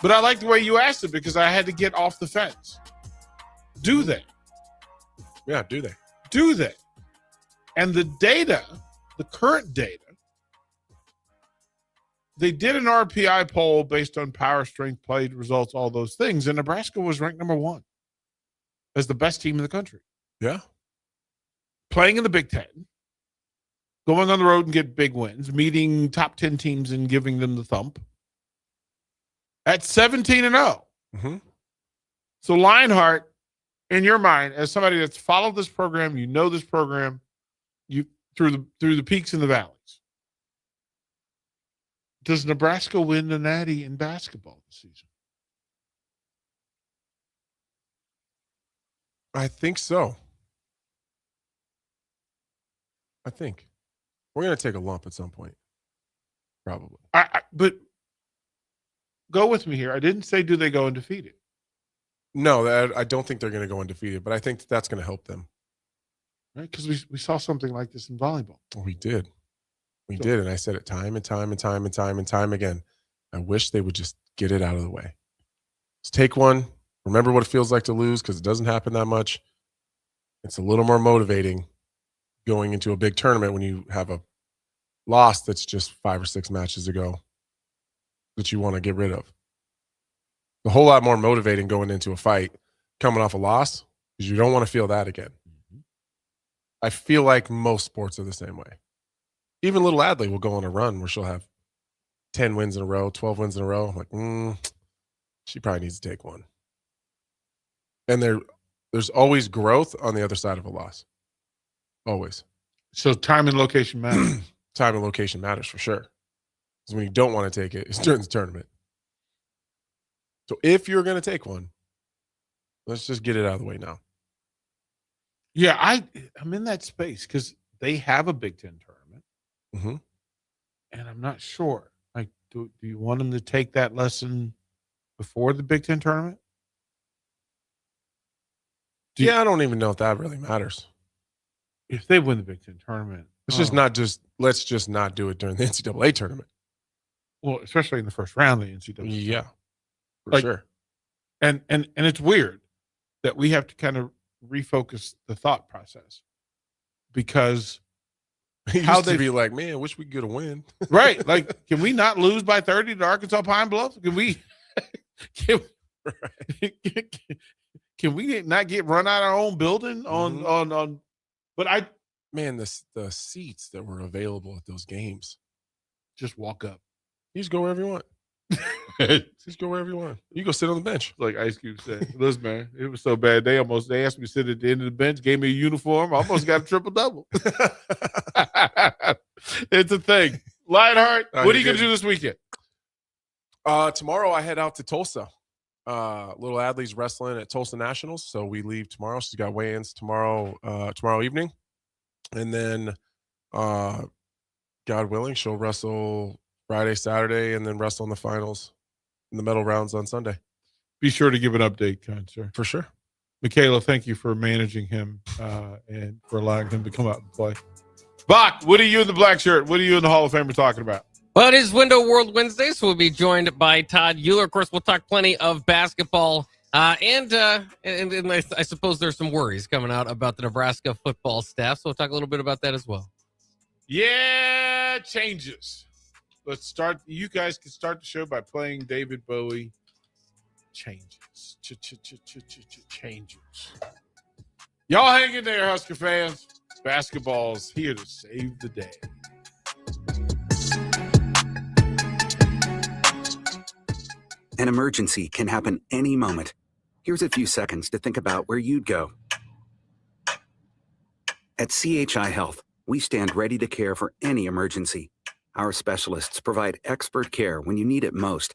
But I like the way you asked it because I had to get off the fence. Do they? Yeah, do they? Do they? And the data, the current data, they did an RPI poll based on power, strength, play results, all those things, and Nebraska was ranked number 1 as the best team in the country. Yeah. Playing in the Big Ten, going on the road and get big wins, meeting top 10 teams and giving them the thump. At 17-0. Mm-hmm. So Lionheart in your mind, as somebody that's followed this program, you know this program, you through the peaks and the valleys. Does Nebraska win the Natty in basketball this season? I think so. I think we're going to take a lump at some point. Probably. But go with me here. I didn't say do they go undefeated. No, I don't think they're going to go undefeated, but I think that's going to help them. Right? Because we saw something like this in volleyball. Oh, we did. We did. And I said it time and time and time and time and time again. I wish they would just get it out of the way. Just take one. Remember what it feels like to lose, because it doesn't happen that much. It's a little more motivating going into a big tournament when you have a loss that's just 5 or 6 matches ago that you want to get rid of. A whole lot more motivating going into a fight coming off a loss, because you don't want to feel that again. I feel like most sports are the same way. Even little Adley will go on a run where she'll have 10 wins in a row, 12 wins in a row. I'm like, she probably needs to take one. And there's always growth on the other side of a loss. Always. So time and location matters. Time and location matters for sure. Because when you don't want to take it, it's during the tournament. So if you're going to take one, let's just get it out of the way now. Yeah, I'm in that space because they have a Big Ten tournament. Mm-hmm. And I'm not sure. Like, do you want them to take that lesson before the Big Ten tournament? I don't even know if that really matters. If they win the Big Ten tournament. Let's just not do it during the NCAA tournament. Well, especially in the first round of the NCAA. Yeah, for sure. And it's weird that we have to kind of refocus the thought process, because how they be like, man, I wish we could get a win. Right. Like, can we not lose by 30 to Arkansas Pine Bluff? Can we can we not get run out of our own building on but the seats that were available at those games. Just walk up. You just go wherever you want. Just go wherever you want. You go sit on the bench. Like Ice Cube said. Listen, man, it was so bad. They asked me to sit at the end of the bench, gave me a uniform. I almost got a triple-double. It's a thing. Lionheart, what are you going to do this weekend? Tomorrow I head out to Tulsa. Little Adley's wrestling at Tulsa Nationals, so we leave tomorrow. She's got weigh-ins tomorrow evening. And then, God willing, she'll wrestle Friday, Saturday, and then wrestle in the finals in the medal rounds on Sunday. Be sure to give an update, kind sir. For sure. Michaela, thank you for managing him and for allowing him to come out and play. Bach, what are you in the black shirt? What are you in the Hall of Famer talking about? Well, it is Window World Wednesday, so we'll be joined by Todd Euler. Of course, we'll talk plenty of basketball. And I suppose there's some worries coming out about the Nebraska football staff, so we'll talk a little bit about that as well. Yeah, changes. Let's start. You guys can start the show by playing David Bowie. Changes. Changes. Y'all hang in there, Husker fans. Basketball's here to save the day. An emergency can happen any moment. Here's a few seconds to think about where you'd go. At CHI Health, we stand ready to care for any emergency. Our specialists provide expert care when you need it most,